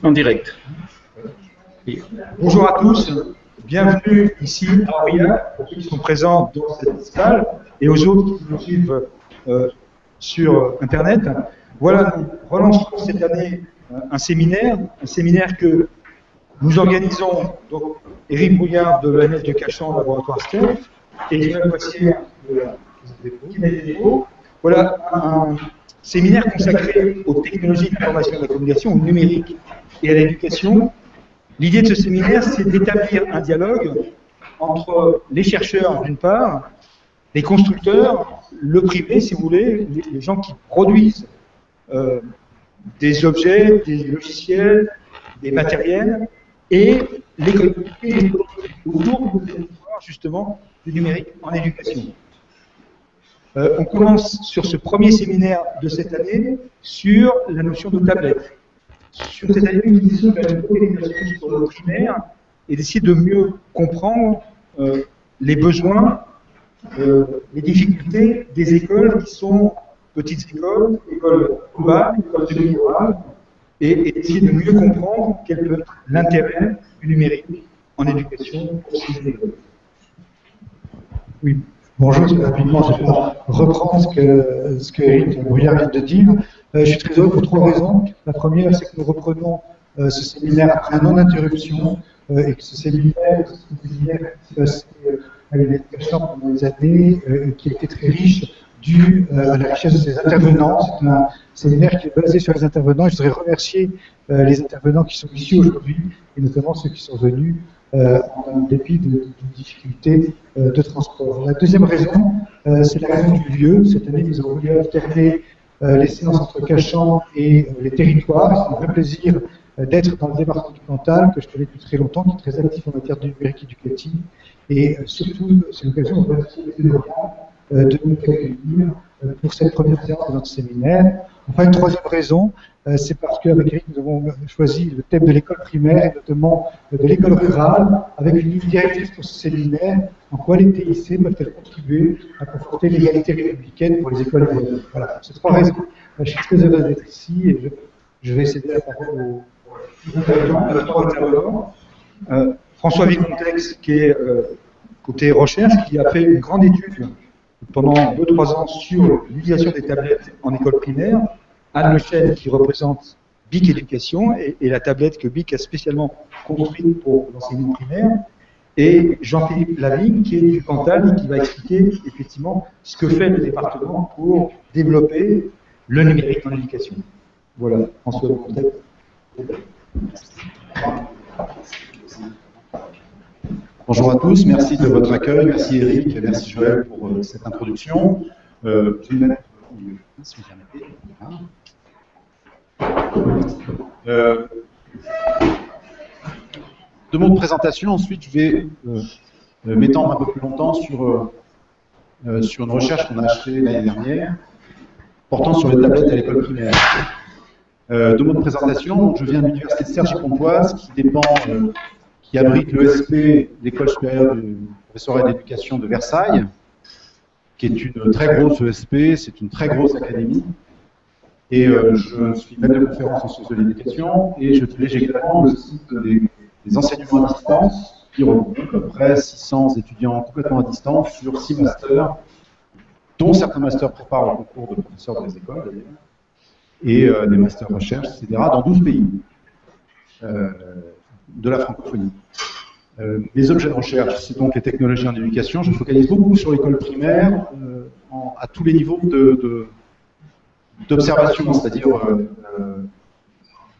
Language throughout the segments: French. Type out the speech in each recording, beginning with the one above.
En direct. Bonjour à tous, bienvenue ici à Aurillac, pour ceux qui sont présents dans cette salle et aux autres qui nous suivent sur Internet. Voilà, nous relançons cette année un séminaire que nous organisons, donc Éric Brouillard de l'ANF de Cachan, laboratoire STEF, et Joël Boissier de la Dépôt. Voilà un séminaire consacré aux technologies de l'information et de la communication, au numérique et à l'éducation. L'idée de ce séminaire, c'est d'établir un dialogue entre les chercheurs, d'une part, les constructeurs, le privé, si vous voulez, les gens qui produisent des objets, des logiciels, des matériels, et les collectivités autour de l'histoire, justement, du numérique en éducation. On commence sur ce premier séminaire de cette année sur la notion de tablette. Sur cette année, nous disons qu'il y a une focalisation sur le primaire et d'essayer de mieux comprendre les besoins, les difficultés des écoles qui sont petites écoles, écoles globales, écoles semi-rurales, et d'essayer de mieux comprendre quel peut être l'intérêt du numérique en éducation pour ces élèves. Oui. Bonjour, rapidement, je vais reprendre ce que Éric Brouillard vient de dire. Je suis très heureux pour trois raisons. La première, c'est que nous reprenons ce séminaire après un an d'interruption et que ce séminaire a une éducation pendant des années qui a été très riche dû à la richesse de ses intervenants. C'est un séminaire qui est basé sur les intervenants. Je voudrais remercier les intervenants qui sont ici aujourd'hui et notamment ceux qui sont venus en dépit de difficultés de transport. La deuxième raison, c'est la raison du lieu. Cette année, nous avons voulu alterner les séances entre Cachan et les territoires. C'est un vrai plaisir d'être dans le département du Cantal, que je connais depuis très longtemps, qui est très actif en matière de numérique éducatif. Et surtout, c'est l'occasion de remercier les témoins de nous accueillir pour cette première séance de notre séminaire. Enfin, une troisième raison, c'est parce qu'avec Eric, nous avons choisi le thème de l'école primaire et notamment de l'école rurale, avec une ligne directrice pour ce séminaire, en quoi les TIC peuvent-elles contribuer à conforter l'égalité républicaine pour les écoles et les élèves. Voilà, c'est trois raisons. Je suis très heureux d'être ici et je vais céder la parole aux trois intervenants. François Vicomtex, qui est côté recherche, qui a fait une grande étude pendant 2-3 ans sur l'utilisation des tablettes en école primaire. Anne Le Chêne, qui représente BIC Éducation, et la tablette que BIC a spécialement construite pour l'enseignement primaire, et Jean-Philippe Lavigne, qui est du Cantal, et qui va expliquer effectivement ce que fait le département pour développer le numérique en éducation. Voilà, François Vicomtex. Bonjour à tous, merci de votre accueil, merci Eric, merci Joël pour cette introduction. Je vais mettre... Deux mots de présentation, ensuite je vais m'étendre un peu plus longtemps sur une recherche qu'on a achetée l'année dernière, portant sur les tablettes à l'école primaire. Deux mots de présentation, je viens de l'université de Cergy-Pontoise, qui abrite l'ESP, l'École supérieure du professorat et d'éducation de Versailles, qui est une très grosse ESP, c'est une très grosse académie. Et je suis maître de conférence en sciences de l'éducation et je dirige également le site des enseignements à distance, qui regroupe à peu près 600 étudiants complètement à distance sur 6 masters, dont certains masters préparent au concours de professeurs dans les écoles d'ailleurs, et des masters recherche, etc., dans 12 pays de la francophonie. Mes objets de recherche, c'est donc les technologies en éducation. Je focalise beaucoup sur l'école primaire, à tous les niveaux d'observation, c'est-à-dire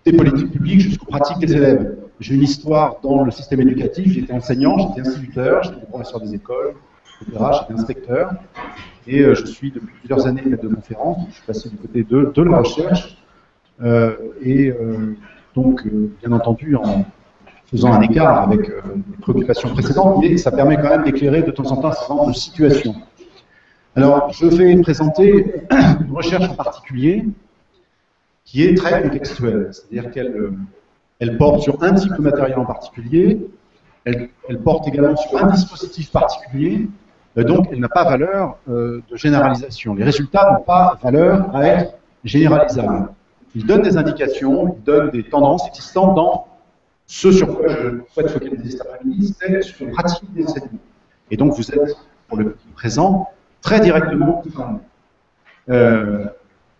des politiques publiques jusqu'aux pratiques des élèves. J'ai une histoire dans le système éducatif, j'étais enseignant, j'étais instituteur, j'étais professeur des écoles, etc., j'étais inspecteur, et je suis depuis plusieurs années maître de conférence, je suis passé du côté de la recherche, donc, bien entendu, en faisant un écart avec les préoccupations précédentes, mais ça permet quand même d'éclairer de temps en temps un certain nombre de situations. Alors, je vais présenter une recherche en particulier qui est très contextuelle, c'est-à-dire qu'elle porte sur un type de matériel en particulier, elle porte également sur un dispositif particulier, donc elle n'a pas valeur de généralisation. Les résultats n'ont pas valeur à être généralisables. il donne des indications, il donne des tendances existantes dans ce sur quoi je souhaite focaliser cet après-midi, c'est sur la pratique des enseignements. Et donc vous êtes, pour le présent, très directement concernés.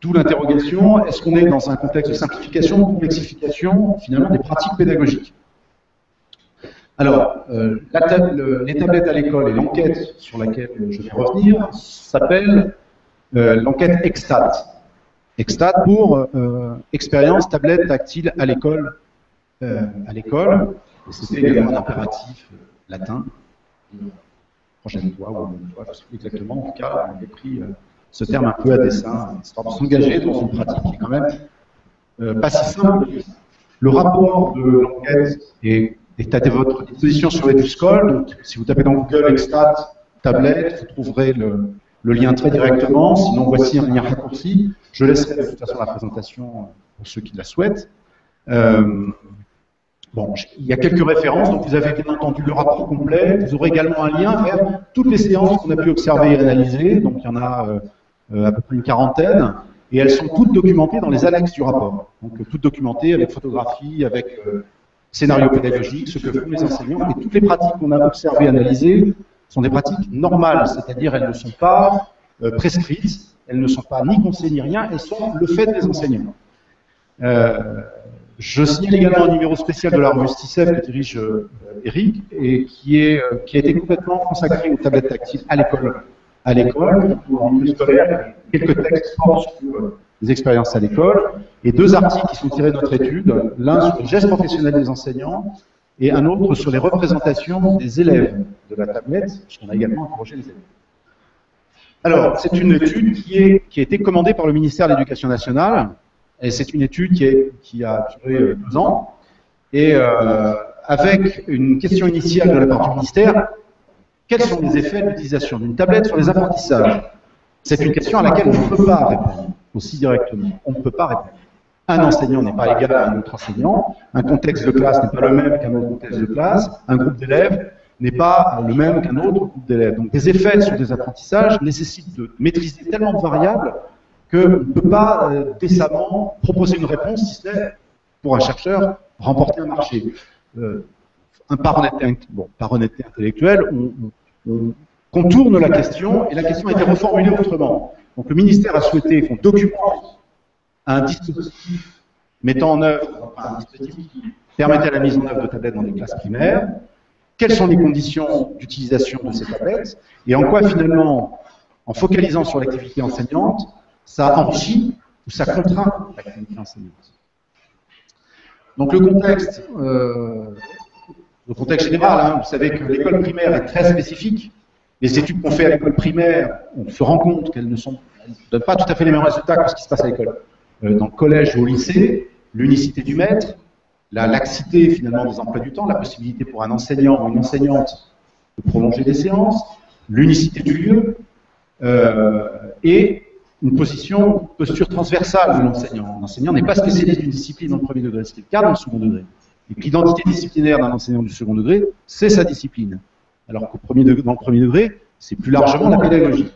D'où l'interrogation, est-ce qu'on est dans un contexte de simplification, de complexification, finalement, des pratiques pédagogiques? Alors, les tablettes à l'école et l'enquête sur laquelle je vais revenir s'appelle l'enquête EXTAT. EXTAT pour expérience tablette tactile à l'école. C'était également un impératif latin, prochaine fois, ou une fois, je ne sais plus exactement. En tout cas, on avait pris ce terme un peu à dessein, histoire de s'engager dans une pratique qui est quand même pas si simple. Le rapport de l'enquête est à votre disposition sur EduSchool. Donc, si vous tapez dans Google EXTAT tablette, vous trouverez le lien très directement. Sinon, voici un lien raccourci. Je laisserai de toute façon la présentation pour ceux qui la souhaitent. Bon, il y a quelques références, donc vous avez bien entendu le rapport complet. Vous aurez également un lien vers toutes les séances qu'on a pu observer et analyser. Donc, il y en a à peu près une quarantaine. Et elles sont toutes documentées dans les annexes du rapport. Donc, toutes documentées avec photographie, avec scénario pédagogique, ce que font les enseignants. Et toutes les pratiques qu'on a observées et analysées sont des pratiques normales, c'est-à-dire elles ne sont pas prescrites, elles ne sont pas ni conseillées ni rien, elles sont le fait des enseignants. Je signale également un numéro spécial de la revue STICEF que dirige Eric et qui a été complètement consacré aux tablettes tactiles à l'école, en milieu scolaire, quelques textes forts sur les expériences à l'école, et deux articles qui sont tirés de notre étude, l'un sur les gestes professionnels des enseignants, et un autre sur les représentations des élèves de la tablette, puisqu'on a également interrogé les élèves. Alors, c'est une étude qui a été commandée par le ministère de l'Éducation nationale, et c'est une étude qui a duré 2 ans, et avec une question initiale de la part du ministère: quels sont les effets de l'utilisation d'une tablette sur les apprentissages? C'est une question à laquelle on ne peut pas répondre aussi directement. On ne peut pas répondre. Un enseignant n'est pas égal à un autre enseignant, un contexte de classe n'est pas le même qu'un autre contexte de classe, un groupe d'élèves n'est pas le même qu'un autre groupe d'élèves. Donc des effets sur des apprentissages nécessitent de maîtriser tellement de variables qu'on ne peut pas décemment proposer une réponse, si ce n'est, pour un chercheur, remporter un marché. Par honnêteté intellectuelle, on contourne la question, et la question a été reformulée autrement. Donc le ministère a souhaité qu'on documente un dispositif mettant en œuvre, un dispositif qui permettait la mise en œuvre de tablettes dans les classes primaires, quelles sont les conditions d'utilisation de ces tablettes, et en quoi finalement, en focalisant sur l'activité enseignante, ça enrichit ou ça contraint l'activité enseignante. Donc le contexte général, hein, vous savez que l'école primaire est très spécifique. Les études qu'on fait à l'école primaire, on se rend compte qu'elles ne donnent pas tout à fait les mêmes résultats que ce qui se passe à l'école. Dans le collège ou au lycée, l'unicité du maître, la laxité finalement des emplois du temps, la possibilité pour un enseignant ou une enseignante de prolonger des séances, l'unicité du lieu, et une posture transversale de l'enseignant. L'enseignant n'est pas spécialiste d'une discipline dans le premier degré, c'est le cas dans le second degré. Et puis l'identité disciplinaire d'un enseignant du second degré, c'est sa discipline. Alors dans le premier degré, c'est plus largement la pédagogie.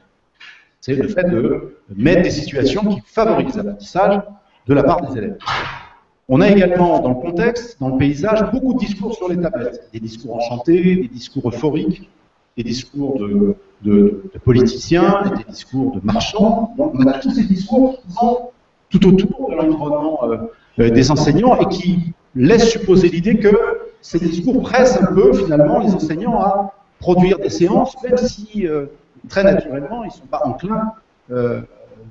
C'est le fait de mettre des situations qui favorisent l'apprentissage de la part des élèves. On a également dans le contexte, dans le paysage, beaucoup de discours sur les tablettes. Des discours enchantés, des discours euphoriques, des discours de politiciens, des discours de marchands. Donc on a tous ces discours qui sont tout autour de l'environnement des enseignants et qui laissent supposer l'idée que ces discours pressent un peu finalement les enseignants à produire des séances, même si très naturellement ils ne sont pas enclins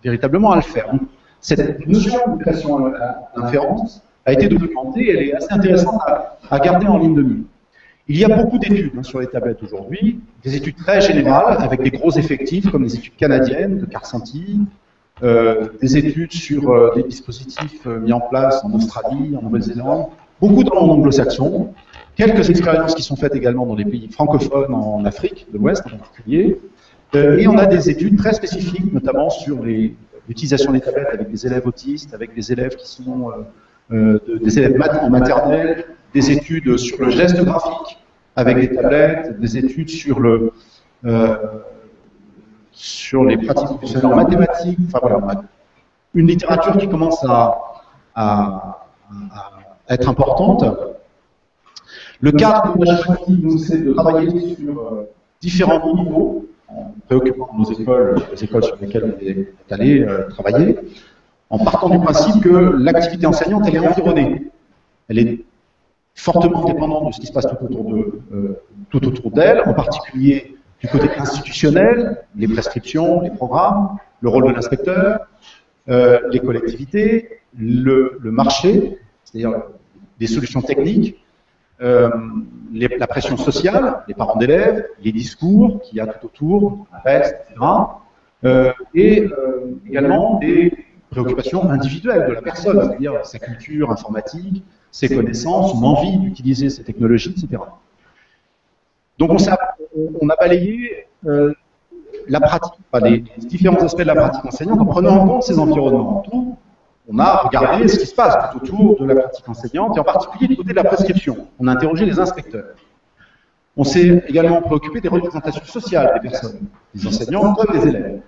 véritablement à le faire. Donc, cette notion de pression à l'inférence a été documentée, elle est assez intéressante à garder en ligne de mire. Il y a beaucoup d'études sur les tablettes aujourd'hui, des études très générales, avec des gros effectifs, comme les études canadiennes de Carcenti, des études sur des dispositifs mis en place en Australie, en Nouvelle-Zélande, beaucoup dans le monde anglo-saxon, quelques expériences qui sont faites également dans les pays francophones en Afrique de l'Ouest en particulier, et on a des études très spécifiques, notamment sur l'utilisation des tablettes avec des élèves autistes, avec des élèves qui sont des élèves en maternelle, des études sur le geste graphique avec des tablettes, des études sur les pratiques professionnelles en mathématiques. Enfin voilà, on a une littérature qui commence à à être importante. Le cadre que l'on a choisi, nous, c'est de travailler sur différents niveaux, en préoccupant nos écoles, les écoles sur lesquelles on est allé travailler, en partant du principe que l'activité enseignante, elle est environnée. Elle est fortement dépendante de ce qui se passe tout autour d'elle, en particulier du côté institutionnel, les prescriptions, les programmes, le rôle de l'inspecteur, les collectivités, le marché, c'est-à-dire des solutions techniques, la pression sociale, les parents d'élèves, les discours qu'il y a tout autour, la presse, etc. Et également des préoccupations individuelles de la personne, c'est-à-dire sa culture informatique, ses connaissances, son envie d'utiliser ces technologies, etc. Donc on a balayé la pratique, les différents aspects de la pratique enseignante en prenant en compte ces environnements. On a regardé ce qui se passe tout autour de la pratique enseignante, et en particulier du côté de la prescription. On a interrogé les inspecteurs. On s'est également préoccupé des représentations sociales des personnes, des enseignants comme des élèves.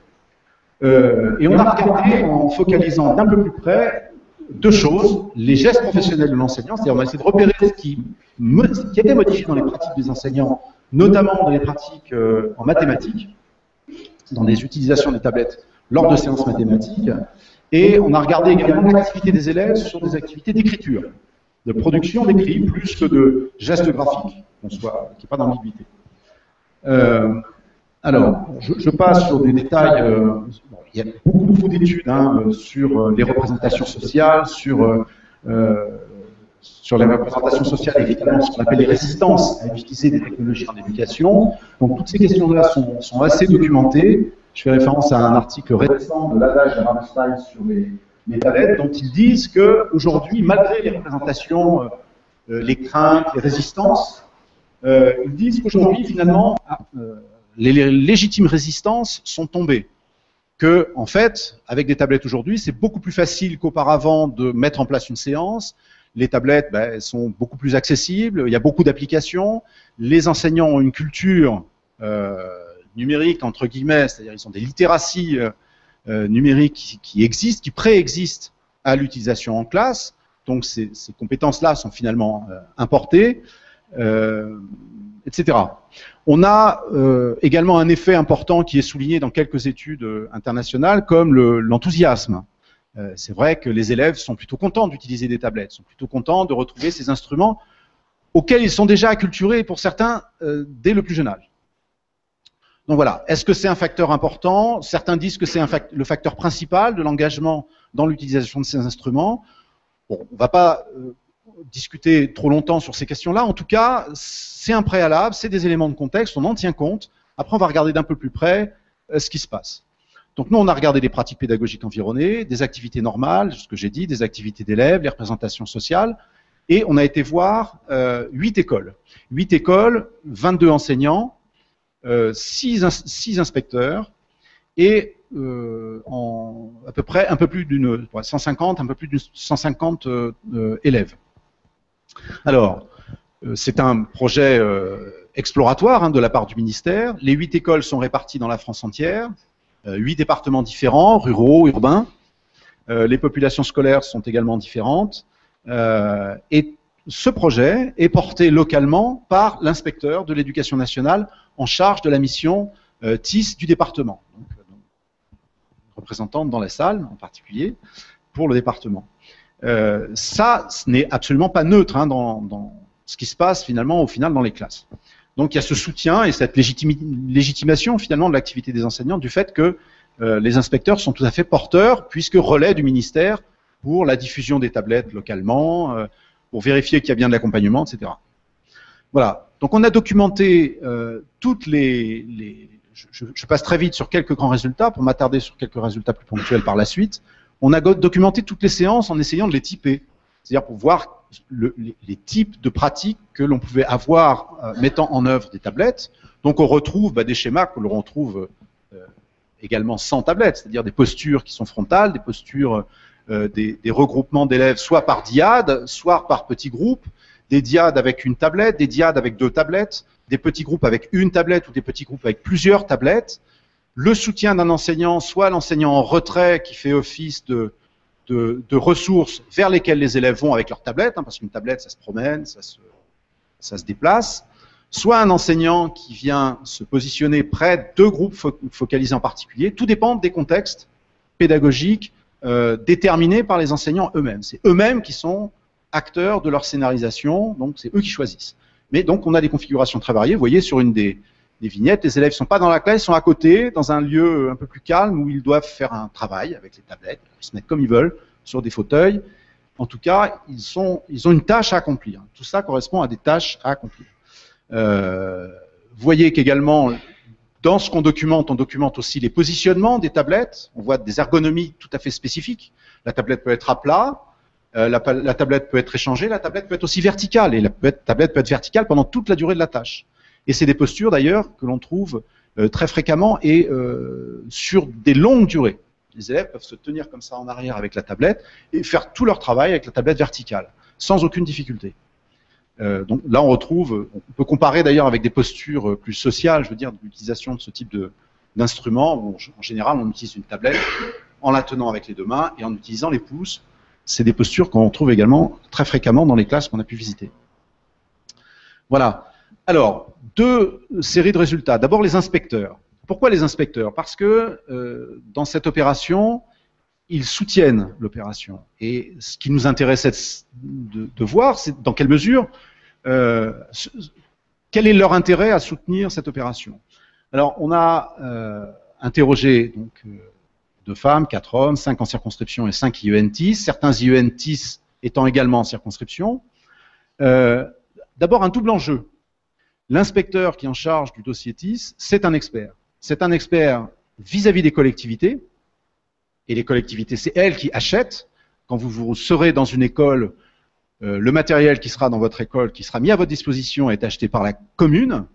Et on a regardé, en focalisant d'un peu plus près, deux choses: les gestes professionnels de l'enseignant, c'est-à-dire on a essayé de repérer ce qui était modifié dans les pratiques des enseignants, notamment dans les pratiques en mathématiques, dans les utilisations des tablettes lors de séances mathématiques. Et on a regardé également l'activité des élèves sur des activités d'écriture, de production d'écrit, plus que de gestes graphiques, qu'il n'y ait pas d'ambiguïté. Alors, je passe sur des détails. Il y a beaucoup d'études sur les représentations sociales, sur les représentations sociales, évidemment, ce qu'on appelle les résistances à utiliser des technologies en éducation. Donc, toutes ces questions-là sont assez documentées. Je fais référence à un article récent de l'adage de Rammstein sur les tablettes, dont ils disent qu'aujourd'hui, malgré les représentations, les craintes, les résistances, ils disent qu'aujourd'hui, finalement, les légitimes résistances sont tombées. Que, en fait, avec des tablettes aujourd'hui, c'est beaucoup plus facile qu'auparavant de mettre en place une séance. Les tablettes sont beaucoup plus accessibles, il y a beaucoup d'applications. Les enseignants ont une culture numérique, entre guillemets, c'est-à-dire ils ont des littératies numériques qui existent, qui préexistent à l'utilisation en classe. Donc ces compétences-là sont finalement importées, etc. On a également un effet important qui est souligné dans quelques études internationales, comme l'enthousiasme. C'est vrai que les élèves sont plutôt contents d'utiliser des tablettes, sont plutôt contents de retrouver ces instruments auxquels ils sont déjà acculturés, pour certains, dès le plus jeune âge. Donc voilà, est-ce que c'est un facteur important? Certains disent que c'est le facteur principal de l'engagement dans l'utilisation de ces instruments. Bon, on ne va pas discuter trop longtemps sur ces questions-là. En tout cas, c'est un préalable, c'est des éléments de contexte, on en tient compte. Après, on va regarder d'un peu plus près ce qui se passe. Donc nous, on a regardé des pratiques pédagogiques environnées, des activités normales, ce que j'ai dit, des activités d'élèves, les représentations sociales, et on a été voir 8 écoles. 8 écoles, 22 enseignants, 6 inspecteurs, et à peu près un peu plus d'une 150, un peu plus de 150 élèves. Alors, c'est un projet exploratoire de la part du ministère. Les 8 écoles sont réparties dans la France entière, 8 départements différents, ruraux, urbains. Les populations scolaires sont également différentes. Et ce projet est porté localement par l'inspecteur de l'éducation nationale en charge de la mission TIS du département. Donc, représentante dans la salle, en particulier, pour le département. Ça, ce n'est absolument pas neutre dans ce qui se passe finalement au final dans les classes. Donc il y a ce soutien et cette légitimation finalement de l'activité des enseignants du fait que les inspecteurs sont tout à fait porteurs, puisque relais du ministère pour la diffusion des tablettes localement, pour vérifier qu'il y a bien de l'accompagnement, etc. Voilà. Donc on a documenté toutes les je passe très vite sur quelques grands résultats pour m'attarder sur quelques résultats plus ponctuels par la suite. On a documenté toutes les séances en essayant de les typer, c'est-à-dire pour voir les types de pratiques que l'on pouvait avoir mettant en œuvre des tablettes. Donc on retrouve des schémas que l'on retrouve également sans tablettes, c'est-à-dire des postures qui sont frontales, des postures, des regroupements d'élèves soit par diade, soit par petits groupes, des diades avec une tablette, des diades avec 2 tablettes, des petits groupes avec une tablette ou des petits groupes avec plusieurs tablettes, le soutien d'un enseignant, soit l'enseignant en retrait qui fait office de de ressources vers lesquelles les élèves vont avec leur tablette, parce qu'une tablette, ça se promène, ça se déplace, soit un enseignant qui vient se positionner près de groupes focalisés en particulier. Tout dépend des contextes pédagogiques déterminés par les enseignants eux-mêmes. C'est eux-mêmes qui sont acteurs de leur scénarisation, donc c'est eux qui choisissent. Mais donc on a des configurations très variées. Vous voyez sur une des vignettes, les élèves ne sont pas dans la classe, ils sont à côté, dans un lieu un peu plus calme où ils doivent faire un travail avec les tablettes, ils se mettent comme ils veulent sur des fauteuils. En tout cas, ils ont une tâche à accomplir. Tout ça correspond à des tâches à accomplir. Vous voyez qu'également, dans ce qu'on documente, on documente aussi les positionnements des tablettes. On voit des ergonomies tout à fait spécifiques. La tablette peut être à plat, la tablette peut être échangée, la tablette peut être aussi verticale, et la tablette peut être verticale pendant toute la durée de la tâche. Et c'est des postures d'ailleurs que l'on trouve très fréquemment et sur des longues durées. Les élèves peuvent se tenir comme ça en arrière avec la tablette et faire tout leur travail avec la tablette verticale, sans aucune difficulté. Donc là on peut comparer d'ailleurs avec des postures plus sociales, je veux dire, de l'utilisation de ce type d'instrument, où en général on utilise une tablette en la tenant avec les deux mains et en utilisant les pouces. C'est des postures qu'on trouve également très fréquemment dans les classes qu'on a pu visiter. Voilà. Alors, deux séries de résultats. D'abord, les inspecteurs. Pourquoi les inspecteurs? Parce que dans cette opération, ils soutiennent l'opération. Et ce qui nous intéressait de voir, c'est dans quelle mesure, quel est leur intérêt à soutenir cette opération. Alors, on a interrogé donc, 2 femmes, 4 hommes, 5 en circonscription et 5 IENTIS, certains IENTIS étant également en circonscription. D'abord, un double enjeu. L'inspecteur qui est en charge du dossier TIS, c'est un expert. C'est un expert vis-à-vis des collectivités, et les collectivités, c'est elles qui achètent. Quand vous serez dans une école, le matériel qui sera dans votre école, qui sera mis à votre disposition, est acheté par la commune.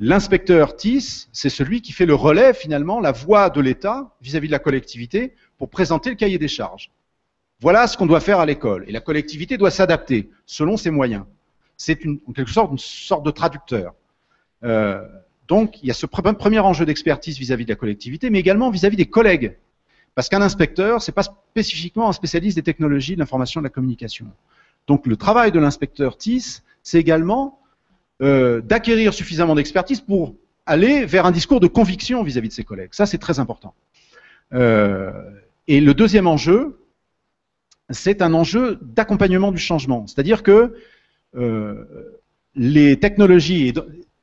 L'inspecteur TIS, c'est celui qui fait le relais, finalement, la voix de l'État vis-à-vis de la collectivité pour présenter le cahier des charges. Voilà ce qu'on doit faire à l'école, et la collectivité doit s'adapter selon ses moyens. C'est en quelque sorte une sorte de traducteur. Donc, il y a ce premier enjeu d'expertise vis-à-vis de la collectivité, mais également vis-à-vis des collègues. Parce qu'un inspecteur, ce n'est pas spécifiquement un spécialiste des technologies de l'information et de la communication. Donc, le travail de l'inspecteur TIS, c'est également d'acquérir suffisamment d'expertise pour aller vers un discours de conviction vis-à-vis de ses collègues. Ça, c'est très important. Et le deuxième enjeu, c'est un enjeu d'accompagnement du changement. C'est-à-dire que les technologies, et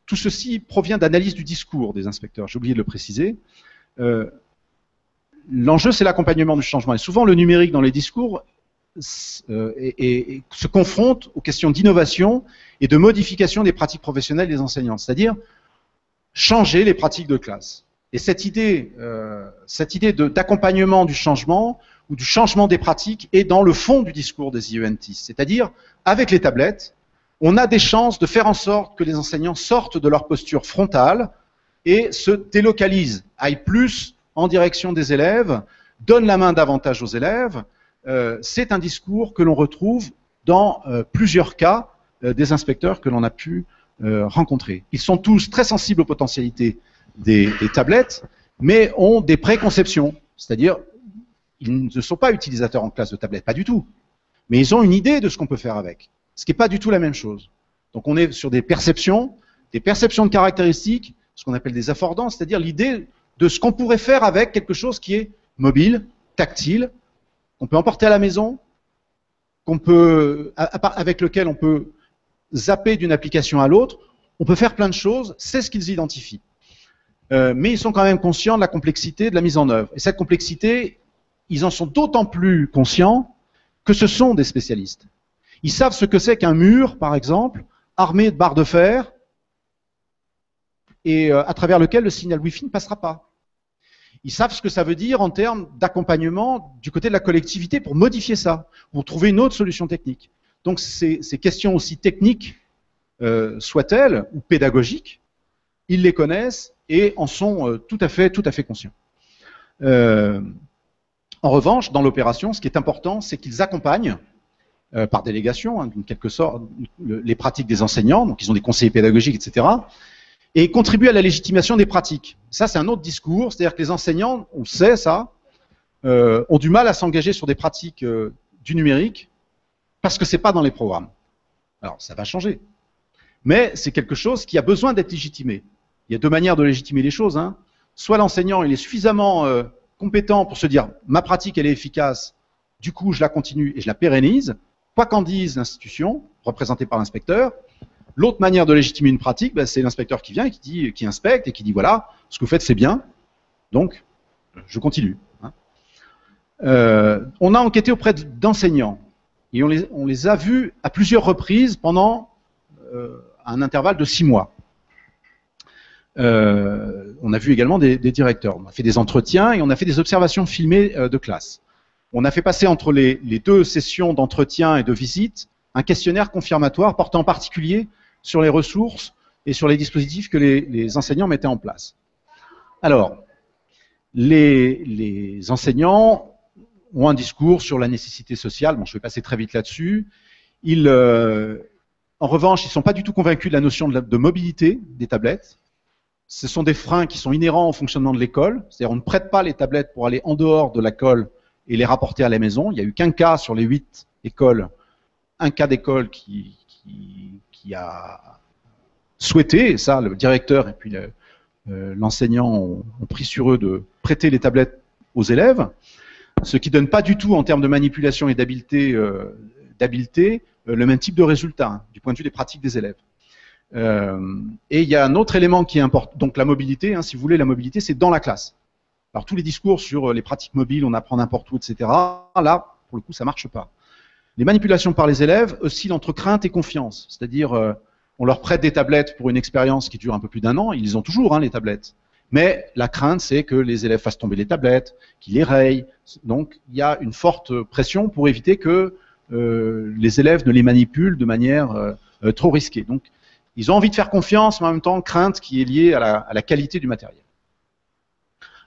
tout ceci provient d'analyse du discours des inspecteurs, j'ai oublié de le préciser. L'enjeu, c'est l'accompagnement du changement. Et souvent, le numérique dans les discours se confronte aux questions d'innovation et de modification des pratiques professionnelles des enseignants, c'est-à-dire changer les pratiques de classe. Et cette idée d'accompagnement du changement ou du changement des pratiques est dans le fond du discours des IENTIS, c'est-à-dire avec les tablettes, on a des chances de faire en sorte que les enseignants sortent de leur posture frontale et se délocalisent, aillent plus en direction des élèves, donnent la main davantage aux élèves. C'est un discours que l'on retrouve dans plusieurs cas des inspecteurs que l'on a pu rencontrer. Ils sont tous très sensibles aux potentialités des tablettes, mais ont des préconceptions, c'est-à-dire ils ne sont pas utilisateurs en classe de tablettes, pas du tout, mais ils ont une idée de ce qu'on peut faire avec. Ce qui n'est pas du tout la même chose. Donc on est sur des perceptions de caractéristiques, ce qu'on appelle des affordances, c'est-à-dire l'idée de ce qu'on pourrait faire avec quelque chose qui est mobile, tactile, qu'on peut emporter à la maison, avec lequel on peut zapper d'une application à l'autre, on peut faire plein de choses, c'est ce qu'ils identifient. Mais ils sont quand même conscients de la complexité de la mise en œuvre. Et cette complexité, ils en sont d'autant plus conscients que ce sont des spécialistes. Ils savent ce que c'est qu'un mur, par exemple, armé de barres de fer, et à travers lequel le signal Wi-Fi ne passera pas. Ils savent ce que ça veut dire en termes d'accompagnement du côté de la collectivité pour modifier ça, pour trouver une autre solution technique. Donc ces questions aussi techniques soient-elles, ou pédagogiques, ils les connaissent et en sont tout à fait conscients. En revanche, dans l'opération, ce qui est important, c'est qu'ils accompagnent par délégation, d'une quelque sorte, les pratiques des enseignants, donc ils ont des conseillers pédagogiques, etc., et contribuent à la légitimation des pratiques. Ça, c'est un autre discours, c'est-à-dire que les enseignants, on sait ça, ont du mal à s'engager sur des pratiques du numérique parce que c'est pas dans les programmes. Alors, ça va changer. Mais c'est quelque chose qui a besoin d'être légitimé. Il y a deux manières de légitimer les choses, hein. Soit l'enseignant, il est suffisamment compétent pour se dire « ma pratique, elle est efficace, du coup, je la continue et je la pérennise », quoi qu'en dise l'institution, représentée par l'inspecteur. L'autre manière de légitimer une pratique, ben, c'est l'inspecteur qui vient et qui inspecte et qui dit « voilà, ce que vous faites, c'est bien, donc je continue hein. ». On a enquêté auprès d'enseignants et on les a vus à plusieurs reprises pendant un intervalle de 6 mois. On a vu également des directeurs. On a fait des entretiens et on a fait des observations filmées de classe. On a fait passer entre les 2 sessions d'entretien et de visite un questionnaire confirmatoire portant en particulier sur les ressources et sur les dispositifs que les enseignants mettaient en place. Alors, les enseignants ont un discours sur la nécessité sociale. Bon, je vais passer très vite là-dessus. En revanche, ils ne sont pas du tout convaincus de la notion de mobilité des tablettes. Ce sont des freins qui sont inhérents au fonctionnement de l'école. C'est-à-dire, on ne prête pas les tablettes pour aller en dehors de l'école et les rapporter à la maison. Il n'y a eu qu'un cas sur les 8 écoles, un cas d'école qui a souhaité, et ça, le directeur et puis l'enseignant ont pris sur eux de prêter les tablettes aux élèves, ce qui ne donne pas du tout, en termes de manipulation et d'habileté, le même type de résultat, hein, du point de vue des pratiques des élèves. Et il y a un autre élément qui est important, donc la mobilité, hein, si vous voulez, la mobilité, c'est dans la classe. Alors tous les discours sur les pratiques mobiles, on apprend n'importe où, etc., là, pour le coup, ça ne marche pas. Les manipulations par les élèves oscillent entre crainte et confiance, c'est-à-dire on leur prête des tablettes pour une expérience qui dure un peu plus d'1 an, ils les ont toujours, hein, les tablettes. Mais la crainte, c'est que les élèves fassent tomber les tablettes, qu'ils les rayent. Donc il y a une forte pression pour éviter que les élèves ne les manipulent de manière trop risquée. Donc ils ont envie de faire confiance, mais en même temps, crainte qui est liée à la qualité du matériel.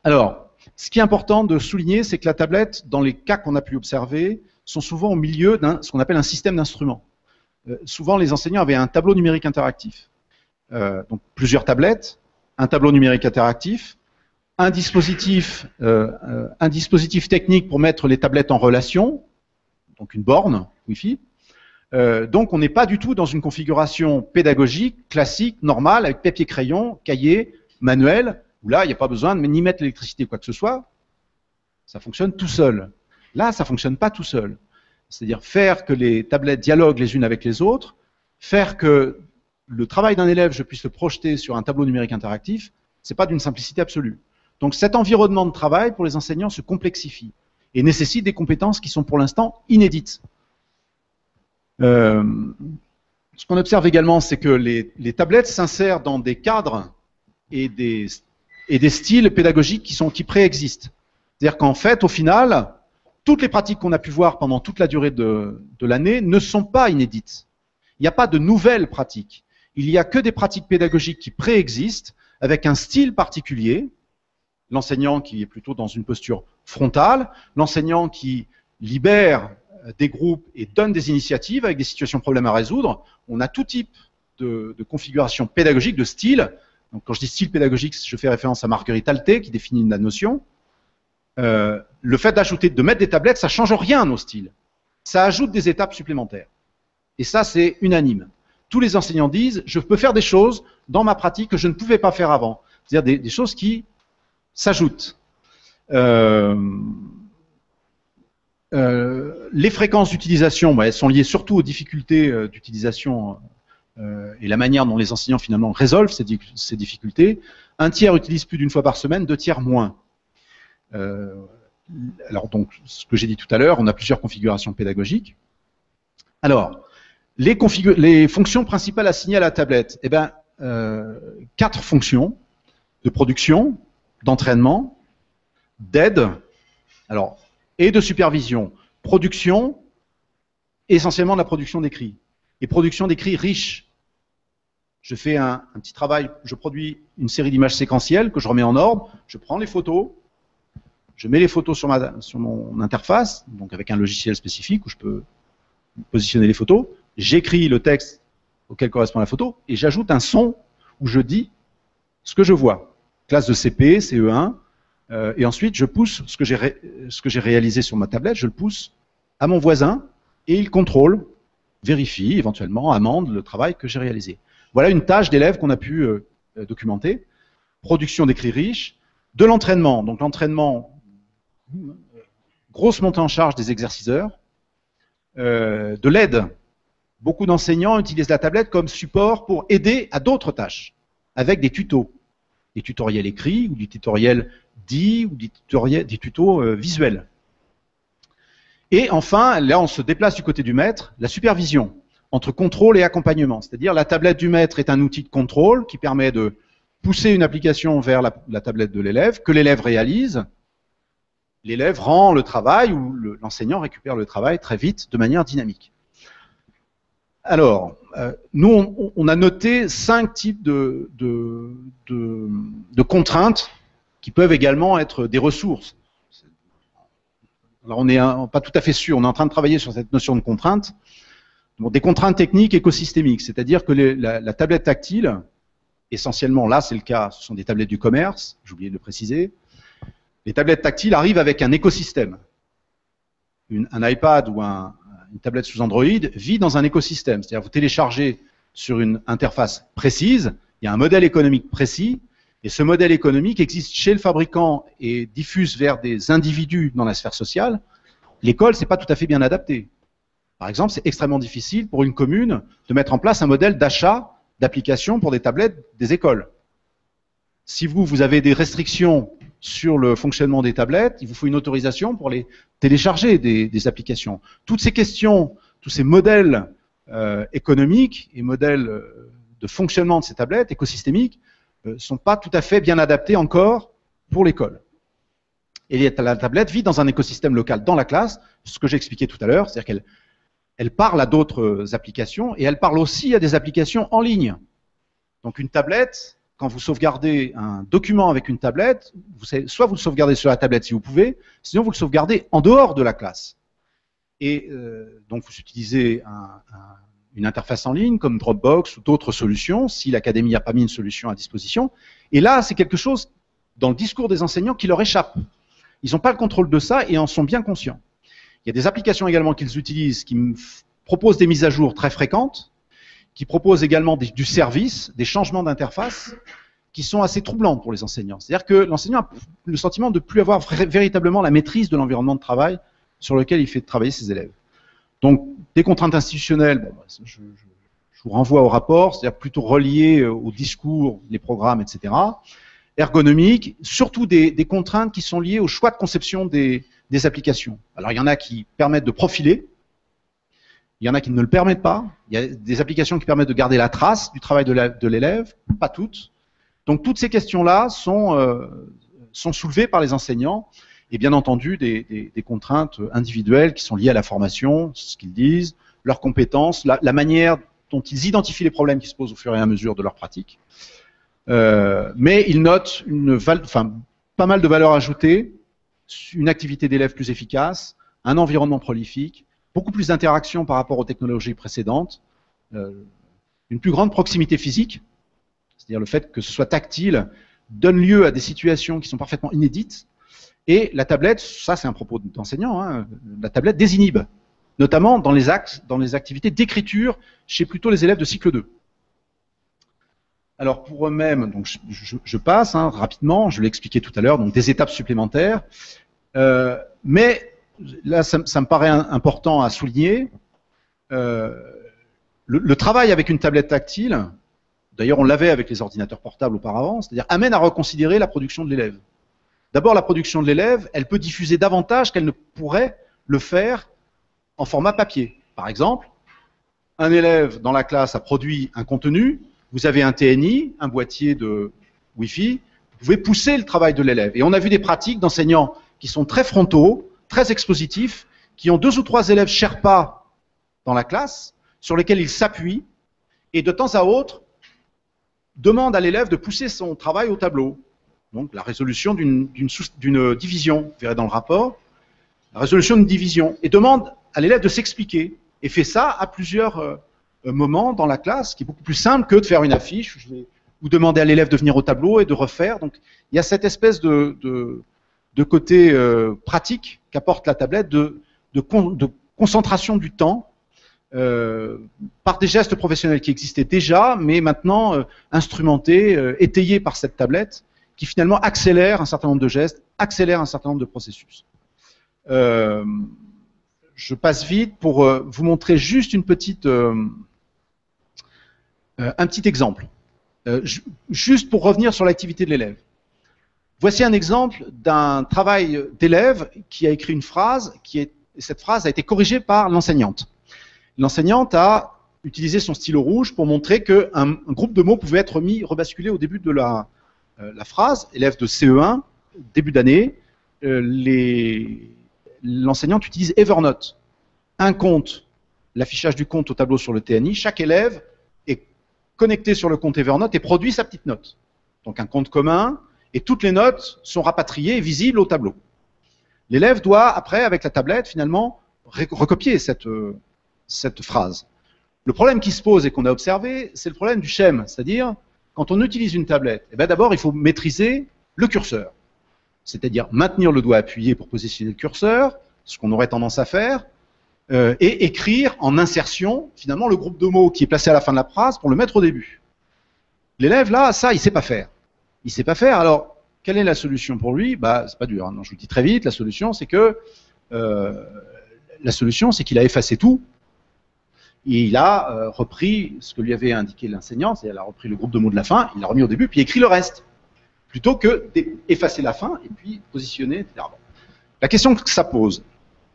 Alors, ce qui est important de souligner, c'est que la tablette, dans les cas qu'on a pu observer, sont souvent au milieu ce qu'on appelle un système d'instruments. Souvent, les enseignants avaient un tableau numérique interactif. Donc, plusieurs tablettes, un tableau numérique interactif, un dispositif technique pour mettre les tablettes en relation, donc une borne Wi-Fi. Donc, on n'est pas du tout dans une configuration pédagogique, classique, normale, avec papier-crayon, cahier, manuel, où là, il n'y a pas besoin de ni mettre l'électricité ou quoi que ce soit. Ça fonctionne tout seul. Là, ça ne fonctionne pas tout seul. C'est-à-dire faire que les tablettes dialoguent les unes avec les autres, faire que le travail d'un élève, je puisse le projeter sur un tableau numérique interactif, ce n'est pas d'une simplicité absolue. Donc cet environnement de travail pour les enseignants se complexifie et nécessite des compétences qui sont pour l'instant inédites. Ce qu'on observe également, c'est que les tablettes s'insèrent dans des cadres et des styles pédagogiques qui préexistent. C'est-à-dire qu'en fait, au final, toutes les pratiques qu'on a pu voir pendant toute la durée de l'année ne sont pas inédites. Il n'y a pas de nouvelles pratiques. Il n'y a que des pratiques pédagogiques qui préexistent avec un style particulier. L'enseignant qui est plutôt dans une posture frontale, l'enseignant qui libère des groupes et donne des initiatives avec des situations problèmes à résoudre. On a tout type de configuration pédagogique, de style. Donc, quand je dis style pédagogique, je fais référence à Marguerite Alté qui définit la notion. Le fait de mettre des tablettes, ça ne change rien à nos styles. Ça ajoute des étapes supplémentaires. Et ça, c'est unanime. Tous les enseignants disent, je peux faire des choses dans ma pratique que je ne pouvais pas faire avant. C'est-à-dire des choses qui s'ajoutent. Les fréquences d'utilisation, elles sont liées surtout aux difficultés d'utilisation et la manière dont les enseignants finalement résolvent ces difficultés. Un tiers utilise plus d'une fois par semaine, 2 tiers moins. Alors donc, ce que j'ai dit tout à l'heure, on a plusieurs configurations pédagogiques. Alors, les fonctions principales assignées à la tablette, 4 fonctions de production, d'entraînement, d'aide, et de supervision. Production, essentiellement de la production d'écrits. Et production d'écrits riches. Je fais un petit travail, je produis une série d'images séquentielles que je remets en ordre, je prends les photos, je mets les photos sur mon interface, donc avec un logiciel spécifique où je peux positionner les photos, j'écris le texte auquel correspond la photo et j'ajoute un son où je dis ce que je vois. Classe de CP, CE1, Et ensuite, je pousse ce que j'ai réalisé sur ma tablette, je le pousse à mon voisin et il contrôle, vérifie, éventuellement, amende le travail que j'ai réalisé. Voilà une tâche d'élève qu'on a pu documenter. Production d'écrits riches, de l'entraînement. Donc l'entraînement, grosse montée en charge des exerciceurs, de l'aide. Beaucoup d'enseignants utilisent la tablette comme support pour aider à d'autres tâches, avec des tutos. Des tutoriels écrits, ou des tutoriels dits, ou des tutos visuels. Et enfin, là on se déplace du côté du maître, la supervision, entre contrôle et accompagnement. C'est-à-dire la tablette du maître est un outil de contrôle qui permet de pousser une application vers la tablette de l'élève, que l'élève réalise. L'élève rend le travail, ou l'enseignant récupère le travail très vite, de manière dynamique. Alors, nous, on a noté 5 types de contraintes qui peuvent également être des ressources. Alors, on n'est pas tout à fait sûr, on est en train de travailler sur cette notion de contrainte. Bon, des contraintes techniques écosystémiques, c'est-à-dire que la tablette tactile, essentiellement là c'est le cas, ce sont des tablettes du commerce, j'ai oublié de le préciser, les tablettes tactiles arrivent avec un écosystème. Un iPad ou une tablette sous Android vit dans un écosystème. C'est-à-dire vous téléchargez sur une interface précise, il y a un modèle économique précis, et ce modèle économique existe chez le fabricant et diffuse vers des individus dans la sphère sociale. L'école, c'est pas tout à fait bien adapté. Par exemple, c'est extrêmement difficile pour une commune de mettre en place un modèle d'achat d'applications pour des tablettes des écoles. Si vous avez des restrictions sur le fonctionnement des tablettes, il vous faut une autorisation pour les télécharger des applications. Toutes ces questions, tous ces modèles économiques et modèles de fonctionnement de ces tablettes écosystémiques ne sont pas tout à fait bien adaptés encore pour l'école. Et la tablette vit dans un écosystème local dans la classe, ce que j'ai expliqué tout à l'heure, c'est-à-dire qu'elle parle à d'autres applications et elle parle aussi à des applications en ligne. Donc une tablette, quand vous sauvegardez un document avec une tablette, soit vous le sauvegardez sur la tablette si vous pouvez, sinon vous le sauvegardez en dehors de la classe. Et donc vous utilisez une interface en ligne comme Dropbox ou d'autres solutions, si l'académie n'a pas mis une solution à disposition. Et là, c'est quelque chose dans le discours des enseignants qui leur échappe. Ils n'ont pas le contrôle de ça et en sont bien conscients. Il y a des applications également qu'ils utilisent qui proposent des mises à jour très fréquentes, qui proposent également du service, des changements d'interface, qui sont assez troublants pour les enseignants. C'est-à-dire que l'enseignant a le sentiment de ne plus avoir véritablement la maîtrise de l'environnement de travail sur lequel il fait travailler ses élèves. Donc, des contraintes institutionnelles, bon, je vous renvoie au rapport, c'est-à-dire plutôt reliées au discours, les programmes, etc. Ergonomiques, surtout des contraintes qui sont liées au choix de conception des applications. Alors, il y en a qui permettent de profiler, il y en a qui ne le permettent pas. Il y a des applications qui permettent de garder la trace du travail de l'élève, pas toutes. Donc, toutes ces questions-là sont soulevées par les enseignants et bien entendu des contraintes individuelles qui sont liées à la formation, ce qu'ils disent, leurs compétences, la manière dont ils identifient les problèmes qui se posent au fur et à mesure de leur pratique. Mais ils notent pas mal de valeurs ajoutées, une activité d'élève plus efficace, un environnement prolifique, beaucoup plus d'interaction par rapport aux technologies précédentes, une plus grande proximité physique, c'est-à-dire le fait que ce soit tactile donne lieu à des situations qui sont parfaitement inédites, et la tablette, ça c'est un propos d'enseignant, hein, la tablette désinhibe, notamment dans les activités d'écriture chez plutôt les élèves de cycle 2. Alors pour eux-mêmes, donc je passe rapidement, je l'ai expliqué tout à l'heure, donc des étapes supplémentaires, mais là ça me paraît important à souligner, le travail avec une tablette tactile, d'ailleurs on l'avait avec les ordinateurs portables auparavant, c'est-à-dire amène à reconsidérer la production de l'élève. D'abord la production de l'élève, elle peut diffuser davantage qu'elle ne pourrait le faire en format papier. Par exemple, un élève dans la classe a produit un contenu, vous avez un TNI, un boîtier de Wi-Fi, vous pouvez pousser le travail de l'élève. Et on a vu des pratiques d'enseignants qui sont très frontaux, très expositifs, qui ont 2 ou 3 élèves Sherpa dans la classe, sur lesquels ils s'appuient, et de temps à autre, demandent à l'élève de pousser son travail au tableau. Donc la résolution d'une division, vous verrez dans le rapport, la résolution d'une division, et demande à l'élève de s'expliquer, et fait ça à plusieurs moments dans la classe, qui est beaucoup plus simple que de faire une affiche, ou demander à l'élève de venir au tableau et de refaire. Donc il y a cette espèce de de côté pratique qu'apporte la tablette de concentration du temps par des gestes professionnels qui existaient déjà, mais maintenant instrumentés, étayés par cette tablette, qui finalement accélère un certain nombre de gestes, accélère un certain nombre de processus. Je passe vite pour vous montrer juste une petite, un petit exemple, juste pour revenir sur l'activité de l'élève. Voici un exemple d'un travail d'élève qui a écrit une phrase, cette phrase a été corrigée par l'enseignante. L'enseignante a utilisé son stylo rouge pour montrer qu'un groupe de mots pouvait être rebasculé au début de la phrase. Élève de CE1, début d'année, l'enseignante utilise Evernote. Un compte, l'affichage du compte au tableau sur le TNI, chaque élève est connecté sur le compte Evernote et produit sa petite note. Donc un compte commun, et toutes les notes sont rapatriées et visibles au tableau. L'élève doit, après, avec la tablette, finalement, recopier cette phrase. Le problème qui se pose et qu'on a observé, c'est le problème du schème, c'est-à-dire, quand on utilise une tablette, eh bien d'abord, il faut maîtriser le curseur, c'est-à-dire maintenir le doigt appuyé pour positionner le curseur, ce qu'on aurait tendance à faire, et écrire en insertion, finalement, le groupe de mots qui est placé à la fin de la phrase pour le mettre au début. L'élève, là, ça, il ne sait pas faire. Il ne sait pas faire, alors, quelle est la solution pour lui? Bah, c'est pas dur, hein. Non, je vous le dis très vite, la solution, c'est que qu'il a effacé tout, et il a repris ce que lui avait indiqué l'enseignant, c'est-à-dire il a repris le groupe de mots de la fin, il l'a remis au début, puis écrit le reste, plutôt que d'effacer la fin et puis positionner, etc. Bon. La question que ça pose,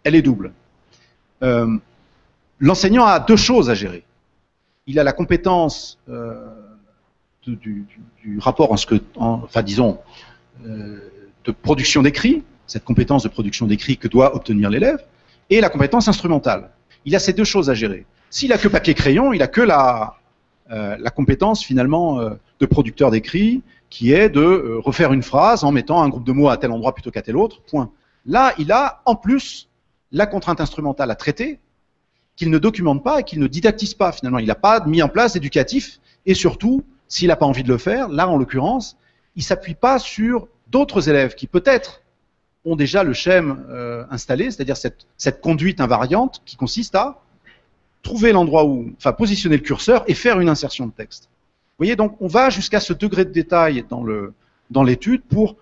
elle est double. L'enseignant a deux choses à gérer. Il a la compétence du rapport de production d'écrit, cette compétence de production d'écrit que doit obtenir l'élève, et la compétence instrumentale. Il a ces deux choses à gérer. S'il a que papier-crayon, il a que la compétence finalement de producteur d'écrit, qui est de refaire une phrase en mettant un groupe de mots à tel endroit plutôt qu'à tel autre, point. Là, il a en plus la contrainte instrumentale à traiter, qu'il ne documente pas et qu'il ne didactise pas finalement. Il n'a pas mis en place d'éducatif, et surtout, s'il n'a pas envie de le faire, là en l'occurrence, il ne s'appuie pas sur d'autres élèves qui peut-être ont déjà le schème installé, c'est-à-dire cette conduite invariante qui consiste à trouver l'endroit où, enfin positionner le curseur et faire une insertion de texte. Vous voyez, donc on va jusqu'à ce degré de détail dans l'étude pour,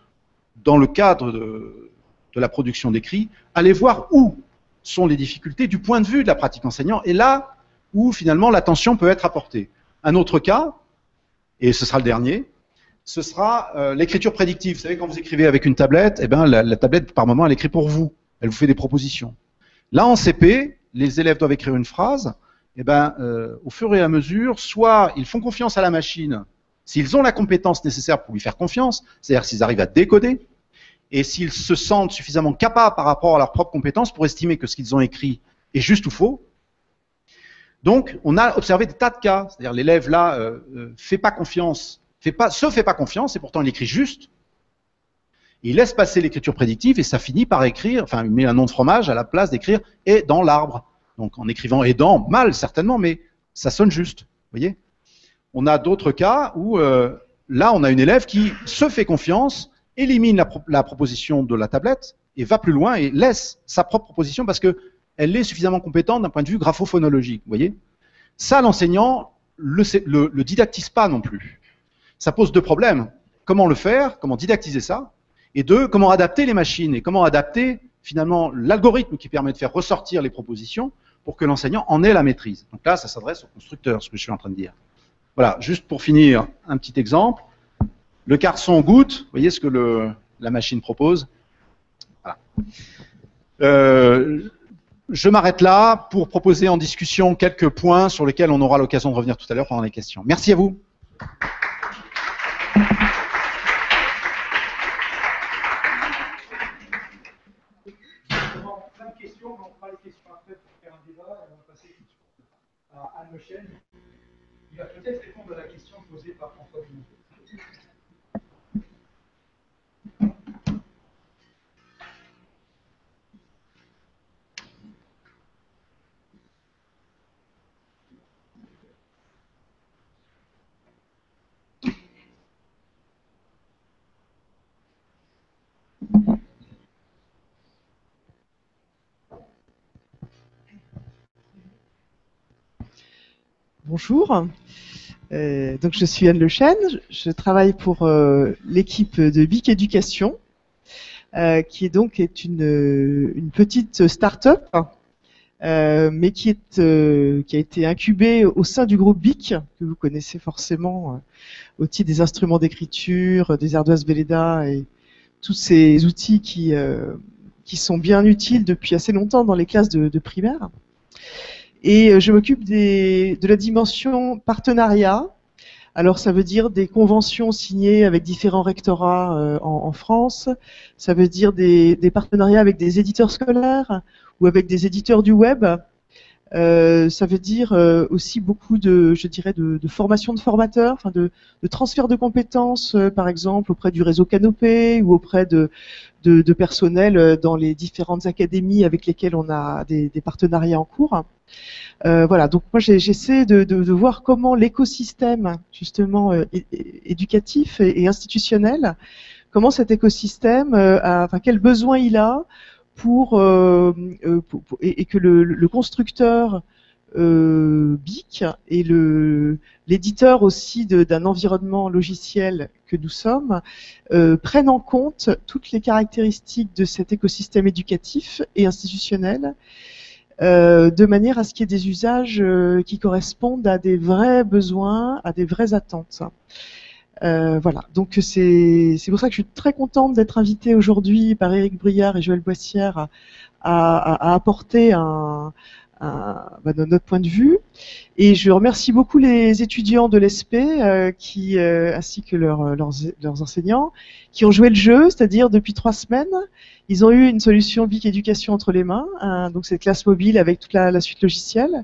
dans le cadre de la production d'écrit, aller voir où sont les difficultés du point de vue de la pratique enseignant, et là où finalement l'attention peut être apportée. Un autre cas, et ce sera le dernier, ce sera l'écriture prédictive. Vous savez, quand vous écrivez avec une tablette, eh ben, la tablette, par moment, elle écrit pour vous. Elle vous fait des propositions. Là, en CP, les élèves doivent écrire une phrase. Eh ben, au fur et à mesure, soit ils font confiance à la machine, s'ils ont la compétence nécessaire pour lui faire confiance, c'est-à-dire s'ils arrivent à décoder, et s'ils se sentent suffisamment capables par rapport à leurs propres compétences pour estimer que ce qu'ils ont écrit est juste ou faux. Donc, on a observé des tas de cas. C'est-à-dire, l'élève là fait pas confiance, se fait pas confiance, et pourtant il écrit juste. Il laisse passer l'écriture prédictive et ça finit par écrire, enfin, il met un nom de fromage à la place d'écrire « et dans l'arbre ». Donc, en écrivant « et dans », mal certainement, mais ça sonne juste. Vous voyez ? On a d'autres cas où, là, on a une élève qui se fait confiance, élimine la proposition de la tablette et va plus loin et laisse sa propre proposition parce qu'elle est suffisamment compétente d'un point de vue graphophonologique. Vous voyez ? Ça, l'enseignant le didactise pas non plus. Ça pose deux problèmes. Comment le faire ? Comment didactiser ça ? Et deux, comment adapter les machines et comment adapter finalement l'algorithme qui permet de faire ressortir les propositions pour que l'enseignant en ait la maîtrise. Donc là, ça s'adresse au constructeur, ce que je suis en train de dire. Voilà, juste pour finir, un petit exemple. Le carson goûte, vous voyez ce que la machine propose. Voilà. Je m'arrête là pour proposer en discussion quelques points sur lesquels on aura l'occasion de revenir tout à l'heure pendant les questions. Merci à vous. Plein de questions, mais on fera les questions après pour faire un débat et on va passer à Anne Lechêne. Il va peut-être répondre à la question posée par François Dumont. Bonjour. Donc je suis Anne Lechêne, je travaille pour l'équipe de BIC Éducation, qui est une petite start-up, mais qui a été incubée au sein du groupe BIC, que vous connaissez forcément, au titre des instruments d'écriture, des ardoises Velleda et tous ces outils qui sont bien utiles depuis assez longtemps dans les classes de primaire. Et je m'occupe de la dimension partenariat. Alors ça veut dire des conventions signées avec différents rectorats en France, ça veut dire des partenariats avec des éditeurs scolaires ou avec des éditeurs du web. Ça veut dire aussi beaucoup de formation de formateurs, enfin de transfert de compétences, par exemple auprès du réseau Canopé ou auprès de personnel dans les différentes académies avec lesquelles on a des partenariats en cours. Voilà, donc moi j'essaie de voir comment l'écosystème justement éducatif et institutionnel, comment cet écosystème, quel besoin il a et que le constructeur BIC et l'éditeur aussi d'un environnement logiciel que nous sommes prennent en compte toutes les caractéristiques de cet écosystème éducatif et institutionnel de manière à ce qu'il y ait des usages qui correspondent à des vrais besoins, à des vraies attentes. Voilà, donc c'est pour ça que je suis très contente d'être invitée aujourd'hui par Éric Briard et Joël Boissière à apporter notre point de vue. Et je remercie beaucoup les étudiants de l'ESP ainsi que leurs enseignants qui ont joué le jeu, c'est-à-dire depuis 3 semaines, ils ont eu une solution BIC Éducation entre les mains, donc cette classe mobile avec toute la suite logicielle.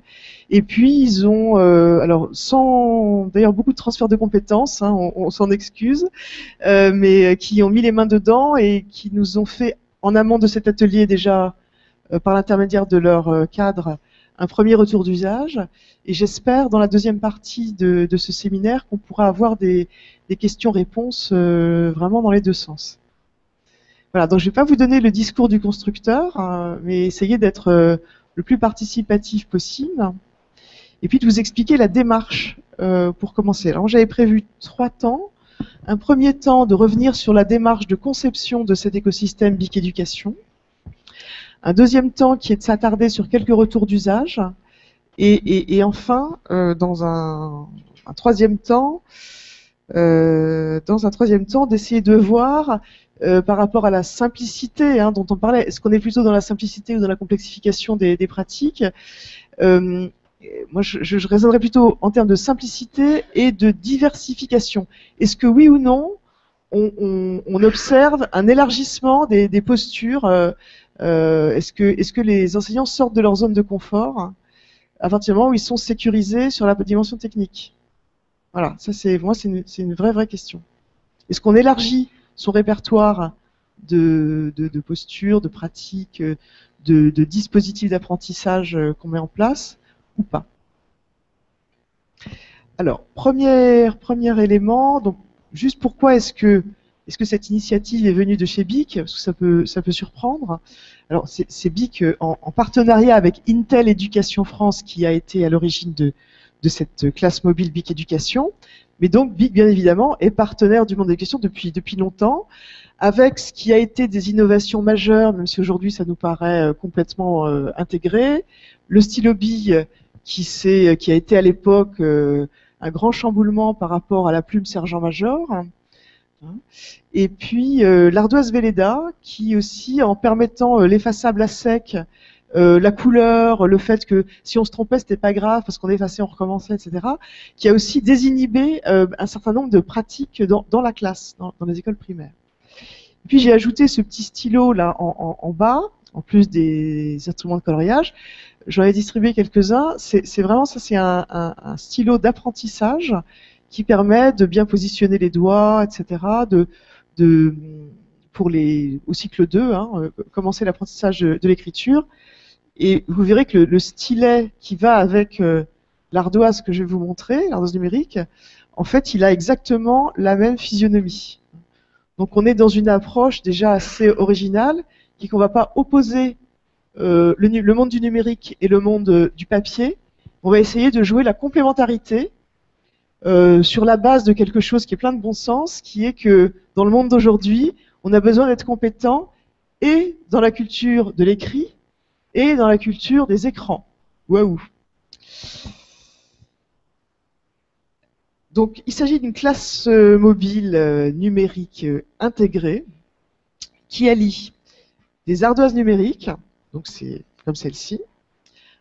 Et puis ils ont, alors sans d'ailleurs beaucoup de transfert de compétences, on s'en excuse, mais qui ont mis les mains dedans et qui nous ont fait en amont de cet atelier déjà, par l'intermédiaire de leur cadre, un premier retour d'usage. Et j'espère dans la deuxième partie de ce séminaire qu'on pourra avoir des questions-réponses vraiment dans les deux sens. Voilà, donc je ne vais pas vous donner le discours du constructeur, mais essayer d'être le plus participatif possible. Et puis de vous expliquer la démarche pour commencer. Alors j'avais prévu 3 temps. Un premier temps de revenir sur la démarche de conception de cet écosystème BIC Éducation. Un deuxième temps qui est de s'attarder sur quelques retours d'usage. Et enfin, dans un troisième temps, d'essayer de voir par rapport à la simplicité dont on parlait, est-ce qu'on est plutôt dans la simplicité ou dans la complexification des pratiques? Moi, je raisonnerais plutôt en termes de simplicité et de diversification. Est-ce que oui ou non, on observe un élargissement des postures est-ce que les enseignants sortent de leur zone de confort à partir du moment où ils sont sécurisés sur la dimension technique? Voilà, ça c'est une vraie question. Est-ce qu'on élargit son répertoire de postures, de pratiques, de dispositifs d'apprentissage qu'on met en place ou pas? Alors, premier élément, donc juste pourquoi est-ce que cette initiative est venue de chez BIC? Parce que ça peut surprendre. Alors, c'est BIC en partenariat avec Intel Éducation France qui a été à l'origine de cette classe mobile BIC Éducation. Mais donc, BIC, bien évidemment, est partenaire du monde de l'éducation depuis longtemps, avec ce qui a été des innovations majeures, même si aujourd'hui ça nous paraît complètement intégré. Le stylo bille qui a été à l'époque un grand chamboulement par rapport à la plume sergent-major. Et puis l'ardoise Velleda qui aussi, en permettant l'effaçable à sec, la couleur, le fait que si on se trompait c'était pas grave parce qu'on effaçait, on recommençait, etc., qui a aussi désinhibé un certain nombre de pratiques dans la classe, dans les écoles primaires. Et puis j'ai ajouté ce petit stylo là en bas, en plus des instruments de coloriage. J'en ai distribué quelques-uns. C'est vraiment ça, c'est un stylo d'apprentissage qui permet de bien positionner les doigts, etc., au cycle 2, commencer l'apprentissage de l'écriture. Et vous verrez que le stylet qui va avec l'ardoise que je vais vous montrer, l'ardoise numérique, en fait, il a exactement la même physionomie. Donc on est dans une approche déjà assez originale, qui qu'on ne va pas opposer le monde du numérique et le monde du papier, on va essayer de jouer la complémentarité sur la base de quelque chose qui est plein de bon sens, qui est que dans le monde d'aujourd'hui, on a besoin d'être compétent et dans la culture de l'écrit et dans la culture des écrans. Waouh! Donc, il s'agit d'une classe mobile numérique intégrée qui allie des ardoises numériques, donc c'est comme celle-ci,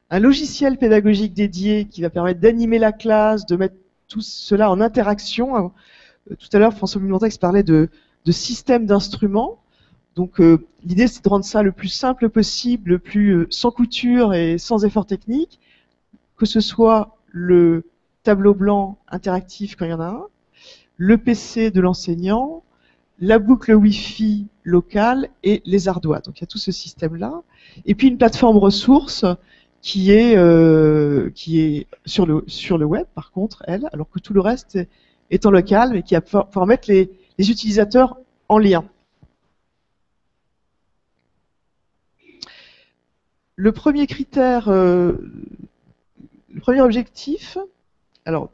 un logiciel pédagogique dédié qui va permettre d'animer la classe, de mettre tout cela en interaction. Tout à l'heure, François Bimontex parlait de système d'instruments. Donc, l'idée, c'est de rendre ça le plus simple possible, le plus sans couture et sans effort technique, que ce soit le tableau blanc interactif quand il y en a un, le PC de l'enseignant, la boucle Wi-Fi locale et les ardoises. Donc il y a tout ce système-là. Et puis une plateforme ressource qui est sur le web, par contre, elle, alors que tout le reste est en local, mais qui va pouvoir mettre les utilisateurs en lien. Le premier critère, le premier objectif, alors,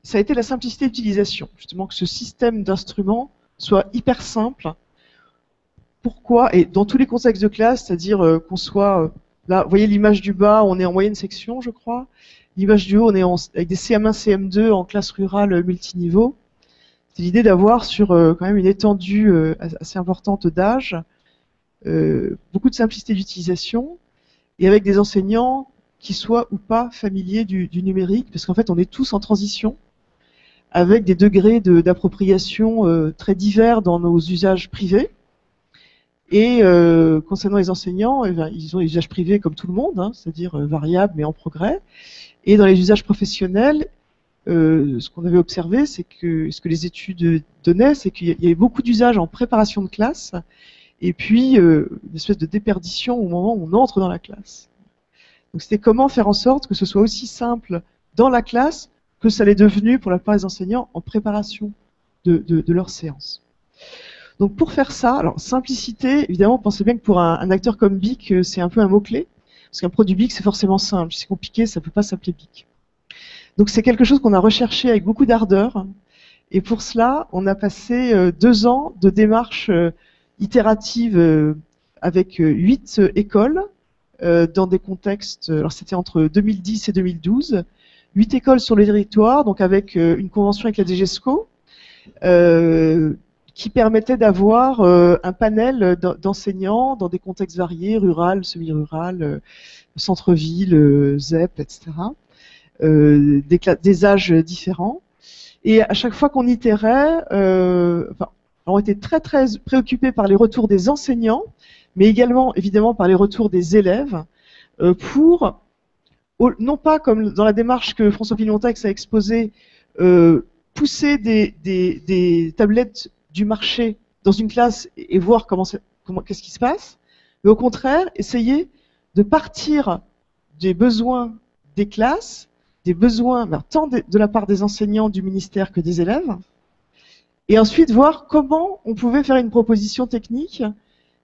ça a été la simplicité d'utilisation, justement que ce système d'instruments soit hyper simple. Pourquoi? Et dans tous les contextes de classe, c'est-à-dire qu'on soit, là, vous voyez l'image du bas, on est en moyenne section, je crois. L'image du haut, on est avec des CM1, CM2 en classe rurale multiniveau. C'est l'idée d'avoir sur quand même une étendue assez importante d'âge, beaucoup de simplicité d'utilisation, et avec des enseignants qui soient ou pas familiers du numérique, parce qu'en fait, on est tous en transition, avec des degrés d'appropriation très divers dans nos usages privés. Et concernant les enseignants, eh bien, ils ont des usages privés comme tout le monde, hein, c'est-à-dire variables mais en progrès. Et dans les usages professionnels, ce qu'on avait observé, c'est que ce que les études donnaient, c'est qu'il y avait beaucoup d'usages en préparation de classe, et puis une espèce de déperdition au moment où on entre dans la classe. Donc c'était comment faire en sorte que ce soit aussi simple dans la classe que ça l'est devenu pour la plupart des enseignants en préparation de leur séance. Donc pour faire ça, alors simplicité, évidemment, pensez bien que pour un acteur comme BIC, c'est un peu un mot-clé, parce qu'un produit BIC, c'est forcément simple. Si c'est compliqué, ça ne peut pas s'appeler BIC. Donc c'est quelque chose qu'on a recherché avec beaucoup d'ardeur, et pour cela, on a passé 2 ans de démarches itératives avec 8 écoles, dans des contextes, alors c'était entre 2010 et 2012, 8 écoles sur le territoire, donc avec une convention avec la DGESCO, qui permettait d'avoir un panel d'enseignants dans des contextes variés, rural, semi-rural, centre-ville, ZEP, etc., des âges différents. Et à chaque fois qu'on itérait, on était très très préoccupés par les retours des enseignants, mais également évidemment par les retours des élèves, pour, non pas comme dans la démarche que François Bimontex a exposée, pousser des tablettes du marché dans une classe et voir qu'est-ce qui se passe, mais au contraire, essayer de partir des besoins des classes, des besoins tant de la part des enseignants du ministère que des élèves, et ensuite voir comment on pouvait faire une proposition technique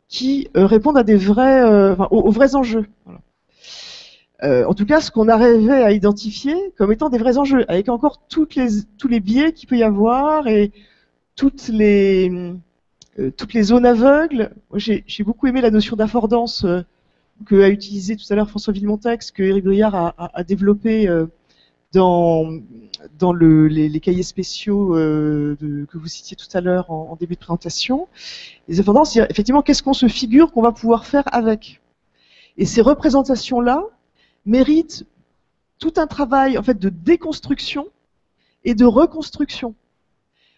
qui réponde à des vrais, aux vrais enjeux. Voilà. En tout cas, ce qu'on arrivait à identifier comme étant des vrais enjeux, avec encore tous les biais qu'il peut y avoir et toutes les zones aveugles. J'ai beaucoup aimé la notion d'affordance qu'a utilisé tout à l'heure François Bimontex, que Éric Briard a développé dans les cahiers spéciaux que vous citiez tout à l'heure en début de présentation. Les affordances, c'est effectivement qu'est-ce qu'on se figure qu'on va pouvoir faire avec. Et ces représentations-là méritent tout un travail en fait de déconstruction et de reconstruction.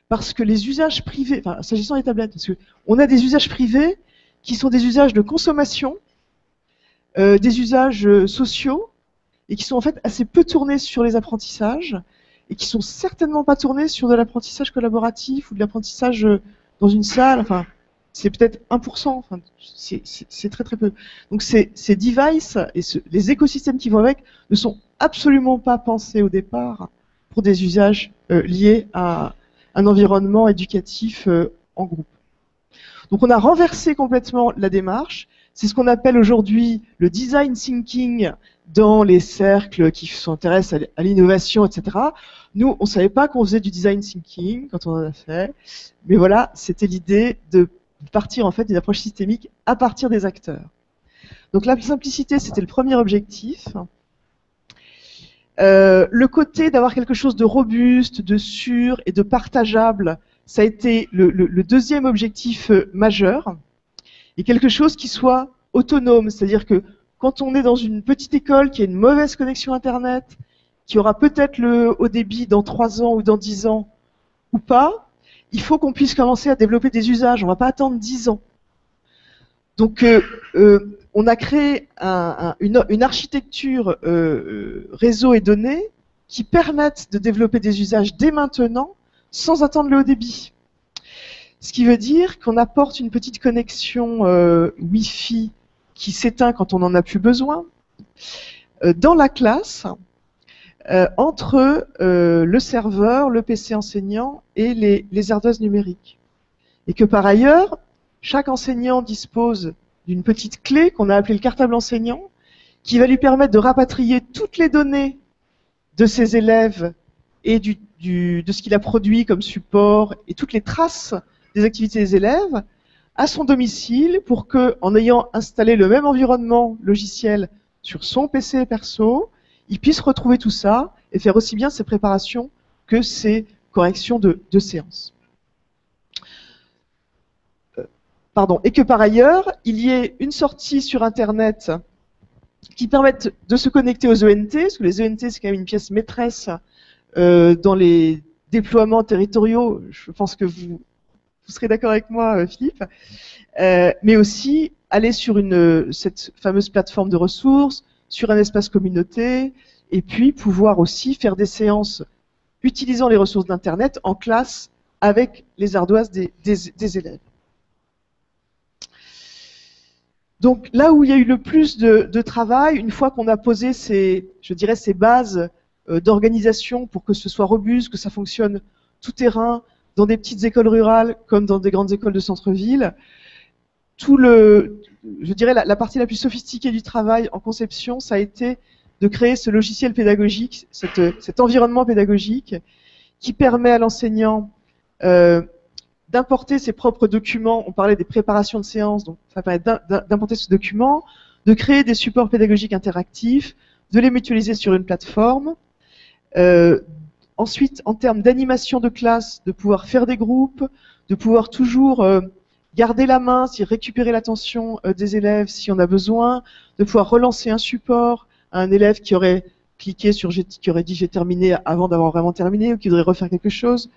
Parce que les usages privés, enfin, s'agissant des tablettes, parce qu'on a des usages privés qui sont des usages de consommation, des usages sociaux, et qui sont en fait assez peu tournés sur les apprentissages, et qui sont certainement pas tournés sur de l'apprentissage collaboratif ou de l'apprentissage dans une salle. Enfin, c'est peut-être 1%, enfin, c'est très très peu. Donc ces devices et les écosystèmes qui vont avec ne sont absolument pas pensés au départ pour des usages liés à un environnement éducatif en groupe. Donc on a renversé complètement la démarche. C'est ce qu'on appelle aujourd'hui le design thinking dans les cercles qui s'intéressent à l'innovation, etc. Nous, on ne savait pas qu'on faisait du design thinking quand on en a fait, mais voilà, c'était l'idée de partir en fait d'une approche systémique à partir des acteurs. Donc la simplicité, c'était le premier objectif. Le côté d'avoir quelque chose de robuste, de sûr et de partageable, ça a été le deuxième objectif majeur. Et quelque chose qui soit autonome, c'est-à-dire que quand on est dans une petite école qui a une mauvaise connexion Internet, qui aura peut-être le haut débit dans 3 ans ou dans 10 ans ou pas, il faut qu'on puisse commencer à développer des usages. On ne va pas attendre 10 ans. Donc, on a créé une architecture réseau et données qui permettent de développer des usages dès maintenant sans attendre le haut débit. Ce qui veut dire qu'on apporte une petite connexion Wi-Fi qui s'éteint quand on n'en a plus besoin dans la classe entre le serveur, le PC enseignant et les ardeuses numériques. Et que par ailleurs, chaque enseignant dispose d'une petite clé qu'on a appelée le cartable enseignant qui va lui permettre de rapatrier toutes les données de ses élèves et de ce qu'il a produit comme support et toutes les traces des activités des élèves à son domicile pour que, en ayant installé le même environnement logiciel sur son PC perso, il puisse retrouver tout ça et faire aussi bien ses préparations que ses corrections de séance. Et que par ailleurs, il y ait une sortie sur Internet qui permette de se connecter aux ENT, parce que les ENT, c'est quand même une pièce maîtresse dans les déploiements territoriaux. Je pense que vous serez d'accord avec moi, Philippe. Mais aussi aller sur cette fameuse plateforme de ressources, sur un espace communauté, et puis pouvoir aussi faire des séances utilisant les ressources d'Internet en classe avec les ardoises des élèves. Donc là où il y a eu le plus de travail, une fois qu'on a posé ces bases d'organisation pour que ce soit robuste, que ça fonctionne tout terrain, dans des petites écoles rurales comme dans des grandes écoles de centre-ville, la partie la plus sophistiquée du travail en conception, ça a été de créer ce logiciel pédagogique, cet environnement pédagogique qui permet à l'enseignant d'importer ses propres documents. On parlait des préparations de séances, donc ça permet d'importer ce document, de créer des supports pédagogiques interactifs, de les mutualiser sur une plateforme. Ensuite, en termes d'animation de classe, de pouvoir faire des groupes, de pouvoir toujours garder la main, récupérer l'attention des élèves si on a besoin, de pouvoir relancer un support à un élève qui aurait cliqué sur qui aurait dit j'ai terminé avant d'avoir vraiment terminé ou qui voudrait refaire quelque chose,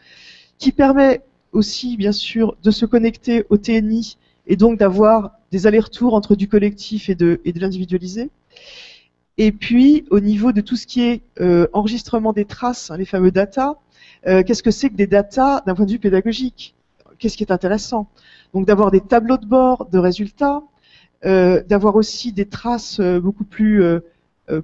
qui permet aussi, bien sûr, de se connecter au TNI et donc d'avoir des allers-retours entre du collectif et de l'individualisé. Et puis, au niveau de tout ce qui est enregistrement des traces, les fameux data, qu'est-ce que c'est que des data d'un point de vue pédagogique? Qu'est-ce qui est intéressant? Donc d'avoir des tableaux de bord de résultats, d'avoir aussi des traces beaucoup plus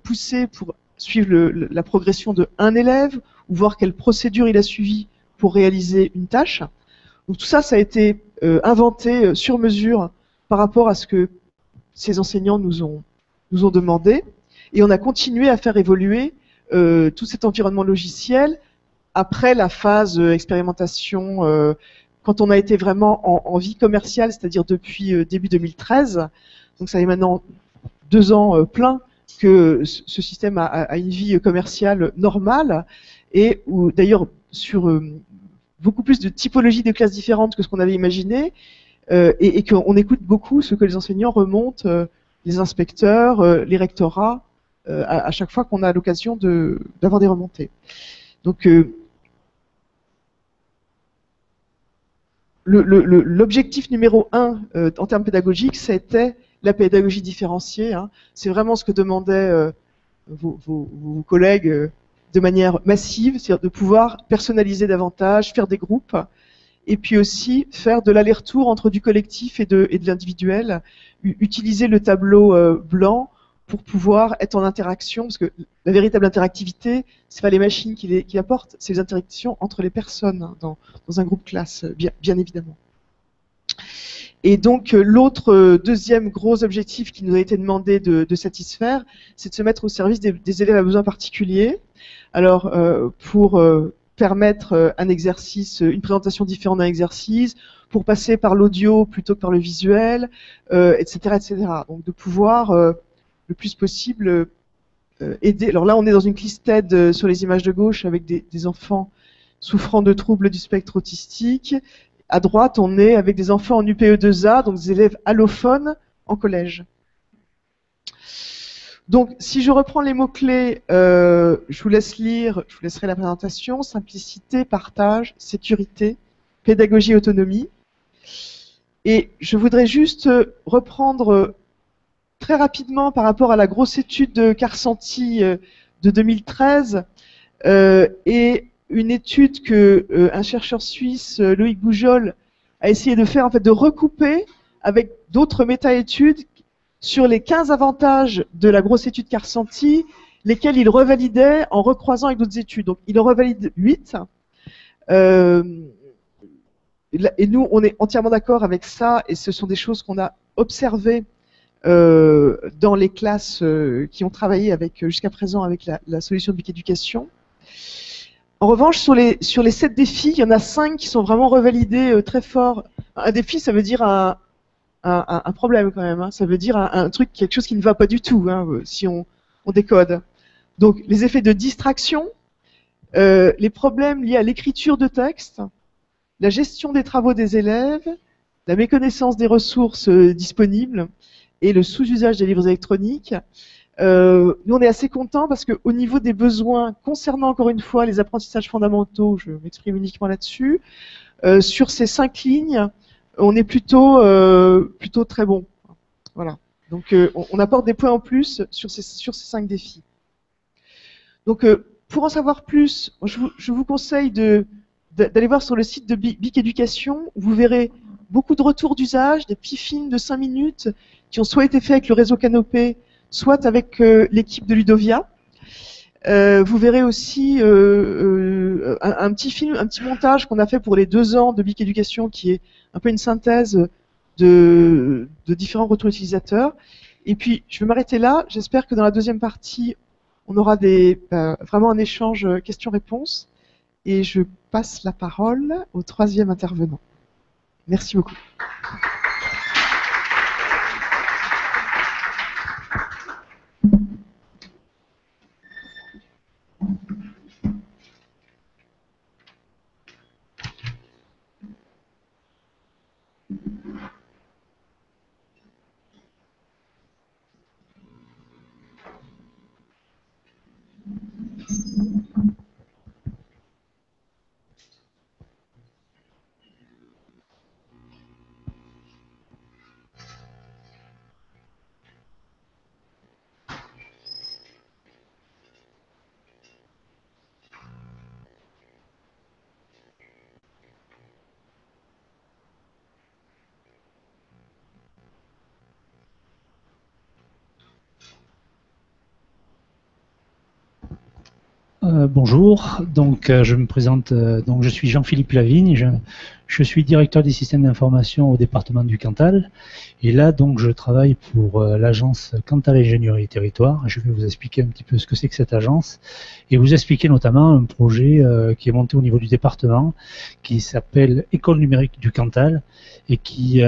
poussées pour suivre la progression d'un élève, ou voir quelle procédure il a suivi pour réaliser une tâche. Donc tout ça, ça a été inventé sur mesure par rapport à ce que ces enseignants nous ont demandé. Et on a continué à faire évoluer tout cet environnement logiciel après la phase expérimentation, quand on a été vraiment en vie commerciale, c'est-à-dire depuis début 2013. Donc ça fait maintenant 2 ans plein que ce système a une vie commerciale normale, et où d'ailleurs sur beaucoup plus de typologies de classes différentes que ce qu'on avait imaginé, et qu'on écoute beaucoup ce que les enseignants remontent, les inspecteurs, les rectorats, à chaque fois qu'on a l'occasion d'avoir des remontées. Donc l'objectif numéro 1 en termes pédagogiques, c'était la pédagogie différenciée. C'est vraiment ce que demandaient vos collègues de manière massive, c'est-à-dire de pouvoir personnaliser davantage, faire des groupes, et puis aussi faire de l'aller-retour entre du collectif et de l'individuel, utiliser le tableau blanc pour pouvoir être en interaction, parce que la véritable interactivité, c'est pas les machines qui apportent, c'est les interactions entre les personnes dans un groupe classe, bien évidemment. Et donc l'autre deuxième gros objectif qui nous a été demandé de satisfaire, c'est de se mettre au service des élèves à besoins particuliers. Alors pour permettre un exercice, une présentation différente d'un exercice, pour passer par l'audio plutôt que par le visuel, etc., etc. Donc de pouvoir le plus possible aider. Alors là, on est dans une case TED sur les images de gauche avec des enfants souffrant de troubles du spectre autistique. À droite, on est avec des enfants en UPE2A, donc des élèves allophones en collège. Donc, si je reprends les mots-clés, je vous laisse lire, je vous laisserai la présentation: simplicité, partage, sécurité, pédagogie, autonomie. Et je voudrais juste reprendre très rapidement par rapport à la grosse étude de Karsanti de 2013 et une étude que un chercheur suisse, Loïc Boujol, a essayé de faire, en fait, de recouper avec d'autres méta-études sur les 15 avantages de la grosse étude Karsanti, lesquels il revalidait en recroisant avec d'autres études. Donc, il en revalide 8. Et nous, on est entièrement d'accord avec ça, et ce sont des choses qu'on a observées dans les classes qui ont travaillé avec jusqu'à présent avec la solution de Bic Éducation. En revanche, sur les 7 défis, il y en a 5 qui sont vraiment revalidés très fort. Un défi, ça veut dire un problème quand même, hein. Ça veut dire un truc, quelque chose qui ne va pas du tout, hein, si on décode. Donc, les effets de distraction, les problèmes liés à l'écriture de texte, la gestion des travaux des élèves, la méconnaissance des ressources disponibles et le sous-usage des livres électroniques. Nous, on est assez contents parce qu'au niveau des besoins concernant, encore une fois, les apprentissages fondamentaux, je m'exprime uniquement là-dessus, sur ces 5 lignes, on est plutôt très bon. Voilà. Donc, on apporte des points en plus sur ces 5 défis. Donc, pour en savoir plus, je vous conseille d'aller voir sur le site de Bic Éducation, où vous verrez beaucoup de retours d'usage, des petits films de 5 minutes qui ont soit été faits avec le réseau Canopé, soit avec l'équipe de Ludovia. Vous verrez aussi un petit film, un petit montage qu'on a fait pour les 2 ans de Bic Éducation, qui est un peu une synthèse de différents retours utilisateurs. Et puis, je vais m'arrêter là. J'espère que dans la deuxième partie, on aura vraiment un échange questions-réponses. Et je passe la parole au 3e intervenant. Merci beaucoup. Bonjour, donc je me présente, donc je suis Jean-Philippe Lavigne, je suis directeur des systèmes d'information au département du Cantal, et là donc je travaille pour l'agence Cantal Ingénierie et Territoire. Je vais vous expliquer un petit peu ce que c'est que cette agence, et vous expliquer notamment un projet qui est monté au niveau du département, qui s'appelle École numérique du Cantal, et qui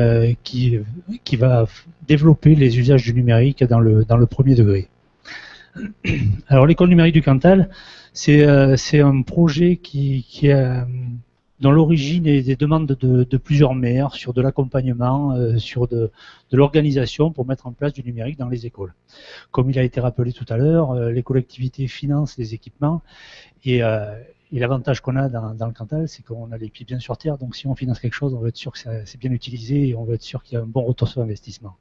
va développer les usages du numérique dans le premier degré. Alors l'école numérique du Cantal, c'est un projet dont l'origine est des demandes de plusieurs maires sur de l'accompagnement, sur de l'organisation pour mettre en place du numérique dans les écoles. Comme il a été rappelé tout à l'heure, les collectivités financent les équipements et l'avantage qu'on a dans le Cantal, c'est qu'on a les pieds bien sur terre, donc si on finance quelque chose, on veut être sûr que c'est bien utilisé et on veut être sûr qu'il y a un bon retour sur investissement.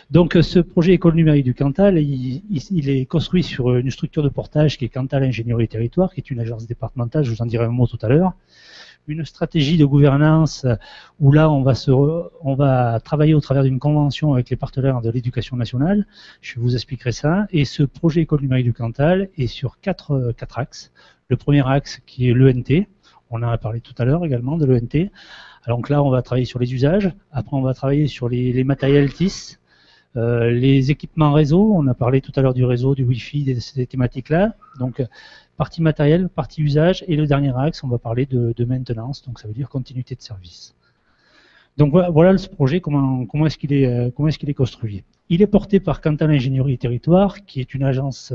Donc ce projet École numérique du Cantal, il est construit sur une structure de portage qui est Cantal Ingénierie et Territoire, qui est une agence départementale, je vous en dirai un mot tout à l'heure. Une stratégie de gouvernance où là on va travailler au travers d'une convention avec les partenaires de l'éducation nationale, je vous expliquerai ça. Et ce projet École numérique du Cantal est sur quatre axes. Le premier axe qui est l'ENT, on en a parlé tout à l'heure également de l'ENT. Donc là, on va travailler sur les usages. Après, on va travailler sur les matériels TIS, les équipements réseau. On a parlé tout à l'heure du réseau, du Wi-Fi, de ces thématiques-là. Donc, partie matériel, partie usage. Et le dernier axe, on va parler de maintenance. Donc, ça veut dire continuité de service. Donc, voilà ce projet, comment est-ce qu'il est construit. Il est porté par Cantal Ingénierie et Territoire, qui est une agence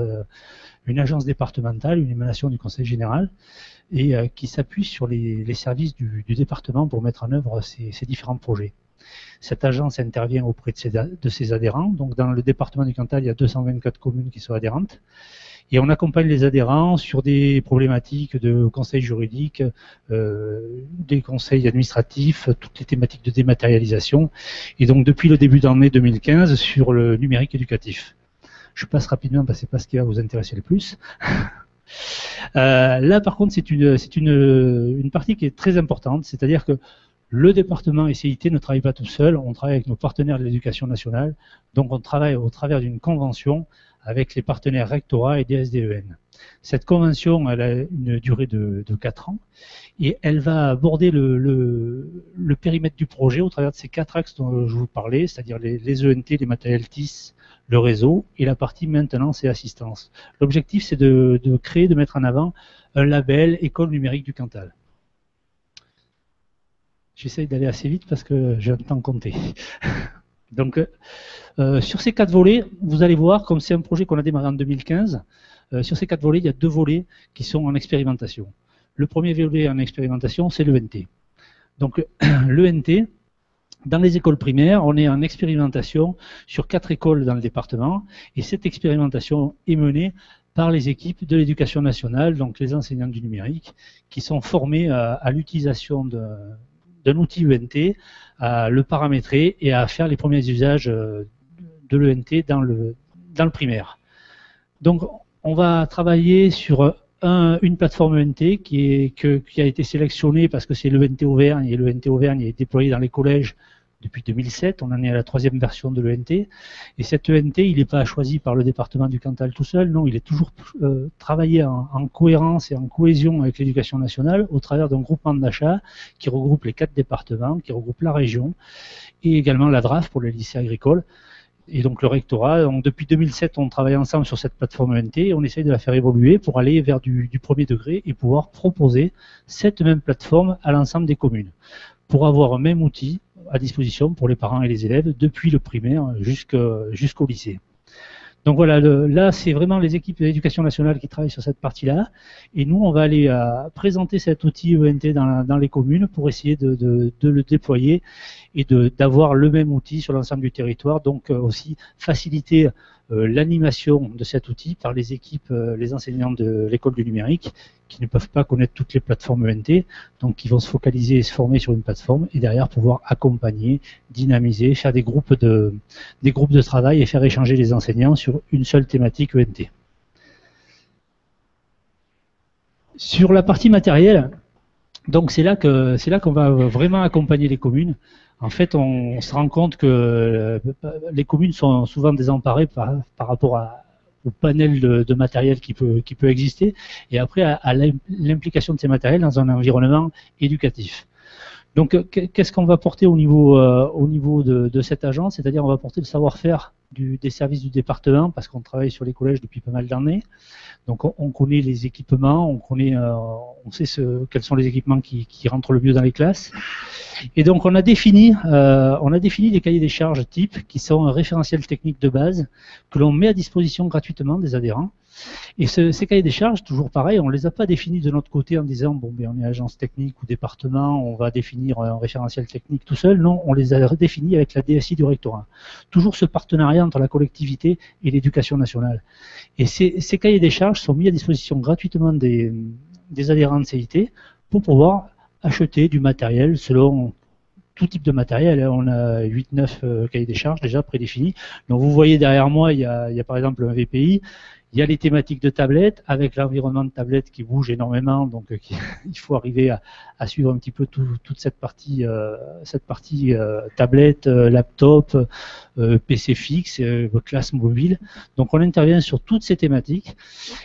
départementale, une émanation du Conseil général, et qui s'appuie sur les services du département pour mettre en œuvre ces différents projets. Cette agence intervient auprès de ses adhérents. Donc, dans le département du Cantal, il y a 224 communes qui sont adhérentes. Et on accompagne les adhérents sur des problématiques de conseils juridiques, des conseils administratifs, toutes les thématiques de dématérialisation. Et donc, depuis le début d'année 2015, sur le numérique éducatif. Je passe rapidement parce que c'est pas ce qui va vous intéresser le plus. Là, par contre, c'est une partie qui est très importante, c'est-à-dire que le département et CIT ne travaillent pas tout seul, on travaille avec nos partenaires de l'éducation nationale, donc on travaille au travers d'une convention avec les partenaires rectorat et DSDEN. Cette convention, elle a une durée de 4 ans et elle va aborder le périmètre du projet au travers de ces 4 axes dont je vous parlais, c'est-à-dire les ENT, les matériels TIS, le réseau et la partie maintenance et assistance. L'objectif, c'est de créer, de mettre en avant un label École numérique du Cantal. J'essaye d'aller assez vite parce que j'ai un temps compté. Donc, sur ces 4 volets, vous allez voir, comme c'est un projet qu'on a démarré en 2015, sur ces 4 volets, il y a 2 volets qui sont en expérimentation. Le premier volet en expérimentation, c'est l'ENT. Donc, l'ENT, dans les écoles primaires, on est en expérimentation sur 4 écoles dans le département, et cette expérimentation est menée par les équipes de l'éducation nationale, donc les enseignants du numérique, qui sont formés à l'utilisation d'un outil ENT, à le paramétrer et à faire les premiers usages de l'ENT dans le primaire. Donc, on va travailler sur une plateforme ENT qui a été sélectionnée parce que c'est l'ENT Auvergne, et l'ENT Auvergne est déployé dans les collèges depuis 2007, on en est à la 3e version de l'ENT, et cet ENT, il n'est pas choisi par le département du Cantal tout seul, non, il est toujours travaillé en cohérence et en cohésion avec l'éducation nationale au travers d'un groupement d'achat qui regroupe les 4 départements, qui regroupe la région, et également la DRAF pour les lycées agricoles, et donc le rectorat. Donc, depuis 2007, on travaille ensemble sur cette plateforme ENT, et on essaye de la faire évoluer pour aller vers du premier degré et pouvoir proposer cette même plateforme à l'ensemble des communes, pour avoir un même outil à disposition pour les parents et les élèves depuis le primaire jusqu'au lycée. Donc voilà, là c'est vraiment les équipes de l'éducation nationale qui travaillent sur cette partie-là, et nous on va aller présenter cet outil ENT dans les communes pour essayer de le déployer et d'avoir le même outil sur l'ensemble du territoire, donc aussi faciliter l'animation de cet outil par les équipes, les enseignants de l'école du numérique qui ne peuvent pas connaître toutes les plateformes ENT, donc qui vont se focaliser et se former sur une plateforme et derrière pouvoir accompagner, dynamiser, faire des groupes de travail et faire échanger les enseignants sur une seule thématique ENT. Sur la partie matérielle, donc c'est là qu'on va vraiment accompagner les communes. En fait, on se rend compte que les communes sont souvent désemparées par rapport au panel de matériel qui peut exister, et après à l'implication de ces matériels dans un environnement éducatif. Donc, qu'est-ce qu'on va porter au niveau de cette agence? C'est-à-dire, on va porter le savoir-faire des services du département, parce qu'on travaille sur les collèges depuis pas mal d'années. Donc, on connaît les équipements, on sait quels sont les équipements qui rentrent le mieux dans les classes. Et donc, on a défini des cahiers des charges types qui sont un référentiel technique de base que l'on met à disposition gratuitement des adhérents. Et ces cahiers des charges, toujours pareil, on ne les a pas définis de notre côté en disant bon, ben, on est agence technique ou département, on va définir un référentiel technique tout seul. Non, on les a redéfinis avec la DSI du rectorat. Toujours ce partenariat entre la collectivité et l'éducation nationale. Et ces cahiers des charges sont mis à disposition gratuitement des adhérents de CIT pour pouvoir acheter du matériel selon tout type de matériel. On a 8-9 cahiers des charges déjà prédéfinis. Donc vous voyez derrière moi, il y a par exemple un VPI. Il y a les thématiques de tablettes, avec l'environnement de tablette qui bouge énormément, donc il faut arriver à suivre un petit peu toute cette partie tablette, laptop, PC fixe, classe mobile. Donc on intervient sur toutes ces thématiques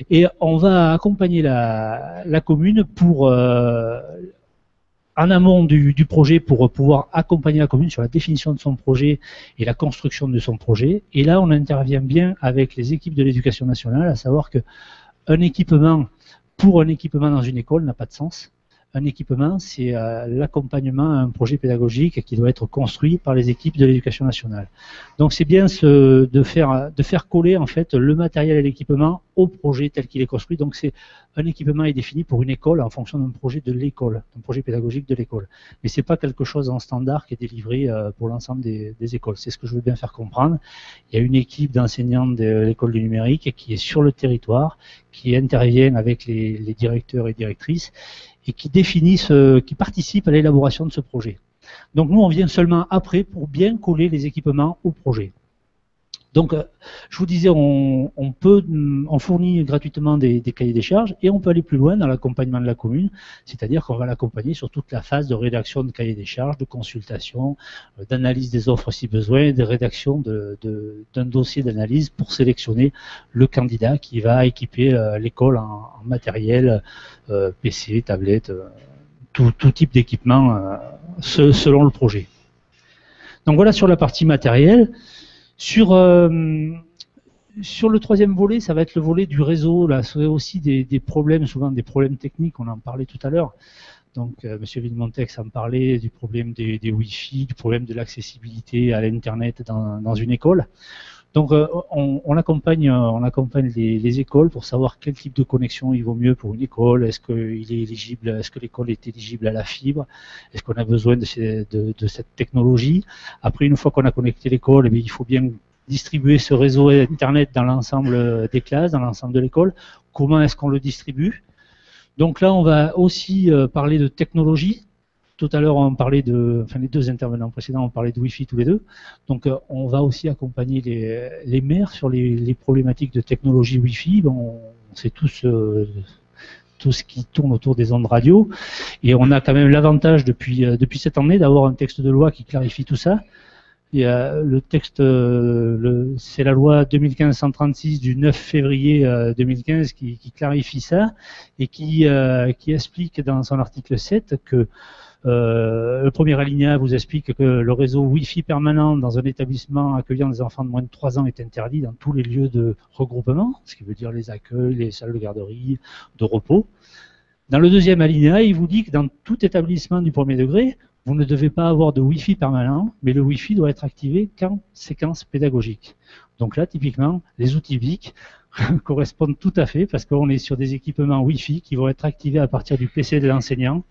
et on va accompagner la commune pour en amont du projet pour pouvoir accompagner la commune sur la définition de son projet et la construction de son projet. Et là, on intervient bien avec les équipes de l'éducation nationale, à savoir que un équipement pour un équipement dans une école n'a pas de sens. Un équipement, c'est l'accompagnement à un projet pédagogique qui doit être construit par les équipes de l'éducation nationale. Donc c'est bien de faire coller en fait le matériel et l'équipement au projet tel qu'il est construit. Donc c'est un équipement est défini pour une école en fonction d'un projet de l'école, d'un projet pédagogique de l'école. Mais c'est pas quelque chose en standard qui est délivré pour l'ensemble des écoles. C'est ce que je veux bien faire comprendre. Il y a une équipe d'enseignants de l'école du numérique qui est sur le territoire, qui intervient avec les directeurs et directrices et qui définissent, qui participent à l'élaboration de ce projet. Donc nous, on vient seulement après pour bien coller les équipements au projet. Donc, je vous disais, on fournit gratuitement des cahiers des charges et on peut aller plus loin dans l'accompagnement de la commune, c'est-à-dire qu'on va l'accompagner sur toute la phase de rédaction de cahiers des charges, de consultation, d'analyse des offres si besoin, de rédaction d'un dossier d'analyse pour sélectionner le candidat qui va équiper l'école en matériel, PC, tablette, tout type d'équipement selon le projet. Donc voilà sur la partie matérielle. Sur le troisième volet, ça va être le volet du réseau. Là, c'est aussi des problèmes, souvent des problèmes techniques, on en parlait tout à l'heure. Donc, Monsieur Villemontex en parlait du problème des Wi-Fi, du problème de l'accessibilité à l'Internet dans une école. Donc, on accompagne les écoles pour savoir quel type de connexion il vaut mieux pour une école. Est-ce que l'école est éligible à la fibre? Est-ce qu'on a besoin de cette technologie? Après, une fois qu'on a connecté l'école, il faut bien distribuer ce réseau Internet dans l'ensemble des classes, dans l'ensemble de l'école. Comment est-ce qu'on le distribue? Donc là, on va aussi parler de technologie. Tout à l'heure, on parlait les deux intervenants précédents ont parlé de Wi-Fi tous les deux. Donc, on va aussi accompagner les maires sur les problématiques de technologie Wi-Fi. On sait tous tout ce qui tourne autour des ondes radio. Et on a quand même l'avantage depuis cette année d'avoir un texte de loi qui clarifie tout ça. Et, le texte, c'est la loi 2015-136 du 9 février 2015 qui clarifie ça et qui explique dans son article 7 que le premier alinéa vous explique que le réseau Wi-Fi permanent dans un établissement accueillant des enfants de moins de 3 ans est interdit dans tous les lieux de regroupement, ce qui veut dire les accueils, les salles de garderie, de repos. Dans le deuxième alinéa, il vous dit que dans tout établissement du premier degré, vous ne devez pas avoir de Wi-Fi permanent, mais le Wi-Fi doit être activé qu'en séquence pédagogique. Donc là, typiquement, les outils VIC correspondent tout à fait parce qu'on est sur des équipements Wi-Fi qui vont être activés à partir du PC de l'enseignant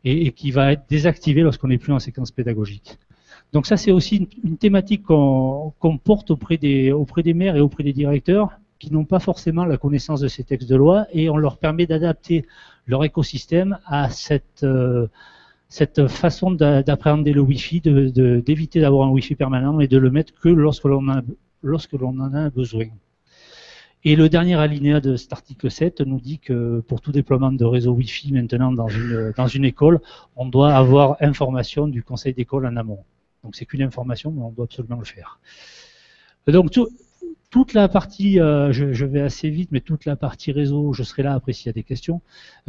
et qui va être désactivé lorsqu'on n'est plus en séquence pédagogique. Donc ça, c'est aussi une thématique qu'on porte auprès des maires et auprès des directeurs qui n'ont pas forcément la connaissance de ces textes de loi et on leur permet d'adapter leur écosystème à cette façon d'appréhender le Wi-Fi, d'éviter d'avoir un Wi-Fi permanent et de le mettre que lorsque l'on en a besoin. Et le dernier alinéa de cet article 7 nous dit que pour tout déploiement de réseau Wi-Fi maintenant dans une école, on doit avoir information du conseil d'école en amont. Donc c'est qu'une information, mais on doit absolument le faire. Donc toute la partie, je vais assez vite, mais toute la partie réseau, je serai là après s'il y a des questions.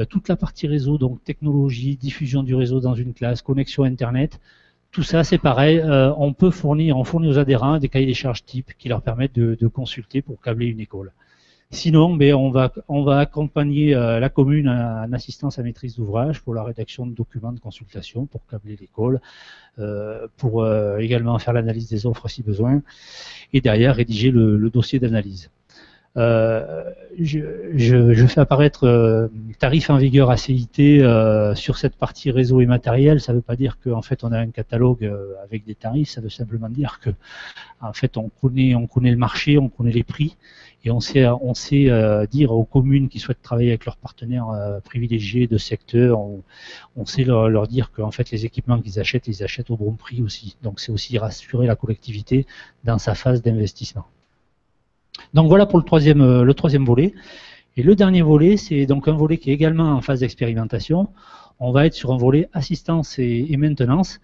Toute la partie réseau, donc technologie, diffusion du réseau dans une classe, connexion Internet, tout ça c'est pareil, on fournit aux adhérents des cahiers des charges types qui leur permettent de consulter pour câbler une école. Sinon, on va accompagner la commune en assistance à maîtrise d'ouvrage pour la rédaction de documents de consultation, pour câbler l'école, pour également faire l'analyse des offres si besoin, et derrière rédiger le dossier d'analyse. Je fais apparaître tarif en vigueur ACIT sur cette partie réseau et matériel. Ça ne veut pas dire qu'en fait on a un catalogue avec des tarifs, ça veut simplement dire que en fait on connaît le marché, on connaît les prix et on sait dire aux communes qui souhaitent travailler avec leurs partenaires privilégiés de secteur, on sait leur dire qu'en fait les équipements qu'ils achètent, ils achètent au bon prix aussi. Donc c'est aussi rassurer la collectivité dans sa phase d'investissement. Donc voilà pour le troisième volet. Et le dernier volet, c'est donc un volet qui est également en phase d'expérimentation. On va être sur un volet assistance et maintenance.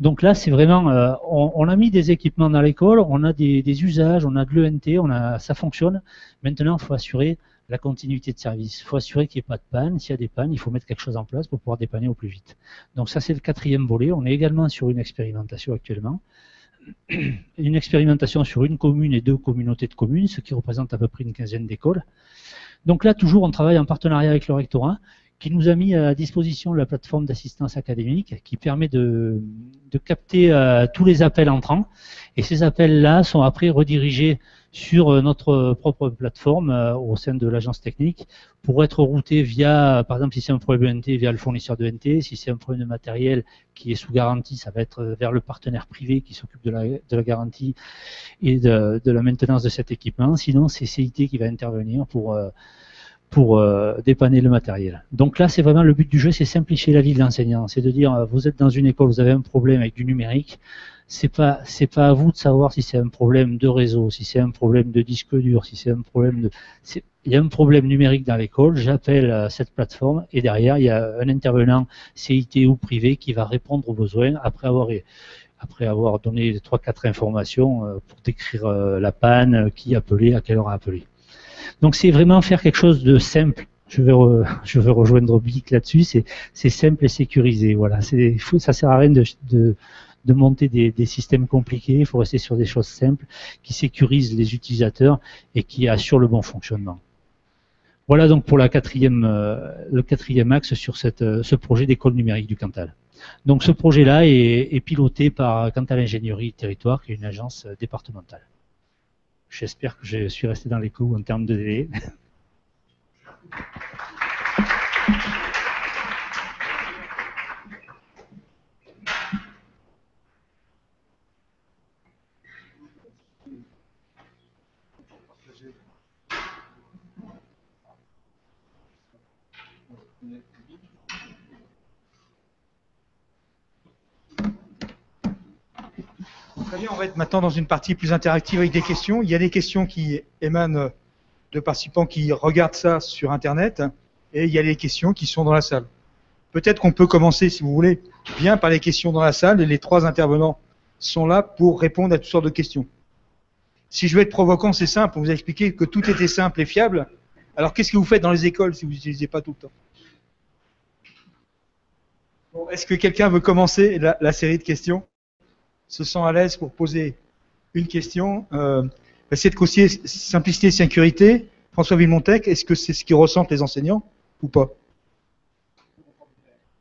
Donc là, c'est vraiment, on a mis des équipements dans l'école, on a des usages, on a de l'ENT, ça fonctionne. Maintenant, il faut assurer la continuité de service. Il faut assurer qu'il n'y ait pas de panne. S'il y a des pannes, il faut mettre quelque chose en place pour pouvoir dépanner au plus vite. Donc ça, c'est le 4e volet. On est également sur une expérimentation actuellement. Une expérimentation sur une commune et 2 communautés de communes, ce qui représente à peu près une 15aine d'écoles. Donc là, toujours, on travaille en partenariat avec le rectorat, qui nous a mis à disposition la plateforme d'assistance académique qui permet de capter tous les appels entrants. Et ces appels-là sont après redirigés sur notre propre plateforme au sein de l'agence technique pour être routés via, par exemple, si c'est un problème de NT, via le fournisseur de NT. Si c'est un problème de matériel qui est sous garantie, ça va être vers le partenaire privé qui s'occupe de la garantie et de la maintenance de cet équipement. Sinon, c'est CIT qui va intervenir pour dépanner le matériel. Donc là, c'est vraiment le but du jeu, c'est simplifier la vie de l'enseignant. C'est de dire, vous êtes dans une école, vous avez un problème avec du numérique, c'est pas à vous de savoir si c'est un problème de réseau, si c'est un problème de disque dur, si c'est un problème de... Il y a un problème numérique dans l'école, j'appelle cette plateforme et derrière, il y a un intervenant CIT ou privé qui va répondre aux besoins après avoir donné 3-4 informations pour décrire la panne, qui appelait, à quelle heure a appelé. Donc c'est vraiment faire quelque chose de simple. Je vais rejoindre Bic là-dessus. C'est simple et sécurisé. Voilà. Ça sert à rien de monter des systèmes compliqués. Il faut rester sur des choses simples qui sécurisent les utilisateurs et qui assurent le bon fonctionnement. Voilà donc pour le 4e axe sur ce projet d'école numérique du Cantal. Donc ce projet-là est piloté par Cantal Ingénierie Territoire, qui est une agence départementale. J'espère que je suis resté dans les clous en termes de délai. Très bien, on va être maintenant dans une partie plus interactive avec des questions. Il y a des questions qui émanent de participants qui regardent ça sur Internet et il y a des questions qui sont dans la salle. Peut-être qu'on peut commencer, si vous voulez, bien par les questions dans la salle et les 3 intervenants sont là pour répondre à toutes sortes de questions. Si je veux être provoquant, c'est simple, on vous a expliqué que tout était simple et fiable. Alors qu'est-ce que vous faites dans les écoles si vous n'utilisez pas tout le temps? Bon, est-ce que quelqu'un veut commencer la série de questions? Se sent à l'aise pour poser une question. Cette concilier simplicité et sécurité, François Villemontec, est-ce que c'est ce qu'ils ressentent les enseignants ou pas?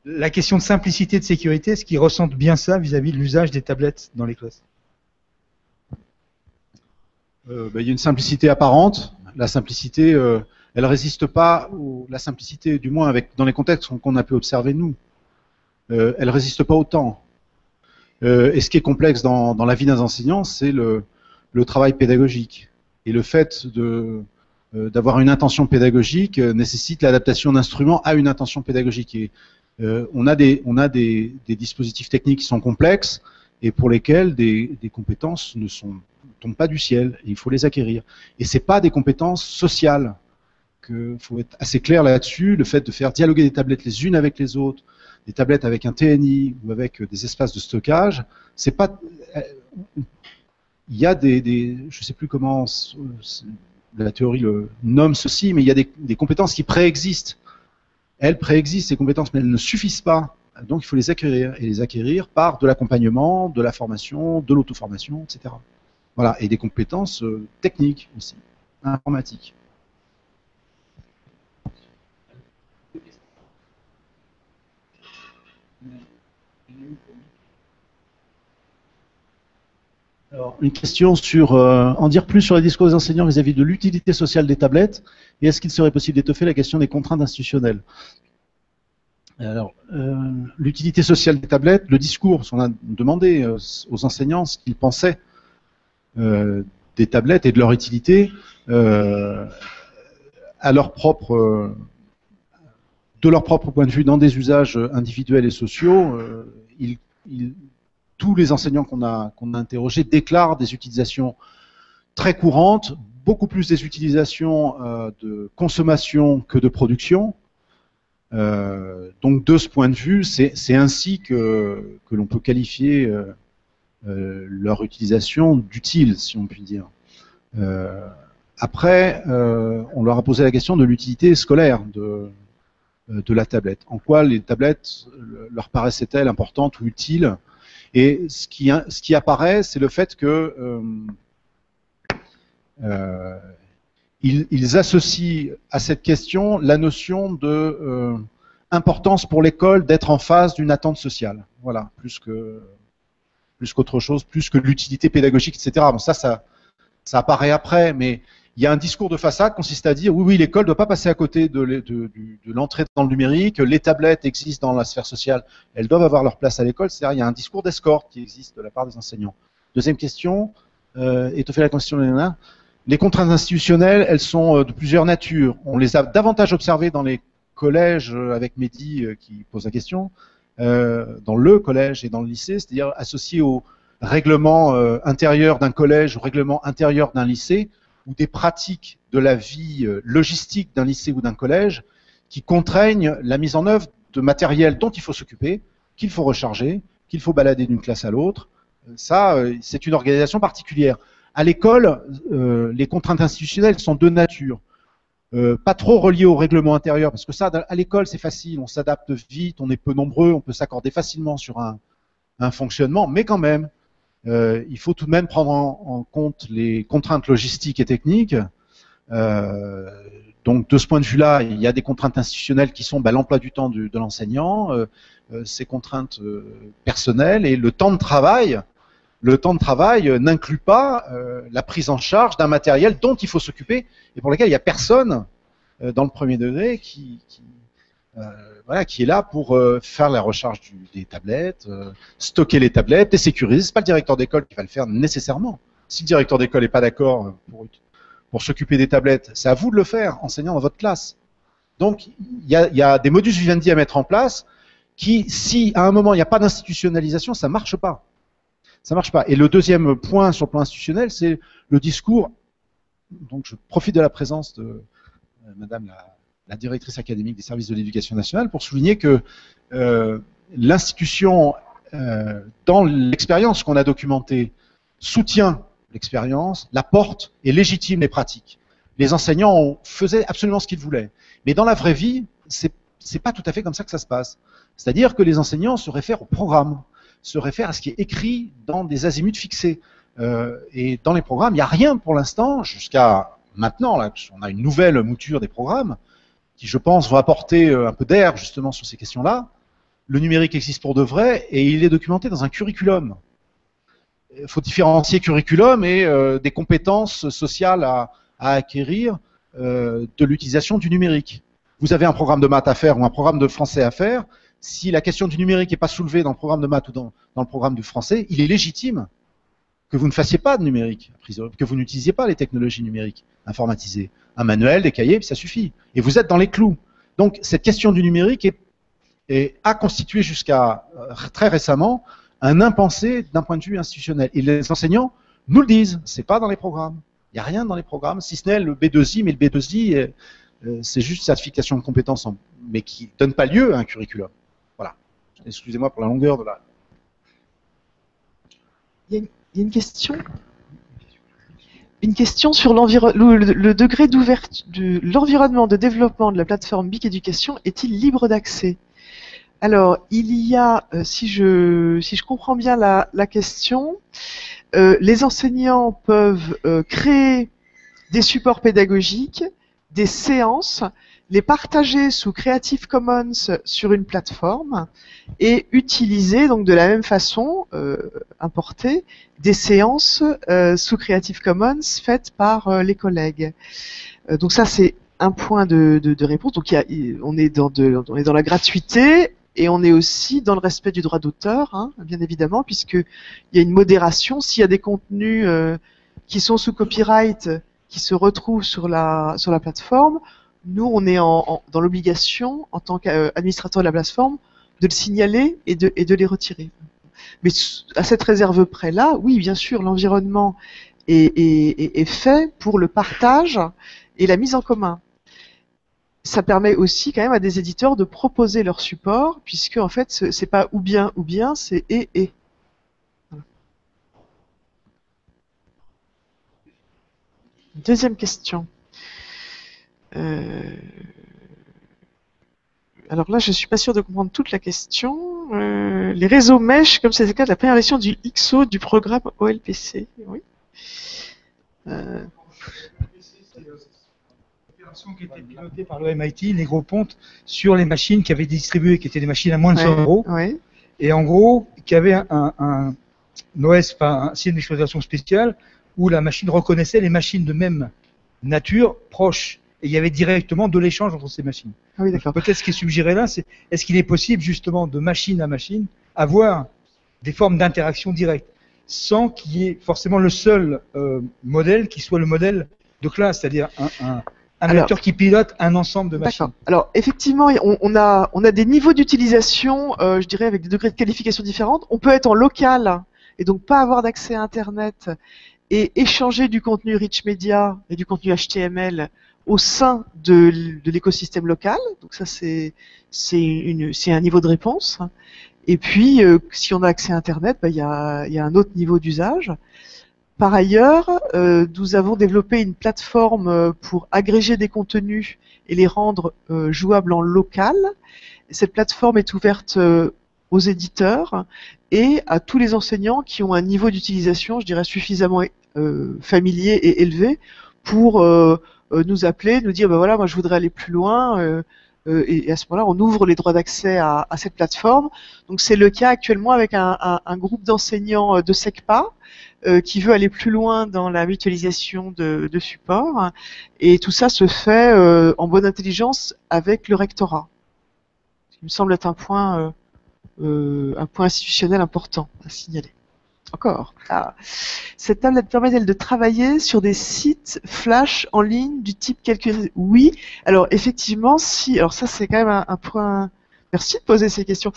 La question de simplicité et de sécurité, est-ce qu'ils ressentent bien ça vis-à-vis de l'usage des tablettes dans les classes? Il y a une simplicité apparente. La simplicité, elle résiste pas la simplicité, du moins dans les contextes qu'on a pu observer nous. Elle résiste pas au temps. Et ce qui est complexe dans la vie d'un enseignant, c'est le travail pédagogique. Et le fait d'avoir une intention pédagogique nécessite l'adaptation d'instruments à une intention pédagogique. Et on a des dispositifs techniques qui sont complexes et pour lesquels des compétences ne tombent pas du ciel. Et il faut les acquérir. Et c'est pas des compétences sociales. Il faut être assez clair là-dessus. Le fait de faire dialoguer des tablettes les unes avec les autres, des tablettes avec un TNI ou avec des espaces de stockage, c'est pas. Il y a je sais plus comment la théorie le nomme ceci, mais il y a des compétences qui préexistent. Elles préexistent ces compétences, mais elles ne suffisent pas. Donc il faut les acquérir et les acquérir par de l'accompagnement, de la formation, de l'auto-formation, etc. Voilà, et des compétences techniques aussi, informatiques. Alors, une question sur en dire plus sur les discours des enseignants vis-à-vis de l'utilité sociale des tablettes et est-ce qu'il serait possible d'étoffer la question des contraintes institutionnelles? Alors, l'utilité sociale des tablettes, le discours, on a demandé aux enseignants ce qu'ils pensaient des tablettes et de leur utilité de leur propre point de vue dans des usages individuels et sociaux. Tous les enseignants qu'on a interrogés déclarent des utilisations très courantes, beaucoup plus des utilisations de consommation que de production. Donc de ce point de vue, c'est ainsi que l'on peut qualifier leur utilisation d'utile, si on peut dire. Après, on leur a posé la question de l'utilité scolaire de la tablette. En quoi les tablettes leur paraissaient-elles importantes ou utiles? Et ce qui apparaît, c'est le fait que ils associent à cette question la notion de importance pour l'école d'être en phase d'une attente sociale. Voilà, plus qu'autre chose, plus que l'utilité pédagogique, etc. Bon, ça apparaît après, mais il y a un discours de façade qui consiste à dire oui, l'école ne doit pas passer à côté de l'entrée dans le numérique, les tablettes existent dans la sphère sociale, elles doivent avoir leur place à l'école, c'est-à-dire il y a un discours d'escorte qui existe de la part des enseignants. Deuxième question, étoffer la question de Léna. Les contraintes institutionnelles, elles sont de plusieurs natures. On les a davantage observées dans les collèges, avec Mehdi qui pose la question, dans le collège et dans le lycée, c'est-à-dire associées au règlement intérieur d'un collège, au règlement intérieur d'un lycée, ou des pratiques de la vie logistique d'un lycée ou d'un collège qui contraignent la mise en œuvre de matériel dont il faut s'occuper, qu'il faut recharger, qu'il faut balader d'une classe à l'autre. Ça, c'est une organisation particulière. À l'école, les contraintes institutionnelles sont de nature. Pas trop reliées au règlement intérieur, parce que ça, à l'école, c'est facile, on s'adapte vite, on est peu nombreux, on peut s'accorder facilement sur un fonctionnement, mais quand même, il faut tout de même prendre en compte les contraintes logistiques et techniques. Donc, de ce point de vue-là, il y a des contraintes institutionnelles qui sont l'emploi du temps de l'enseignant, ces contraintes personnelles et le temps de travail. Le temps de travail n'inclut pas la prise en charge d'un matériel dont il faut s'occuper et pour lequel il n'y a personne dans le premier degré qui est là pour faire la recharge des tablettes, stocker les tablettes, les sécuriser. Ce n'est pas le directeur d'école qui va le faire nécessairement. Si le directeur d'école n'est pas d'accord pour s'occuper des tablettes, c'est à vous de le faire, enseignant dans votre classe. Donc, il y a des modus vivendi à mettre en place qui, si à un moment il n'y a pas d'institutionnalisation, ça ne marche pas. Ça ne marche pas. Et le deuxième point sur le plan institutionnel, c'est le discours. Donc, je profite de la présence de Madame la directrice académique des services de l'éducation nationale pour souligner que l'institution, dans l'expérience qu'on a documentée, soutient l'expérience, la porte et légitime les pratiques. Les enseignants faisaient absolument ce qu'ils voulaient. Mais dans la vraie vie, c'est pas tout à fait comme ça que ça se passe. C'est-à-dire que les enseignants se réfèrent au programme, se réfèrent à ce qui est écrit dans des azimuts fixés. Et dans les programmes, il n'y a rien pour l'instant, jusqu'à maintenant, là, on a une nouvelle mouture des programmes, qui, je pense, vont apporter un peu d'air justement sur ces questions-là. Le numérique existe pour de vrai et il est documenté dans un curriculum. Il faut différencier curriculum et des compétences sociales à acquérir de l'utilisation du numérique. Vous avez un programme de maths à faire ou un programme de français à faire. Si la question du numérique n'est pas soulevée dans le programme de maths ou dans le programme du français, il est légitime que vous ne fassiez pas de numérique, que vous n'utilisiez pas les technologies numériques informatisées. Un manuel, des cahiers, ça suffit. Et vous êtes dans les clous. Donc cette question du numérique a constitué jusqu'à très récemment un impensé d'un point de vue institutionnel. Et les enseignants nous le disent, c'est pas dans les programmes. Il n'y a rien dans les programmes, si ce n'est le B2I, mais le B2I, c'est juste certification de compétences, mais qui ne donne pas lieu à un curriculum. Voilà. Excusez-moi pour la longueur de la... Il y a une question. Une question sur le degré d'ouverture de l'environnement de développement de la plateforme BIC Éducation est-il libre d'accès? Alors, il y a, si je comprends bien la question, les enseignants peuvent créer des supports pédagogiques, des séances, les partager sous Creative Commons sur une plateforme et utiliser donc de la même façon, importer des séances sous Creative Commons faites par les collègues. Donc ça c'est un point de réponse. Donc on est dans la gratuité et on est aussi dans le respect du droit d'auteur, hein, bien évidemment, puisqu'il y a une modération. S'il y a des contenus qui sont sous copyright, qui se retrouvent sur la plateforme, nous, on est dans l'obligation, en tant qu'administrateur de la plateforme, de le signaler et de les retirer. Mais à cette réserve près-là, oui, bien sûr, l'environnement est fait pour le partage et la mise en commun. Ça permet aussi quand même à des éditeurs de proposer leur support, puisque en fait, c'est pas ou bien, c'est et. Voilà. Deuxième question. Alors là, je suis pas sûr de comprendre toute la question. Les réseaux mesh, comme c'est le cas de la première version du XO du programme OLPC. Oui. Opération qui était pilotée par le MIT, les gros pontes, sur les machines qui avaient distribué, qui étaient des machines à moins de 100 euros, Ouais. et en gros, qui avaient un OS, enfin, un système d'exploitation spécial, où la machine reconnaissait les machines de même nature proches. Et il y avait directement de l'échange entre ces machines. Ah oui, d'accord. Peut-être ce qui est suggéré là, c'est est-ce qu'il est possible justement de machine à machine avoir des formes d'interaction directe, sans qu'il y ait forcément le seul modèle qui soit le modèle de classe, c'est-à-dire un acteur qui pilote un ensemble de machines. D'accord. Alors effectivement, on a des niveaux d'utilisation, je dirais avec des degrés de qualification différents. On peut être en local et donc pas avoir d'accès à Internet et échanger du contenu rich media et du contenu HTML au sein de l'écosystème local. Donc ça c'est un niveau de réponse. Et puis si on a accès à Internet, il y a un autre niveau d'usage. Par ailleurs, nous avons développé une plateforme pour agréger des contenus et les rendre jouables en local. Cette plateforme est ouverte aux éditeurs et à tous les enseignants qui ont un niveau d'utilisation, je dirais, suffisamment familier et élevé pour nous appeler, nous dire, ben voilà, moi je voudrais aller plus loin. Et à ce moment-là, on ouvre les droits d'accès à cette plateforme. Donc c'est le cas actuellement avec un groupe d'enseignants de SECPA qui veut aller plus loin dans la mutualisation de support. Et tout ça se fait en bonne intelligence avec le rectorat. Ce qui me semble être un point institutionnel important à signaler. Encore. Cette tablette permet-elle de travailler sur des sites flash en ligne du type calcul? Oui. Alors effectivement, si. Alors ça c'est quand même un point. Merci de poser ces questions.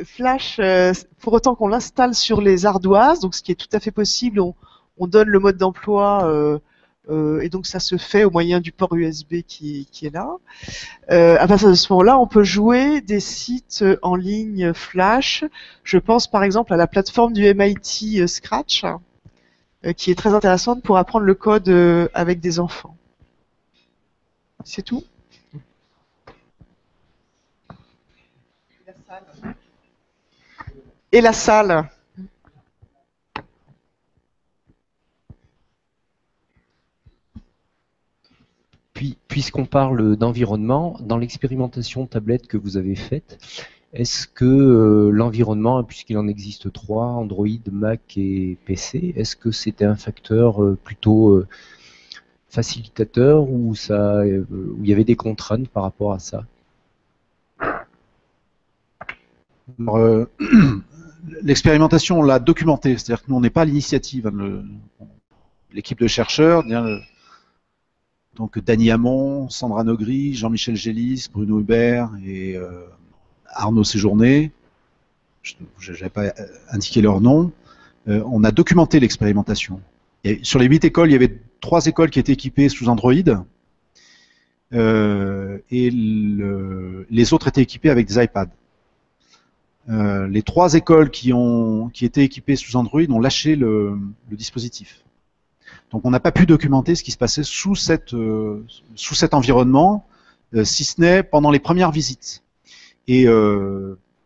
Flash, pour autant qu'on l'installe sur les ardoises, donc ce qui est tout à fait possible, on donne le mode d'emploi et donc ça se fait au moyen du port USB qui est là. À partir de ce moment-là, on peut jouer des sites en ligne Flash. Je pense par exemple à la plateforme du MIT Scratch, qui est très intéressante pour apprendre le code avec des enfants. C'est tout. Et la salle. Puisqu'on parle d'environnement, dans l'expérimentation tablette que vous avez faite, est-ce que l'environnement, puisqu'il en existe 3, Android, Mac et PC, est-ce que c'était un facteur plutôt facilitateur ou où il y avait des contraintes par rapport à ça? L'expérimentation, on l'a documentée, c'est-à-dire que nous, on n'est pas à l'initiative. L'équipe de chercheurs, donc Dany Hamon, Sandra Nogri, Jean-Michel Gélis, Bruno Hubert et Arnaud Séjourné, je n'avais pas indiqué leur nom, on a documenté l'expérimentation. Sur les 8 écoles, il y avait 3 écoles qui étaient équipées sous Android et les autres étaient équipées avec des iPads. Les 3 écoles qui étaient équipées sous Android ont lâché le dispositif. Donc on n'a pas pu documenter ce qui se passait sous cet environnement, si ce n'est pendant les premières visites. Et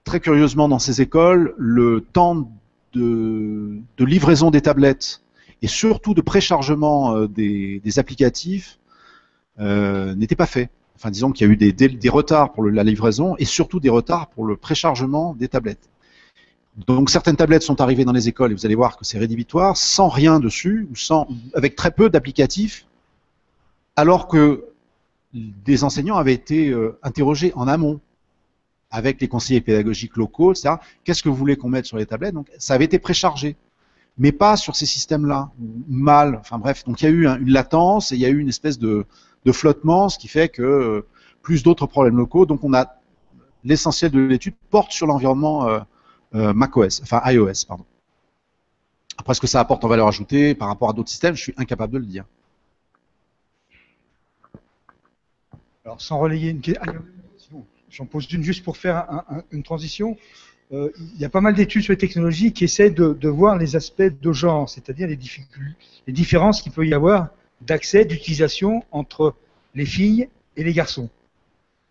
très curieusement, dans ces écoles, le temps de livraison des tablettes et surtout de préchargement des applicatifs n'était pas fait. Enfin, disons qu'il y a eu des retards pour la livraison et surtout des retards pour le préchargement des tablettes. Donc certaines tablettes sont arrivées dans les écoles et vous allez voir que c'est rédhibitoire, sans rien dessus, ou avec très peu d'applicatifs, alors que des enseignants avaient été interrogés en amont avec les conseillers pédagogiques locaux, etc. Qu'est-ce que vous voulez qu'on mette sur les tablettes? Donc ça avait été préchargé, mais pas sur ces systèmes-là, mal. Enfin bref, donc il y a eu une latence et il y a eu une espèce de flottement, ce qui fait que plus d'autres problèmes locaux. Donc on a l'essentiel de l'étude porte sur l'environnement macOS, enfin iOS, pardon. Après, ce que ça apporte en valeur ajoutée par rapport à d'autres systèmes, je suis incapable de le dire. Alors, sans relayer une question, j'en pose une juste pour faire une transition. il y a pas mal d'études sur les technologies qui essaient de voir les aspects de genre, c'est-à-dire les différences qu'il peut y avoir d'accès, d'utilisation entre les filles et les garçons.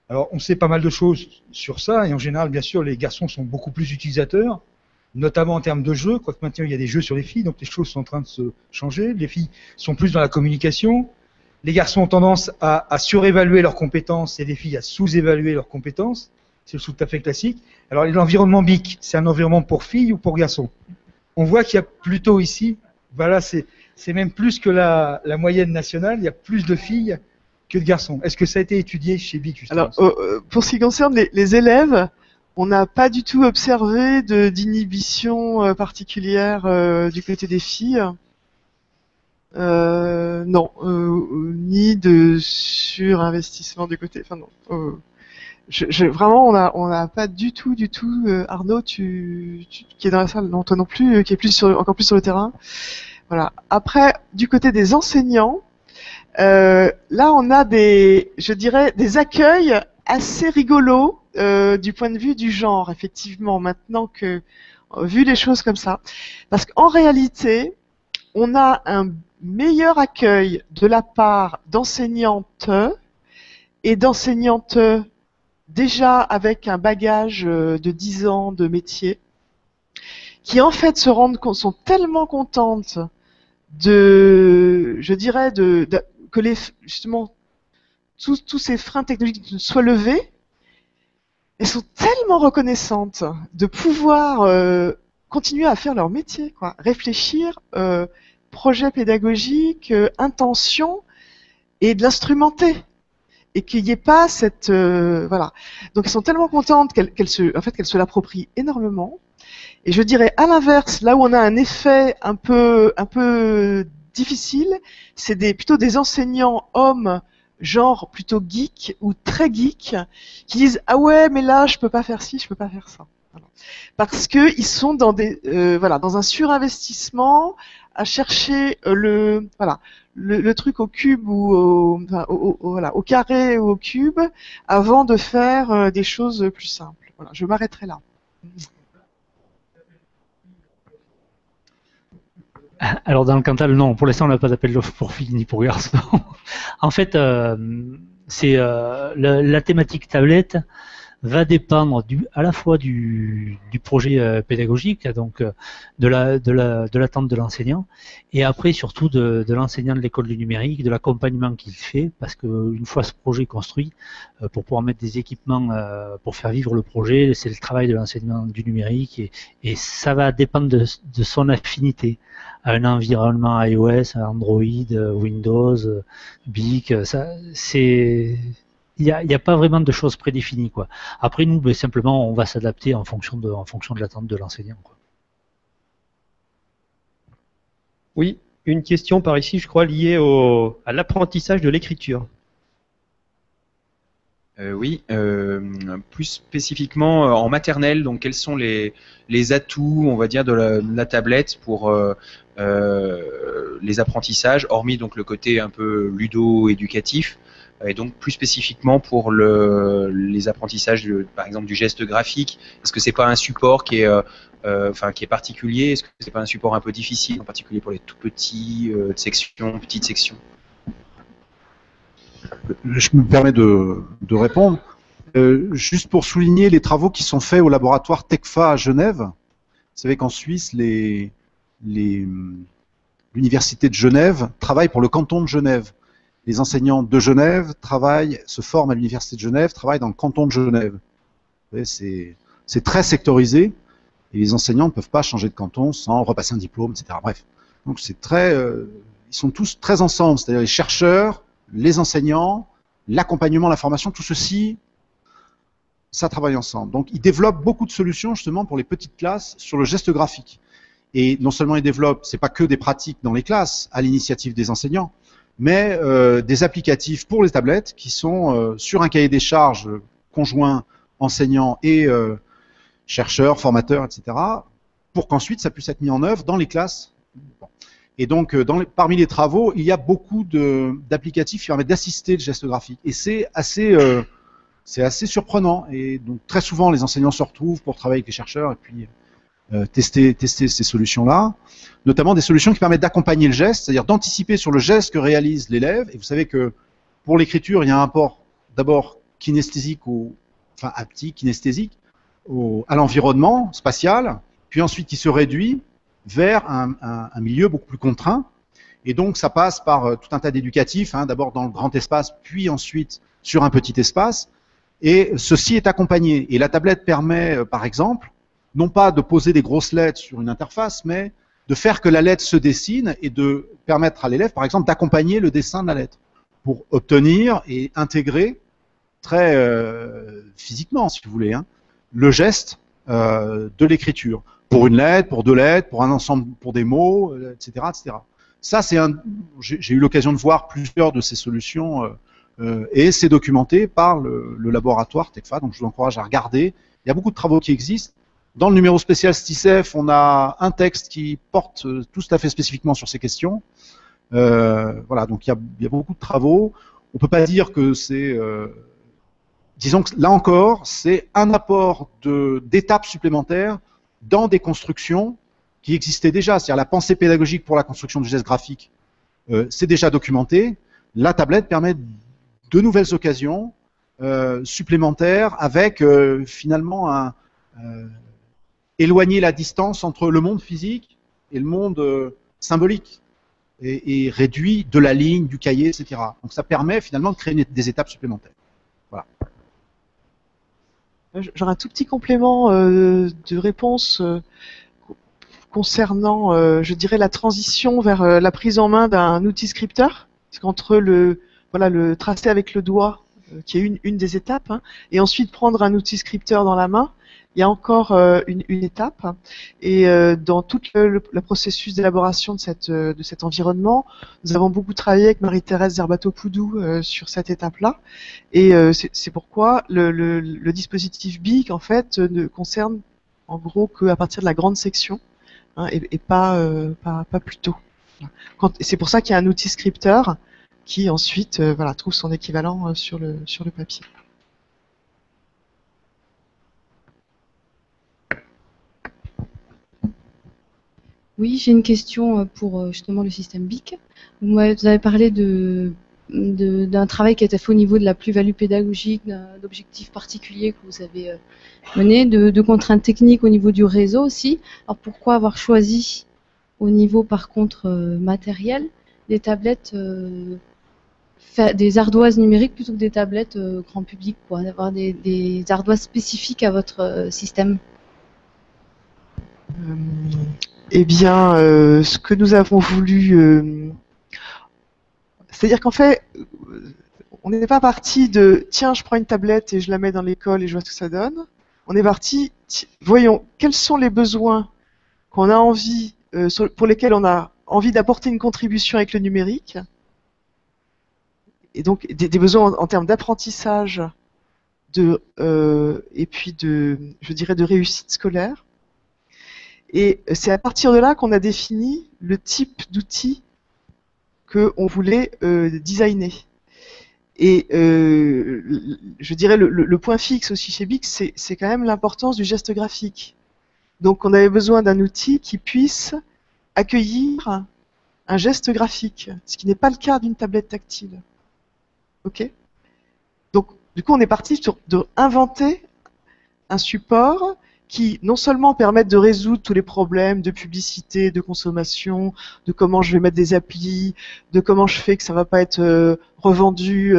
Alors, on sait pas mal de choses sur ça, et en général, bien sûr, les garçons sont beaucoup plus utilisateurs, notamment en termes de jeux, quoique maintenant il y a des jeux sur les filles, donc les choses sont en train de se changer. Les filles sont plus dans la communication. Les garçons ont tendance à surévaluer leurs compétences et les filles à sous-évaluer leurs compétences. C'est tout à fait classique. Alors, l'environnement BIC, c'est un environnement pour filles ou pour garçons? On voit qu'il y a plutôt ici, voilà, c'est même plus que la moyenne nationale, il y a plus de filles que de garçons. Est-ce que ça a été étudié chez BIC, justement? Alors, pour ce qui concerne les élèves, on n'a pas du tout observé d'inhibition particulière du côté des filles. Non, ni de surinvestissement du côté. Enfin non. Vraiment, on n'a pas du tout. Arnaud, qui est dans la salle, non, toi non plus, qui est encore plus sur le terrain. Voilà. Après, du côté des enseignants, là, on a je dirais, des accueils assez rigolos du point de vue du genre, effectivement. Maintenant que, vu les choses comme ça, parce qu'en réalité, on a un meilleur accueil de la part d'enseignantes et d'enseignantes déjà avec un bagage de 10 ans de métier, qui en fait sont tellement contentes je dirais, que justement tous ces freins technologiques soient levés. Elles sont tellement reconnaissantes de pouvoir continuer à faire leur métier, quoi, réfléchir, projet pédagogique, intention, et de l'instrumenter. Et qu'il n'y ait pas cette voilà. Donc elles sont tellement contentes qu'elles se l'approprient énormément. Et je dirais à l'inverse, là où on a un effet un peu difficile, c'est plutôt des enseignants hommes, genre plutôt geek ou très geek, qui disent ah ouais mais là je peux pas faire ci, je peux pas faire ça. Voilà. Parce que ils sont dans dans un surinvestissement à chercher le truc au cube ou au carré ou au cube avant de faire des choses plus simples. Voilà, je m'arrêterai là. Alors dans le Cantal, non, pour l'instant on n'a pas d'appel d'offres pour filles ni pour garçons. En fait, c'est la thématique tablette va dépendre à la fois du projet pédagogique, donc de l'attente de l'enseignant, et après surtout de l'enseignant de l'école du numérique, de l'accompagnement qu'il fait, parce qu'une fois ce projet construit, pour pouvoir mettre des équipements pour faire vivre le projet, c'est le travail de l'enseignement du numérique, et ça va dépendre de son affinité à un environnement iOS, Android, Windows, BIC, il n'y a pas vraiment de choses prédéfinies, quoi. Après, nous, simplement, on va s'adapter en fonction de l'attente de l'enseignant, quoi. Oui, une question par ici, je crois, liée à l'apprentissage de l'écriture. Oui, plus spécifiquement en maternelle, donc quels sont les atouts, on va dire, de la tablette pour les apprentissages, hormis donc le côté un peu ludo-éducatif, et donc plus spécifiquement pour les apprentissages, par exemple, du geste graphique. Est-ce que c'est pas un support qui est particulier? Est-ce que c'est pas un support un peu difficile, en particulier pour les tout petits petites sections? Je me permets de répondre. Juste pour souligner les travaux qui sont faits au laboratoire TECFA à Genève. Vous savez qu'en Suisse, l'université de Genève travaille pour le canton de Genève. Les enseignants de Genève se forment à l'université de Genève, travaillent dans le canton de Genève. C'est très sectorisé et les enseignants ne peuvent pas changer de canton sans repasser un diplôme, etc. Bref, donc c'est ils sont tous très ensemble, c'est-à-dire les chercheurs, les enseignants, l'accompagnement, la formation, tout ceci, ça travaille ensemble. Donc ils développent beaucoup de solutions justement pour les petites classes sur le geste graphique. Et non seulement ils développent, c'est pas que des pratiques dans les classes à l'initiative des enseignants, mais des applicatifs pour les tablettes qui sont sur un cahier des charges conjoint enseignants et chercheurs, formateurs, etc. pour qu'ensuite ça puisse être mis en œuvre dans les classes. Bon. Et donc, parmi les travaux, il y a beaucoup d'applicatifs qui permettent d'assister le geste graphique. Et c'est assez C'est assez surprenant et donc très souvent les enseignants se retrouvent pour travailler avec les chercheurs et puis tester ces solutions-là, notamment des solutions qui permettent d'accompagner le geste, c'est-à-dire d'anticiper sur le geste que réalise l'élève. Et vous savez que pour l'écriture, il y a un rapport d'abord kinesthésique, enfin haptique, kinesthésique, à l'environnement spatial, puis ensuite qui se réduit vers un milieu beaucoup plus contraint. Et donc ça passe par tout un tas d'éducatifs, hein, d'abord dans le grand espace, puis ensuite sur un petit espace. Et ceci est accompagné. Et la tablette permet, par exemple, non pas de poser des grosses lettres sur une interface, mais de faire que la lettre se dessine et de permettre à l'élève, par exemple, d'accompagner le dessin de la lettre pour obtenir et intégrer très physiquement, si vous voulez, hein, le geste de l'écriture. Pour une lettre, pour deux lettres, pour un ensemble, pour des mots, etc., etc. Ça, j'ai eu l'occasion de voir plusieurs de ces solutions et c'est documenté par le laboratoire TECFA, donc je vous encourage à regarder. Il y a beaucoup de travaux qui existent. Dans le numéro spécial STICEF, on a un texte qui porte tout à fait spécifiquement sur ces questions. Voilà, donc il y a beaucoup de travaux. On ne peut pas dire que c'est... disons que là encore, c'est un apport d'étapes supplémentaires dans des constructions qui existaient déjà. C'est-à-dire la pensée pédagogique pour la construction du geste graphique, c'est déjà documenté. La tablette permet de nouvelles occasions supplémentaires avec finalement éloigner la distance entre le monde physique et le monde symbolique et réduit de la ligne, du cahier, etc. Donc ça permet finalement de créer des étapes supplémentaires. Voilà. J'aurais un tout petit complément de réponse concernant, je dirais, la transition vers la prise en main d'un outil scripteur. Parce qu'entre le tracer avec le doigt, qui est une des étapes, hein, et ensuite prendre un outil scripteur dans la main, il y a encore une étape. Et dans tout le processus d'élaboration de cet environnement, nous avons beaucoup travaillé avec Marie-Thérèse Zerbato-Poudou sur cette étape-là. Et c'est pourquoi le dispositif BIC, en fait, ne concerne en gros qu'à partir de la grande section, hein, et pas plus tôt. C'est pour ça qu'il y a un outil scripteur qui ensuite trouve son équivalent sur le papier. Oui, j'ai une question pour justement le système BIC. Vous avez parlé d'un travail qui a été fait au niveau de la plus-value pédagogique, d'objectifs particuliers que vous avez mené, de contraintes techniques au niveau du réseau aussi. Alors pourquoi avoir choisi au niveau par contre matériel des tablettes, des ardoises numériques plutôt que des tablettes grand public, quoi, d'avoir des ardoises spécifiques à votre système? Eh bien, ce que nous avons voulu, c'est-à-dire qu'en fait, on n'est pas parti de tiens, je prends une tablette et je la mets dans l'école et je vois ce que ça donne. On est parti, voyons quels sont les besoins qu'on a envie, pour lesquels on a envie d'apporter une contribution avec le numérique, et donc des besoins en termes d'apprentissage, et puis je dirais, de réussite scolaire. Et c'est à partir de là qu'on a défini le type d'outils qu'on voulait designer. Et je dirais le point fixe aussi chez BIC, c'est quand même l'importance du geste graphique. Donc on avait besoin d'un outil qui puisse accueillir un geste graphique, ce qui n'est pas le cas d'une tablette tactile. Ok ? Donc du coup on est parti de inventer un support qui non seulement permettent de résoudre tous les problèmes de publicité, de consommation, de comment je vais mettre des applis, de comment je fais que ça va pas être revendu,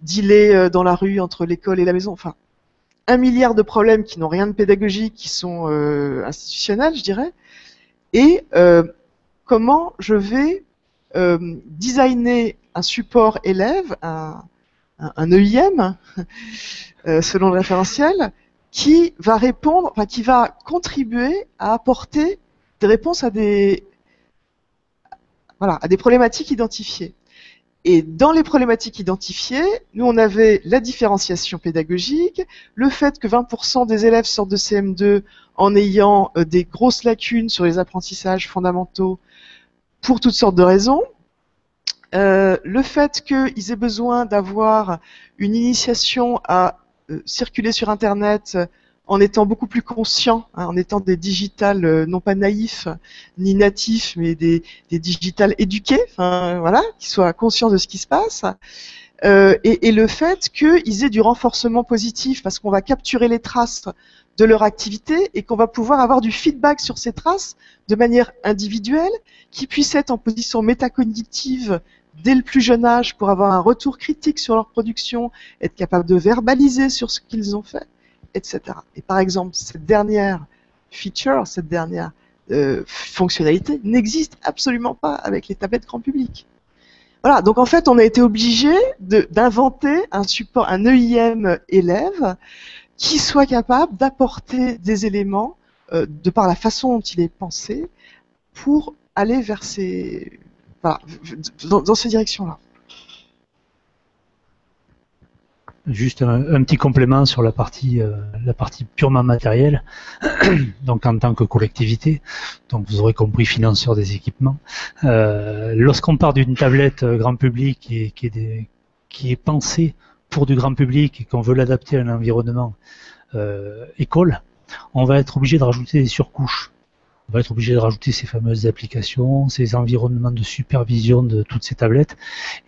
dealé dans la rue entre l'école et la maison, enfin, 1 milliard de problèmes qui n'ont rien de pédagogique, qui sont institutionnels, je dirais, et comment je vais designer un support élève, un EIM, selon le référentiel, qui va répondre, enfin, qui va contribuer à apporter des réponses à des problématiques identifiées. Et dans les problématiques identifiées, nous on avait la différenciation pédagogique, le fait que 20% des élèves sortent de CM2 en ayant des grosses lacunes sur les apprentissages fondamentaux pour toutes sortes de raisons, le fait qu'ils aient besoin d'avoir une initiation à circuler sur Internet en étant beaucoup plus conscients, hein, en étant des digitales non pas naïfs ni natifs, mais des digitales éduqués, enfin voilà, qui soient conscients de ce qui se passe. Et le fait qu'ils aient du renforcement positif, parce qu'on va capturer les traces de leur activité et qu'on va pouvoir avoir du feedback sur ces traces de manière individuelle, qui puissent être en position métacognitive dès le plus jeune âge pour avoir un retour critique sur leur production, être capable de verbaliser sur ce qu'ils ont fait, etc. Et par exemple, cette dernière feature, cette dernière fonctionnalité n'existe absolument pas avec les tablettes grand public. Voilà, donc en fait, on a été obligé d'inventer un support, un EIM élève qui soit capable d'apporter des éléments de par la façon dont il est pensé pour aller vers ces, voilà, dans ces directions-là. Juste un petit complément sur la partie purement matérielle. Donc en tant que collectivité, donc vous aurez compris financeur des équipements. Lorsqu'on part d'une tablette grand public qui est pensée pour du grand public et qu'on veut l'adapter à un environnement école, on va être obligé de rajouter des surcouches. On va être obligé de rajouter ces fameuses applications, ces environnements de supervision de toutes ces tablettes.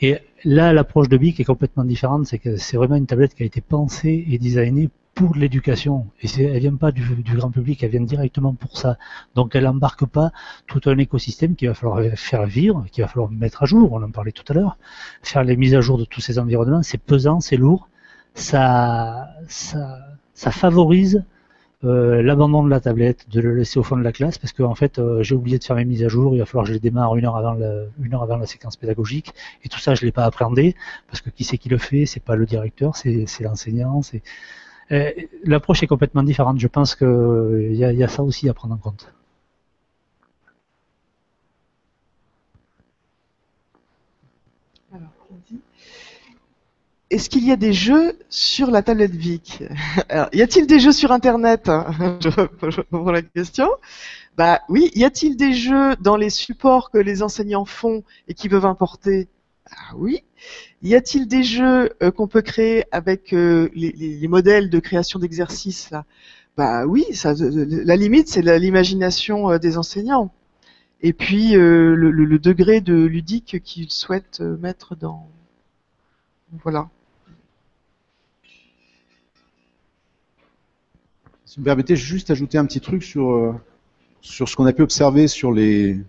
Et là, l'approche de BIC est complètement différente. C'est que c'est vraiment une tablette qui a été pensée et designée pour l'éducation. Et elle vient pas du grand public, elle vient directement pour ça. Donc elle embarque pas tout un écosystème qu'il va falloir faire vivre, qu'il va falloir mettre à jour. On en parlait tout à l'heure. Faire les mises à jour de tous ces environnements, c'est pesant, c'est lourd. Ça favorise l'abandon de la tablette, de le laisser au fond de la classe, parce que en fait j'ai oublié de faire mes mises à jour, il va falloir que je les démarre une heure avant la séquence pédagogique, et tout ça je l'ai pas appréhendé, parce que qui c'est qui le fait, c'est pas le directeur, c'est l'enseignant, l'approche est complètement différente. Je pense qu'il y a ça aussi à prendre en compte. Alors, est-ce qu'il y a des jeux sur la tablette VIC? Alors, y a-t-il des jeux sur Internet? Je reprends la question. Bah oui. Y a-t-il des jeux dans les supports que les enseignants font et qui peuvent importer? Ah oui. Y a-t-il des jeux qu'on peut créer avec les modèles de création d'exercices là? Bah oui. Ça, la limite, c'est l'imagination des enseignants. Et puis le degré de ludique qu'ils souhaitent mettre dans. Voilà. Si vous me permettez, juste ajouter un petit truc sur ce qu'on a pu observer sur les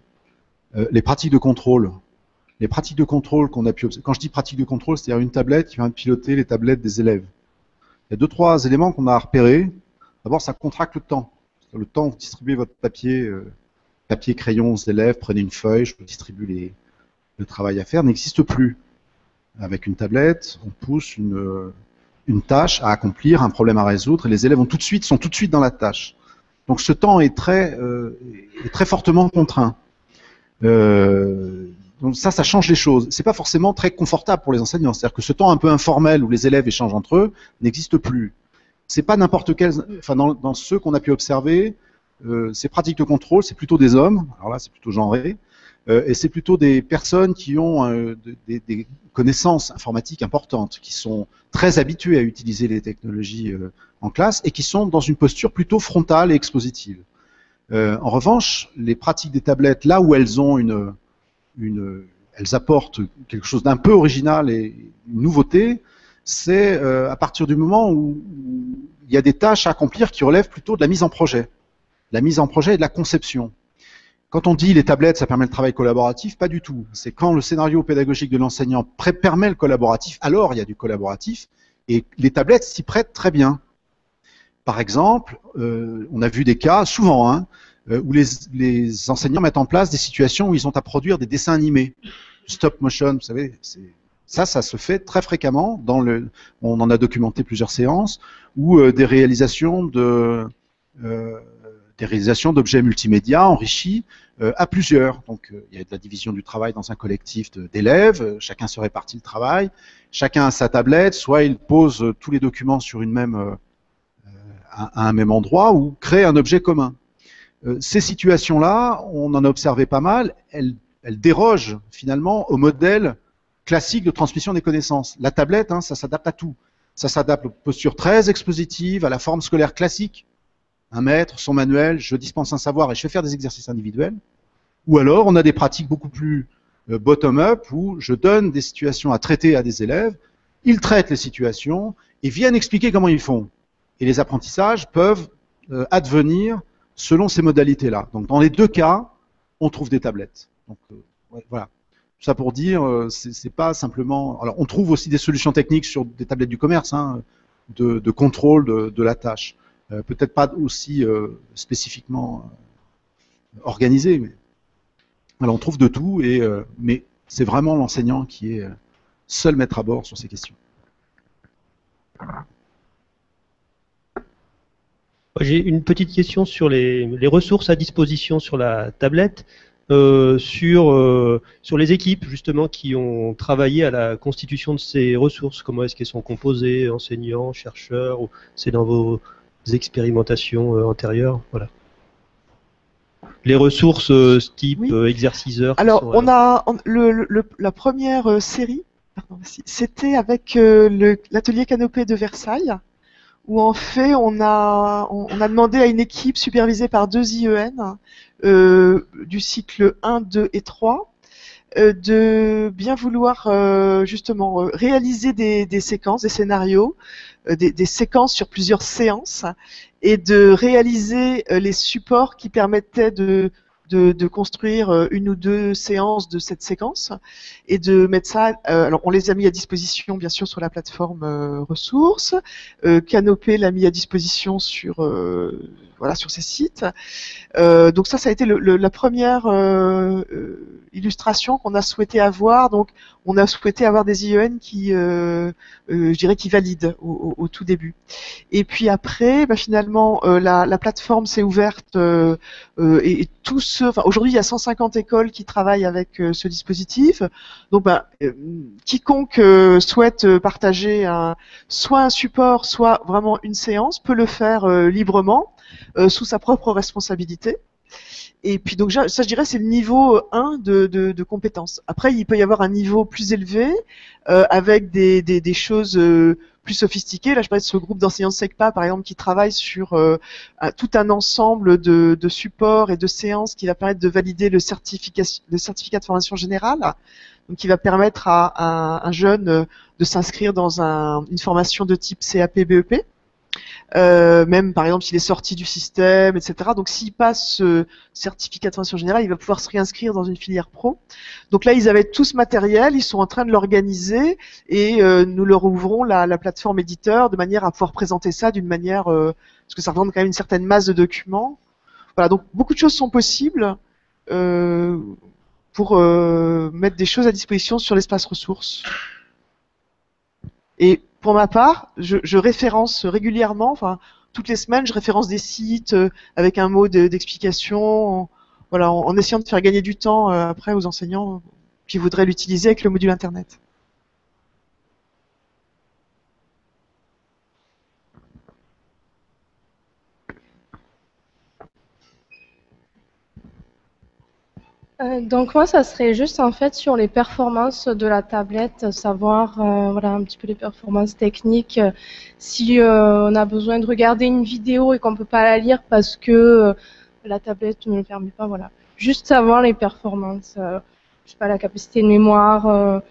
pratiques de contrôle. Les pratiques de contrôle qu'on a pu observer. Quand je dis pratique de contrôle, c'est-à-dire une tablette qui vient de piloter les tablettes des élèves. Il y a 2-3 éléments qu'on a repérés. D'abord, ça contracte le temps. Le temps où vous distribuez votre papier, crayon aux élèves, prenez une feuille, je vous distribue le travail à faire, n'existe plus. Avec une tablette, on pousse une tâche à accomplir, un problème à résoudre, et les élèves sont tout de suite dans la tâche. Donc ce temps est très fortement contraint. Donc ça change les choses. C'est pas forcément très confortable pour les enseignants. C'est-à-dire que ce temps un peu informel où les élèves échangent entre eux n'existe plus. C'est pas n'importe quel. Enfin, dans ceux qu'on a pu observer, ces pratiques de contrôle, c'est plutôt des hommes. Alors là, c'est plutôt genré. Et c'est plutôt des personnes qui ont des connaissances informatiques importantes, qui sont très habituées à utiliser les technologies en classe et qui sont dans une posture plutôt frontale et expositive. En revanche, les pratiques des tablettes, là où elles ont elles apportent quelque chose d'un peu original et une nouveauté, c'est à partir du moment où il y a des tâches à accomplir qui relèvent plutôt de la mise en projet. La mise en projet et de la conception. Quand on dit les tablettes, ça permet le travail collaboratif, pas du tout. C'est quand le scénario pédagogique de l'enseignant permet le collaboratif, alors il y a du collaboratif, et les tablettes s'y prêtent très bien. Par exemple, on a vu des cas, souvent, où les enseignants mettent en place des situations où ils ont à produire des dessins animés. Stop motion, vous savez, ça se fait très fréquemment. On en a documenté plusieurs séances, ou des réalisations d'objets multimédia enrichis à plusieurs. Donc il y a de la division du travail dans un collectif d'élèves, chacun se répartit le travail, chacun a sa tablette, soit il pose tous les documents sur à un même endroit ou crée un objet commun. Ces situations-là, on en a observé pas mal, elles dérogent finalement au modèle classique de transmission des connaissances. La tablette, ça s'adapte à tout. Ça s'adapte aux postures très expositives, à la forme scolaire classique. Un maître, son manuel, je dispense un savoir et je fais faire des exercices individuels. Ou alors, on a des pratiques beaucoup plus bottom-up, où je donne des situations à traiter à des élèves, ils traitent les situations et viennent expliquer comment ils font. Et les apprentissages peuvent advenir selon ces modalités-là. Donc, dans les deux cas, on trouve des tablettes. Donc, ouais, voilà. Tout ça pour dire, c'est pas simplement... Alors, on trouve aussi des solutions techniques sur des tablettes du commerce, hein, de contrôle de la tâche. Peut-être pas aussi spécifiquement organisées, mais... Alors, on trouve de tout, mais c'est vraiment l'enseignant qui est seul maître à bord sur ces questions. J'ai une petite question sur les ressources à disposition sur la tablette, sur les équipes justement qui ont travaillé à la constitution de ces ressources. Comment est-ce qu'elles sont composées, enseignants, chercheurs, ou c'est dans vos expérimentations antérieures, voilà. Les ressources type exerciceurs. Alors, la première série, c'était avec l'atelier Canopée de Versailles, où en fait on a demandé à une équipe supervisée par 2 IEN du cycle 1, 2 et 3 de bien vouloir justement réaliser des séquences, des scénarios, des séquences sur plusieurs séances, et de réaliser les supports qui permettaient de construire une ou deux séances de cette séquence et de mettre ça. Alors, on les a mis à disposition, bien sûr, sur la plateforme ressources. Canopée l'a mis à disposition sur voilà, sur ces sites. Donc ça a été la première illustration qu'on a souhaité avoir. Donc, on a souhaité avoir des IEN qui, je dirais, qui valident au tout début. Et puis après, finalement, la plateforme s'est ouverte et tous. Enfin, aujourd'hui, il y a 150 écoles qui travaillent avec ce dispositif. Donc, quiconque souhaite partager soit un support, soit vraiment une séance, peut le faire librement, sous sa propre responsabilité. Et puis donc ça, je dirais, c'est le niveau 1 de compétences. Après, il peut y avoir un niveau plus élevé avec des choses plus sophistiquées. Là, je parlais de ce groupe d'enseignants de SECPA, par exemple, qui travaille sur tout un ensemble de supports et de séances qui va permettre de valider le certificat de formation générale, donc qui va permettre à un jeune de s'inscrire dans une formation de type CAP, BEP. Même par exemple s'il est sorti du système, etc. Donc s'il passe ce certificat de formation générale, il va pouvoir se réinscrire dans une filière pro. Donc là, ils avaient tout ce matériel, ils sont en train de l'organiser et nous leur ouvrons la plateforme éditeur de manière à pouvoir présenter ça d'une manière, parce que ça représente quand même une certaine masse de documents. Voilà, donc beaucoup de choses sont possibles pour mettre des choses à disposition sur l'espace ressources. Et pour ma part, je référence régulièrement, enfin toutes les semaines, je référence des sites avec un mot d'explication, voilà, en essayant de faire gagner du temps après aux enseignants qui voudraient l'utiliser avec le module Internet. Donc moi, ça serait juste en fait sur les performances de la tablette, savoir voilà un petit peu les performances techniques. Si on a besoin de regarder une vidéo et qu'on peut pas la lire parce que la tablette ne le permet pas, voilà. Juste savoir les performances, je sais pas, la capacité de mémoire,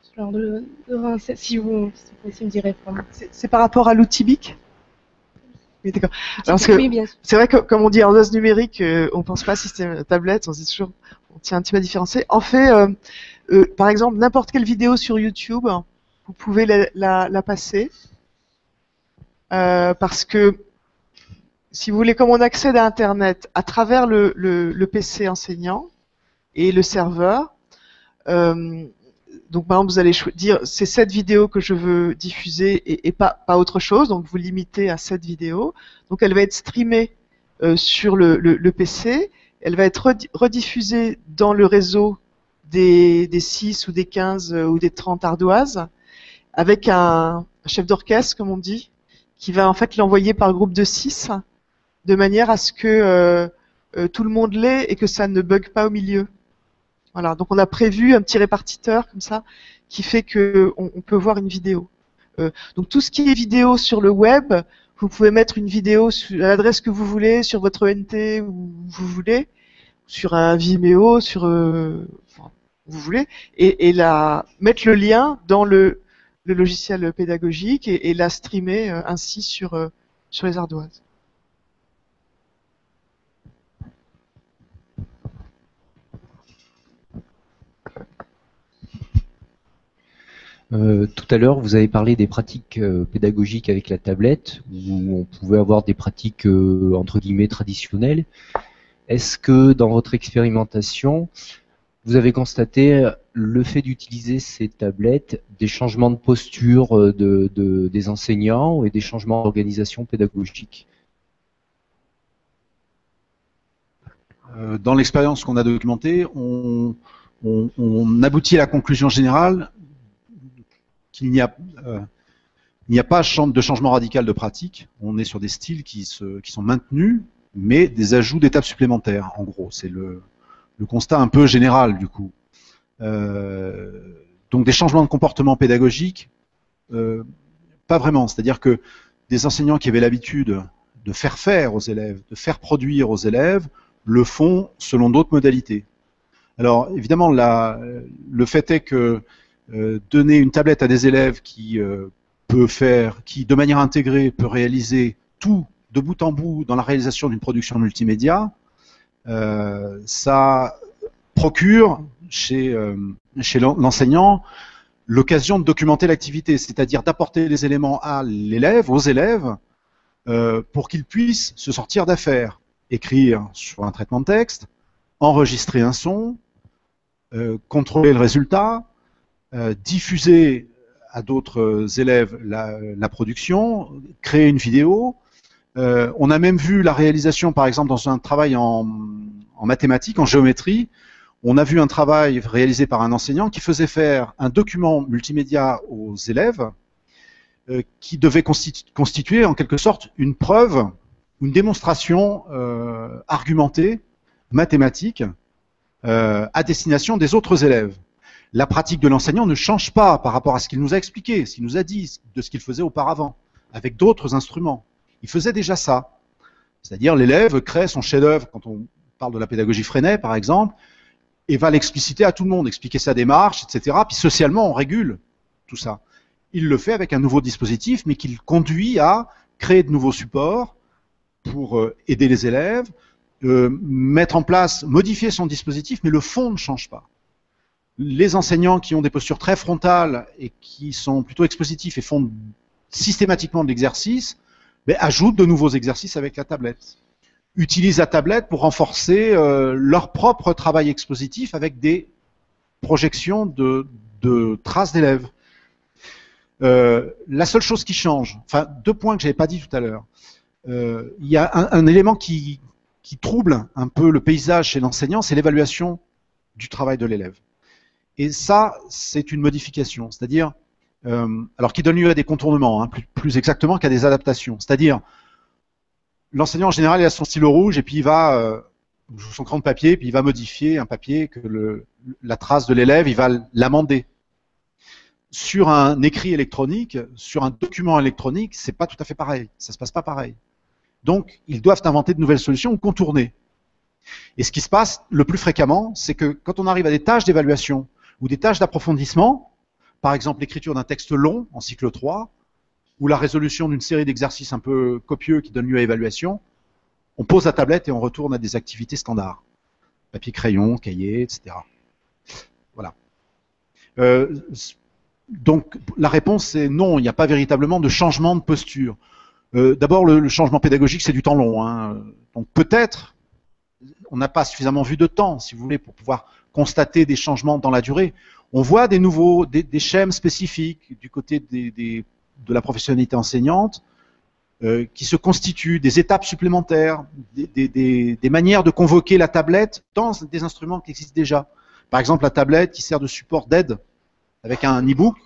ce genre si vous possible d'y répondre. C'est par rapport à l'outil BIC ? Oui, d'accord. Alors, Oui, c'est vrai que, comme on dit en dose numérique, on pense pas système tablette, on dit toujours, on tient un petit peu à différencier. En fait, par exemple, n'importe quelle vidéo sur YouTube, vous pouvez la passer, parce que, si vous voulez, comme on accède à Internet à travers le PC enseignant et le serveur, donc, par exemple, vous allez dire, c'est cette vidéo que je veux diffuser et pas autre chose. Donc, vous limitez à cette vidéo. Donc, elle va être streamée sur le PC. Elle va être rediffusée dans le réseau des 6 ou des 15 ou des 30 ardoises avec un chef d'orchestre, comme on dit, qui va en fait l'envoyer par groupe de 6 de manière à ce que tout le monde l'ait et que ça ne bug pas au milieu. Voilà, donc on a prévu un petit répartiteur comme ça qui fait que on peut voir une vidéo. Donc tout ce qui est vidéo sur le web, vous pouvez mettre une vidéo à l'adresse que vous voulez, sur votre ENT où vous voulez, sur un Vimeo, sur enfin, où vous voulez, et mettre le lien dans le logiciel pédagogique et la streamer ainsi sur les ardoises. Tout à l'heure, vous avez parlé des pratiques pédagogiques avec la tablette, où on pouvait avoir des pratiques entre guillemets traditionnelles. Est-ce que dans votre expérimentation, vous avez constaté le fait d'utiliser ces tablettes, des changements de posture des enseignants et des changements d'organisation pédagogique? Dans l'expérience qu'on a documentée, on aboutit à la conclusion générale qu'il n'y a pas de changement radical de pratique. On est sur des styles qui sont maintenus, mais des ajouts d'étapes supplémentaires, en gros. C'est le constat un peu général, du coup. Donc des changements de comportement pédagogique, pas vraiment. C'est-à-dire que des enseignants qui avaient l'habitude de faire faire aux élèves, de faire produire aux élèves, le font selon d'autres modalités. Alors, évidemment, le fait est que donner une tablette à des élèves qui de manière intégrée, peut réaliser tout de bout en bout dans la réalisation d'une production multimédia, ça procure chez l'enseignant l'occasion de documenter l'activité, c'est-à-dire d'apporter les éléments aux élèves, pour qu'ils puissent se sortir d'affaires, écrire sur un traitement de texte, enregistrer un son, contrôler le résultat, diffuser à d'autres élèves la production, créer une vidéo. On a même vu la réalisation, par exemple, dans un travail en mathématiques, en géométrie, on a vu un travail réalisé par un enseignant qui faisait faire un document multimédia aux élèves qui devait constituer en quelque sorte une preuve, une démonstration argumentée, mathématique, à destination des autres élèves. La pratique de l'enseignant ne change pas par rapport à ce qu'il nous a expliqué, ce qu'il nous a dit, de ce qu'il faisait auparavant, avec d'autres instruments. Il faisait déjà ça. C'est-à-dire l'élève crée son chef-d'œuvre, quand on parle de la pédagogie Freinet par exemple, et va l'expliciter à tout le monde, expliquer sa démarche, etc. Puis socialement, on régule tout ça. Il le fait avec un nouveau dispositif, mais qui le conduit à créer de nouveaux supports pour aider les élèves, mettre en place, modifier son dispositif, mais le fond ne change pas. Les enseignants qui ont des postures très frontales et qui sont plutôt expositifs et font systématiquement de l'exercice, ajoutent de nouveaux exercices avec la tablette. Utilisent la tablette pour renforcer leur propre travail expositif avec des projections de traces d'élèves. La seule chose qui change, enfin 2 points que je n'avais pas dit tout à l'heure, il y a un élément qui trouble un peu le paysage chez l'enseignant, c'est l'évaluation du travail de l'élève. Et ça, c'est une modification, c'est-à-dire, alors qui donne lieu à des contournements, hein, plus exactement qu'à des adaptations. C'est-à-dire, l'enseignant en général il a son stylo rouge et puis il va, son crayon de papier, puis il va modifier un papier que la trace de l'élève, il va l'amender. Sur un écrit électronique, sur un document électronique, c'est pas tout à fait pareil, ça se passe pas pareil. Donc, ils doivent inventer de nouvelles solutions ou contourner. Et ce qui se passe le plus fréquemment, c'est que quand on arrive à des tâches d'évaluation ou des tâches d'approfondissement, par exemple l'écriture d'un texte long en cycle 3, ou la résolution d'une série d'exercices un peu copieux qui donnent lieu à évaluation, on pose la tablette et on retourne à des activités standards. Papier, crayon, cahier, etc. Voilà. Donc la réponse est non, il n'y a pas véritablement de changement de posture. D'abord, le changement pédagogique, c'est du temps long. Hein. Donc peut-être, on n'a pas suffisamment vu de temps, si vous voulez, pour pouvoir constater des changements dans la durée. On voit des schèmes spécifiques du côté de la professionnalité enseignante qui se constituent, des étapes supplémentaires, des manières de convoquer la tablette dans des instruments qui existent déjà. Par exemple, la tablette qui sert de support d'aide avec un e-book,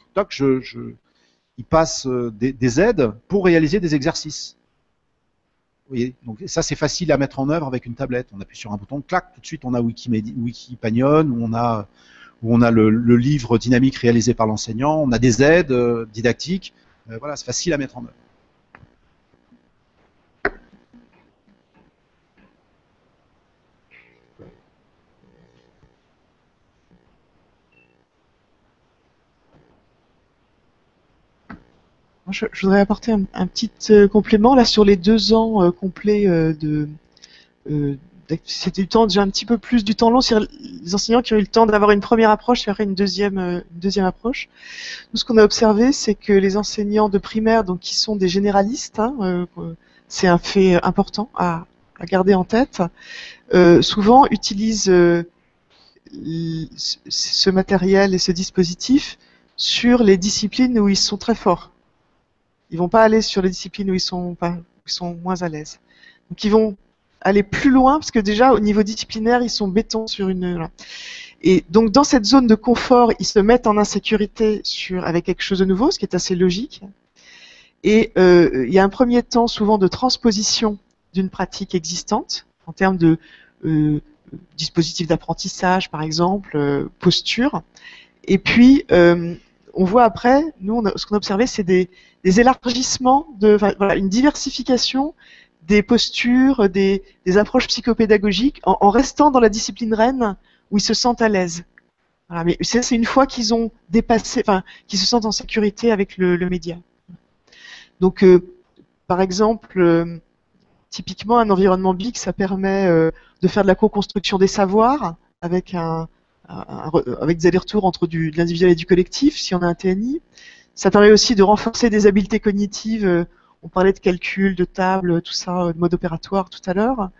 il passe des aides pour réaliser des exercices. Vous voyez, donc ça c'est facile à mettre en œuvre avec une tablette. On appuie sur un bouton, clac, tout de suite on a Wikipanion, où on a le livre dynamique réalisé par l'enseignant, on a des aides didactiques, Voilà, c'est facile à mettre en œuvre. Je voudrais apporter un petit complément là sur les 2 ans complets c'était du temps déjà un petit peu plus du temps long, c'est les enseignants qui ont eu le temps d'avoir une première approche et après une deuxième approche. Nous, ce qu'on a observé, c'est que les enseignants de primaire, donc qui sont des généralistes, c'est un fait important à garder en tête, souvent utilisent ce matériel et ce dispositif sur les disciplines où ils sont très forts. Ils vont pas aller sur les disciplines où ils sont moins à l'aise. Donc ils vont aller plus loin parce que déjà au niveau disciplinaire ils sont béton sur une. Voilà. Et donc dans cette zone de confort, ils se mettent en insécurité avec quelque chose de nouveau, ce qui est assez logique. Et il y a un premier temps souvent de transposition d'une pratique existante en termes de dispositifs d'apprentissage par exemple, posture. Et puis on voit après, nous ce qu'on a observé, c'est des élargissements, voilà, une diversification des postures, des approches psychopédagogiques, en restant dans la discipline reine où ils se sentent à l'aise. Voilà, mais c'est une fois qu'ils ont dépassé, qu'ils se sentent en sécurité avec le média. Donc, par exemple, typiquement un environnement BIC, ça permet de faire de la co-construction des savoirs avec des allers-retours entre de l'individuel et du collectif, si on a un TNI. Ça permet aussi de renforcer des habiletés cognitives. On parlait de calcul, de table, tout ça, de mode opératoire tout à l'heure.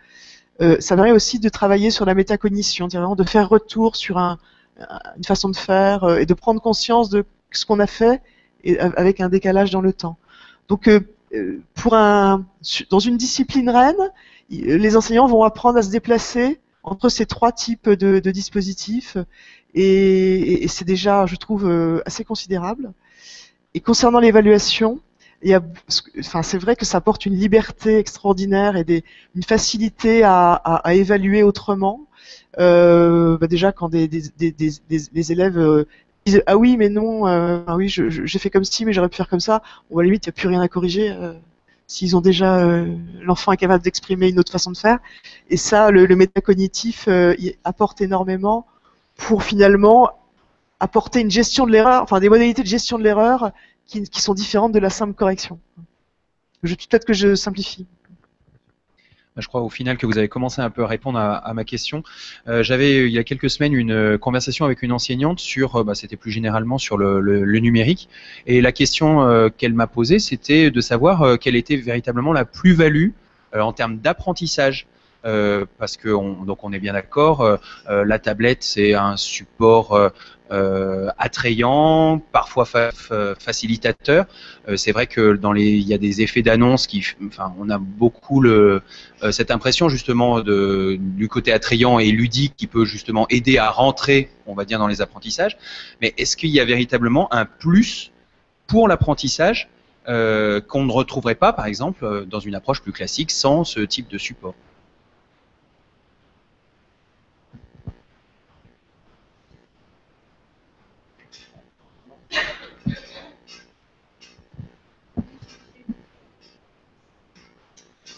Ça permet aussi de travailler sur la métacognition, de faire retour sur une façon de faire et de prendre conscience de ce qu'on a fait et avec un décalage dans le temps. Donc, dans une discipline reine, les enseignants vont apprendre à se déplacer entre ces 3 types de dispositifs et c'est déjà, je trouve, assez considérable. Et concernant l'évaluation, c'est vrai que ça apporte une liberté extraordinaire et une facilité à évaluer autrement. Déjà quand les élèves disent ah oui mais non, oui j'ai fait comme ci mais j'aurais pu faire comme ça, à la limite il n'y a plus rien à corriger. S'ils ont déjà l'enfant est capable d'exprimer une autre façon de faire, et ça le métacognitif il apporte énormément pour finalement apporter une gestion de l'erreur, des modalités de gestion de l'erreur qui sont différentes de la simple correction. Peut-être que je simplifie. Je crois au final que vous avez commencé un peu à répondre à ma question. J'avais il y a quelques semaines une conversation avec une enseignante sur, c'était plus généralement sur le numérique, et la question qu'elle m'a posée, c'était de savoir quelle était véritablement la plus-value en termes d'apprentissage. Parce que on est bien d'accord, la tablette c'est un support attrayant, parfois facilitateur. C'est vrai que il y a des effets d'annonce on a beaucoup cette impression justement du côté attrayant et ludique qui peut justement aider à rentrer, on va dire, dans les apprentissages. Mais est-ce qu'il y a véritablement un plus pour l'apprentissage qu'on ne retrouverait pas, par exemple, dans une approche plus classique sans ce type de support ?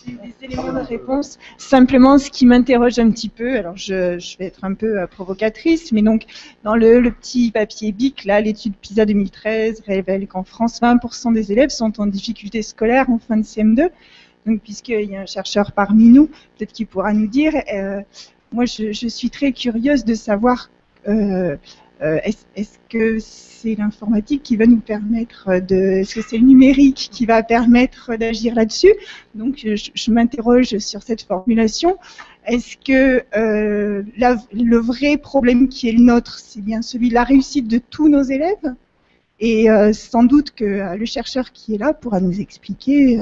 Des éléments de réponse. Simplement, ce qui m'interroge un petit peu, alors je vais être un peu provocatrice, mais donc dans le petit papier BIC, là, l'étude PISA 2013 révèle qu'en France, 20% des élèves sont en difficulté scolaire en fin de CM2. Donc, puisqu'il y a un chercheur parmi nous, peut-être qu'il pourra nous dire. Moi, je suis très curieuse de savoir. Est-ce que c'est l'informatique qui va nous permettre est-ce que c'est le numérique qui va permettre d'agir là-dessus? Donc, je m'interroge sur cette formulation. Est-ce que le vrai problème qui est le nôtre, c'est bien celui de la réussite de tous nos élèves? Et sans doute que le chercheur qui est là pourra nous expliquer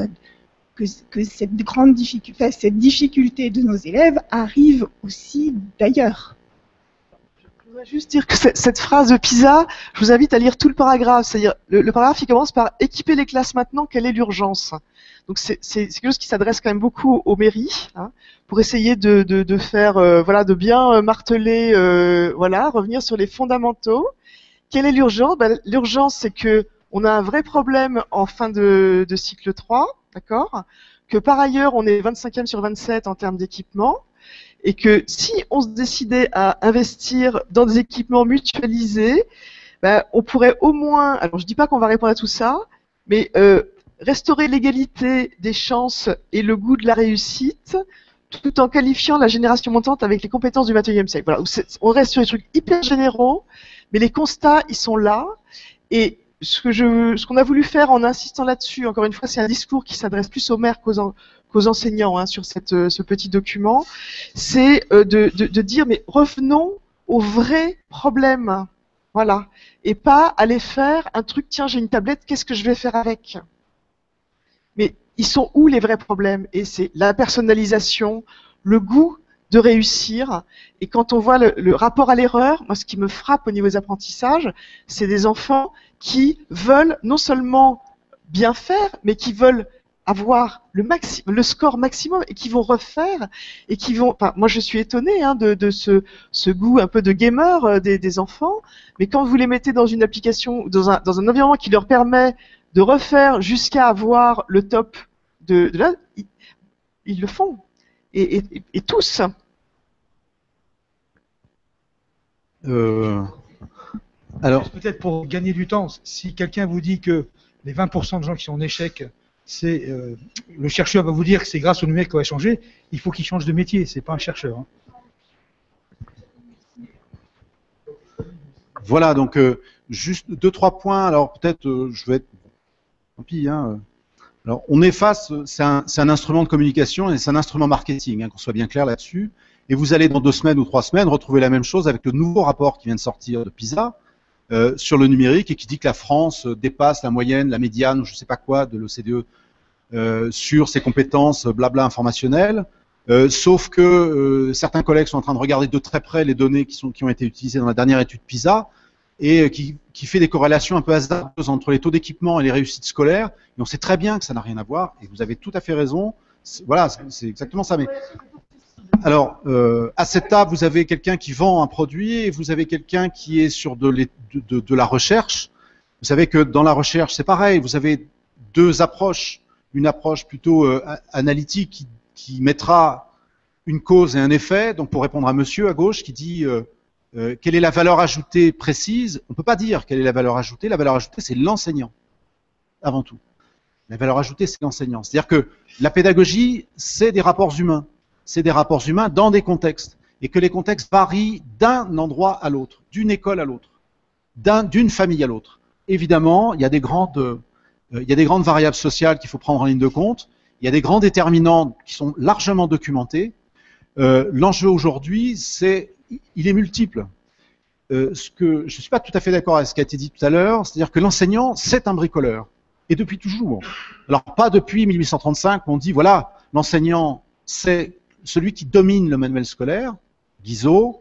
que cette grande difficulté, cette difficulté de nos élèves arrive aussi d'ailleurs. Je voudrais juste dire que cette phrase de PISA, je vous invite à lire tout le paragraphe. C'est-à-dire, le paragraphe, il commence par « Équiper les classes maintenant, quelle est l'urgence ?» Donc c'est quelque chose qui s'adresse quand même beaucoup aux mairies, pour essayer de faire, de bien marteler, revenir sur les fondamentaux. Quelle est l'urgence? L'urgence, c'est que on a un vrai problème en fin de cycle 3, d'accord? Que par ailleurs, on est 25e sur 27 en termes d'équipement, et que si on se décidait à investir dans des équipements mutualisés, ben, on pourrait au moins, alors je dis pas qu'on va répondre à tout ça, mais restaurer l'égalité des chances et le goût de la réussite, tout en qualifiant la génération montante avec les compétences du 21e siècle. Voilà, on reste sur des trucs hyper généraux, mais les constats, ils sont là, et ce qu'on a voulu faire en insistant là-dessus, encore une fois, c'est un discours qui s'adresse plus aux maires qu'aux enseignants hein, sur ce petit document, c'est de dire, mais revenons aux vrais problèmes, voilà, et pas aller faire un truc, tiens, j'ai une tablette, qu'est-ce que je vais faire avec? Mais ils sont où les vrais problèmes? Et c'est la personnalisation, le goût de réussir. Et quand on voit le rapport à l'erreur, moi ce qui me frappe au niveau des apprentissages, c'est des enfants qui veulent non seulement bien faire, mais qui veulent avoir le score maximum et qui vont refaire et qui vont. Enfin, moi je suis étonnée hein, de ce goût un peu de gamer des enfants, mais quand vous les mettez dans une application, dans un environnement qui leur permet de refaire jusqu'à avoir le top de là, ils le font. Et tous. Alors peut-être pour gagner du temps, si quelqu'un vous dit que les 20% de gens qui sont en échec, c'est le chercheur va vous dire que c'est grâce au numérique qu'on va changer, il faut qu'il change de métier, c'est pas un chercheur. Hein. Voilà, donc juste 2-3 points. Alors peut-être je vais être tant pis. Hein. Alors on est face, c'est un instrument de communication et c'est un instrument marketing, hein, qu'on soit bien clair là-dessus. Et vous allez dans 2 semaines ou 3 semaines retrouver la même chose avec le nouveau rapport qui vient de sortir de PISA sur le numérique et qui dit que la France dépasse la moyenne, la médiane ou je ne sais pas quoi de l'OCDE sur ses compétences blabla informationnelles. Sauf que certains collègues sont en train de regarder de très près les données qui ont été utilisées dans la dernière étude PISA et qui fait des corrélations un peu hasardeuses entre les taux d'équipement et les réussites scolaires. Et on sait très bien que ça n'a rien à voir. Et vous avez tout à fait raison. Voilà, c'est exactement ça. Mais alors, à cette table, vous avez quelqu'un qui vend un produit et vous avez quelqu'un qui est sur de la recherche. Vous savez que dans la recherche, c'est pareil. Vous avez 2 approches. Une approche plutôt analytique qui mettra une cause et un effet. Donc, pour répondre à monsieur à gauche qui dit quelle est la valeur ajoutée précise, on ne peut pas dire quelle est la valeur ajoutée. La valeur ajoutée, c'est l'enseignant, avant tout. La valeur ajoutée, c'est l'enseignant. C'est-à-dire que la pédagogie, c'est des rapports humains. C'est des rapports humains dans des contextes. Et que les contextes varient d'un endroit à l'autre, d'une école à l'autre, d'une famille à l'autre. Évidemment, il y a des grandes variables sociales qu'il faut prendre en ligne de compte. Il y a des grands déterminants qui sont largement documentés. L'enjeu aujourd'hui, il est multiple. Je ne suis pas tout à fait d'accord avec ce qui a été dit tout à l'heure, c'est-à-dire que l'enseignant, c'est un bricoleur. Et depuis toujours. Alors, pas depuis 1835, on dit, voilà, l'enseignant, c'est celui qui domine le manuel scolaire. Guizot, vous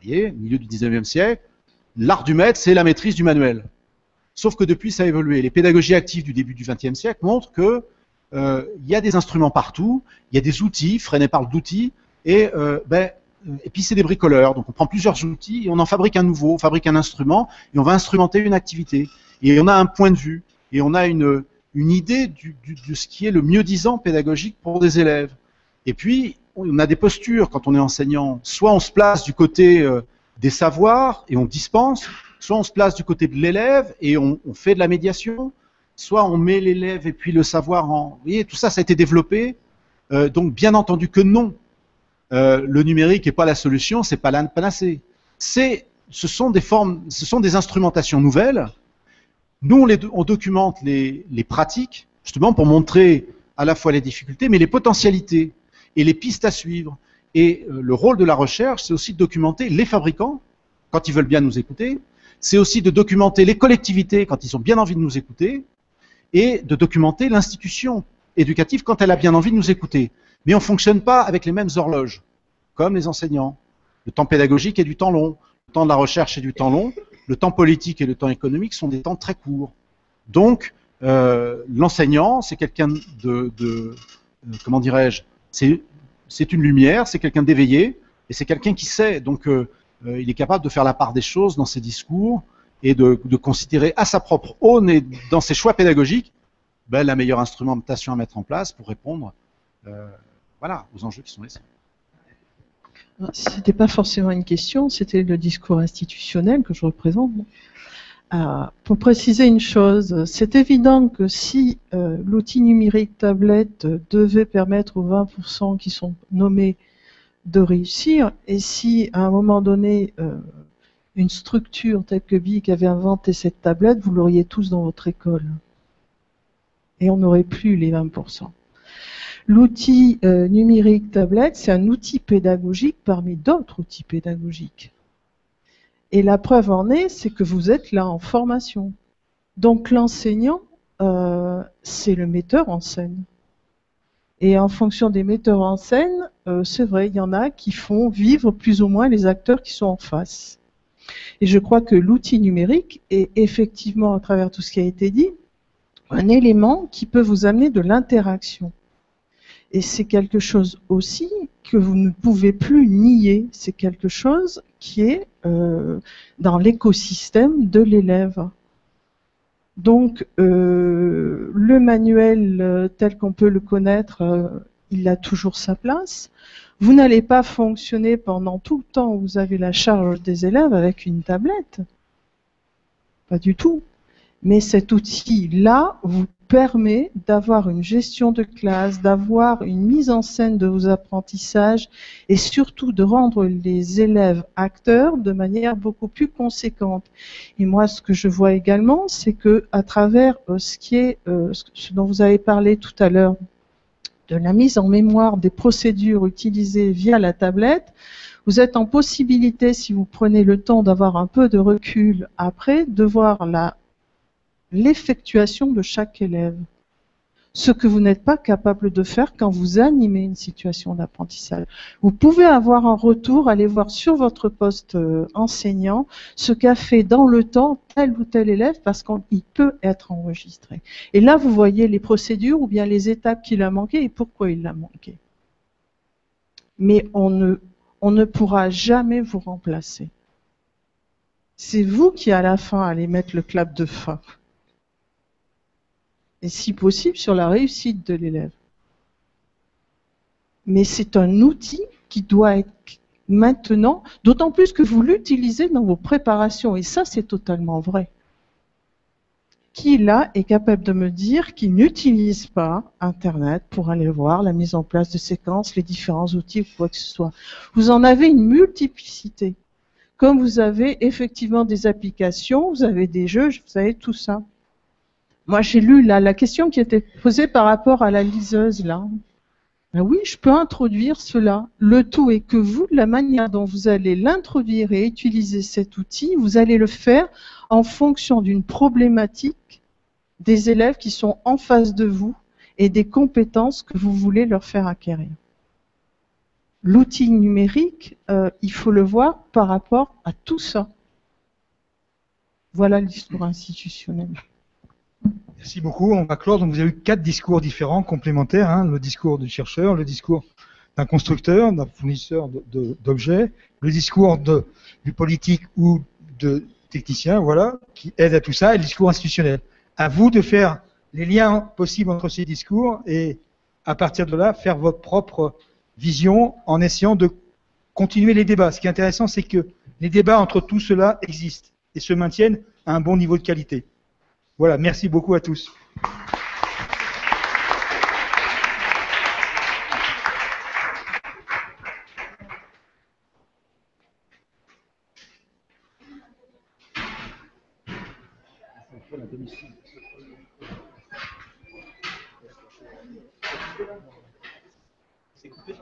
voyez, milieu du 19e siècle. L'art du maître, c'est la maîtrise du manuel. Sauf que depuis, ça a évolué. Les pédagogies actives du début du XXe siècle montrent que y a des instruments partout, il y a des outils, Freinet parle d'outils, et puis c'est des bricoleurs. Donc on prend plusieurs outils et on en fabrique un nouveau, on fabrique un instrument et on va instrumenter une activité. Et on a un point de vue et on a une idée de ce qui est le mieux-disant pédagogique pour des élèves. Et puis on a des postures quand on est enseignant. Soit on se place du côté des savoirs et on dispense, soit on se place du côté de l'élève et on fait de la médiation, soit on met l'élève et puis le savoir en... Vous voyez, tout ça, ça a été développé. Donc, bien entendu que non. Le numérique n'est pas la solution, c'est pas la panacée. Ce sont des instrumentations nouvelles. Nous, on documente les pratiques, justement pour montrer à la fois les difficultés, mais les potentialités et les pistes à suivre. Et le rôle de la recherche, c'est aussi de documenter les fabricants, quand ils veulent bien nous écouter. C'est aussi de documenter les collectivités, quand ils ont bien envie de nous écouter. Et de documenter l'institution éducative quand elle a bien envie de nous écouter. Mais on ne fonctionne pas avec les mêmes horloges, comme les enseignants. Le temps pédagogique est du temps long, le temps de la recherche est du temps long, le temps politique et le temps économique sont des temps très courts. Donc, l'enseignant, c'est quelqu'un comment dirais-je, c'est une lumière, c'est quelqu'un d'éveillé, et c'est quelqu'un qui sait. Donc, il est capable de faire la part des choses dans ses discours, et de considérer à sa propre aune et dans ses choix pédagogiques la meilleure instrumentation à mettre en place pour répondre voilà, aux enjeux qui sont les siens. C'était pas forcément une question, c'était le discours institutionnel que je représente. Pour préciser une chose, c'est évident que si l'outil numérique tablette devait permettre aux 20% qui sont nommés de réussir, et si à un moment donné une structure telle que BIC avait inventé cette tablette, vous l'auriez tous dans votre école. Et on n'aurait plus les 20%. L'outil numérique tablette, c'est un outil pédagogique parmi d'autres outils pédagogiques. Et la preuve en est, c'est que vous êtes là en formation. Donc l'enseignant, c'est le metteur en scène. Et en fonction des metteurs en scène, c'est vrai, il y en a qui font vivre plus ou moins les acteurs qui sont en face. Et je crois que l'outil numérique est effectivement, à travers tout ce qui a été dit, un élément qui peut vous amener de l'interaction. Et c'est quelque chose aussi que vous ne pouvez plus nier. C'est quelque chose qui est dans l'écosystème de l'élève. Donc, le manuel tel qu'on peut le connaître, il a toujours sa place. Vous n'allez pas fonctionner pendant tout le temps où vous avez la charge des élèves avec une tablette. Pas du tout. Mais cet outil-là vous permet d'avoir une gestion de classe, d'avoir une mise en scène de vos apprentissages et surtout de rendre les élèves acteurs de manière beaucoup plus conséquente. Et moi, ce que je vois également, c'est que à travers ce dont vous avez parlé tout à l'heure, de la mise en mémoire des procédures utilisées via la tablette, vous êtes en possibilité, si vous prenez le temps d'avoir un peu de recul après, de voir l'effectuation de chaque élève. Ce que vous n'êtes pas capable de faire quand vous animez une situation d'apprentissage. Vous pouvez avoir un retour, aller voir sur votre poste enseignant ce qu'a fait dans le temps tel ou tel élève parce qu'il peut être enregistré. Et là, vous voyez les procédures ou bien les étapes qu'il a manquées et pourquoi il l'a manqué. Mais on ne pourra jamais vous remplacer. C'est vous qui, à la fin, allez mettre le clap de fin. Et si possible, sur la réussite de l'élève. Mais c'est un outil qui doit être maintenant, d'autant plus que vous l'utilisez dans vos préparations, et ça, c'est totalement vrai. Qui, là, est capable de me dire qu'il n'utilise pas Internet pour aller voir la mise en place de séquences, les différents outils ou quoi que ce soit. Vous en avez une multiplicité. Comme vous avez effectivement des applications, vous avez des jeux, vous avez tout ça. Moi, j'ai lu la question qui était posée par rapport à la liseuse, là. Ben oui, je peux introduire cela. Le tout est que vous, la manière dont vous allez l'introduire et utiliser cet outil, vous allez le faire en fonction d'une problématique des élèves qui sont en face de vous et des compétences que vous voulez leur faire acquérir. L'outil numérique, il faut le voir par rapport à tout ça. Voilà le discours institutionnel. Merci beaucoup. On va clore. Donc, vous avez eu 4 discours différents, complémentaires. Hein, le discours du chercheur, le discours d'un constructeur, d'un fournisseur d'objets, le discours du politique ou de technicien, voilà, qui aide à tout ça, et le discours institutionnel. À vous de faire les liens possibles entre ces discours et, à partir de là, faire votre propre vision en essayant de continuer les débats. Ce qui est intéressant, c'est que les débats entre tout cela existent et se maintiennent à un bon niveau de qualité. Voilà, merci beaucoup à tous. C'est coupé.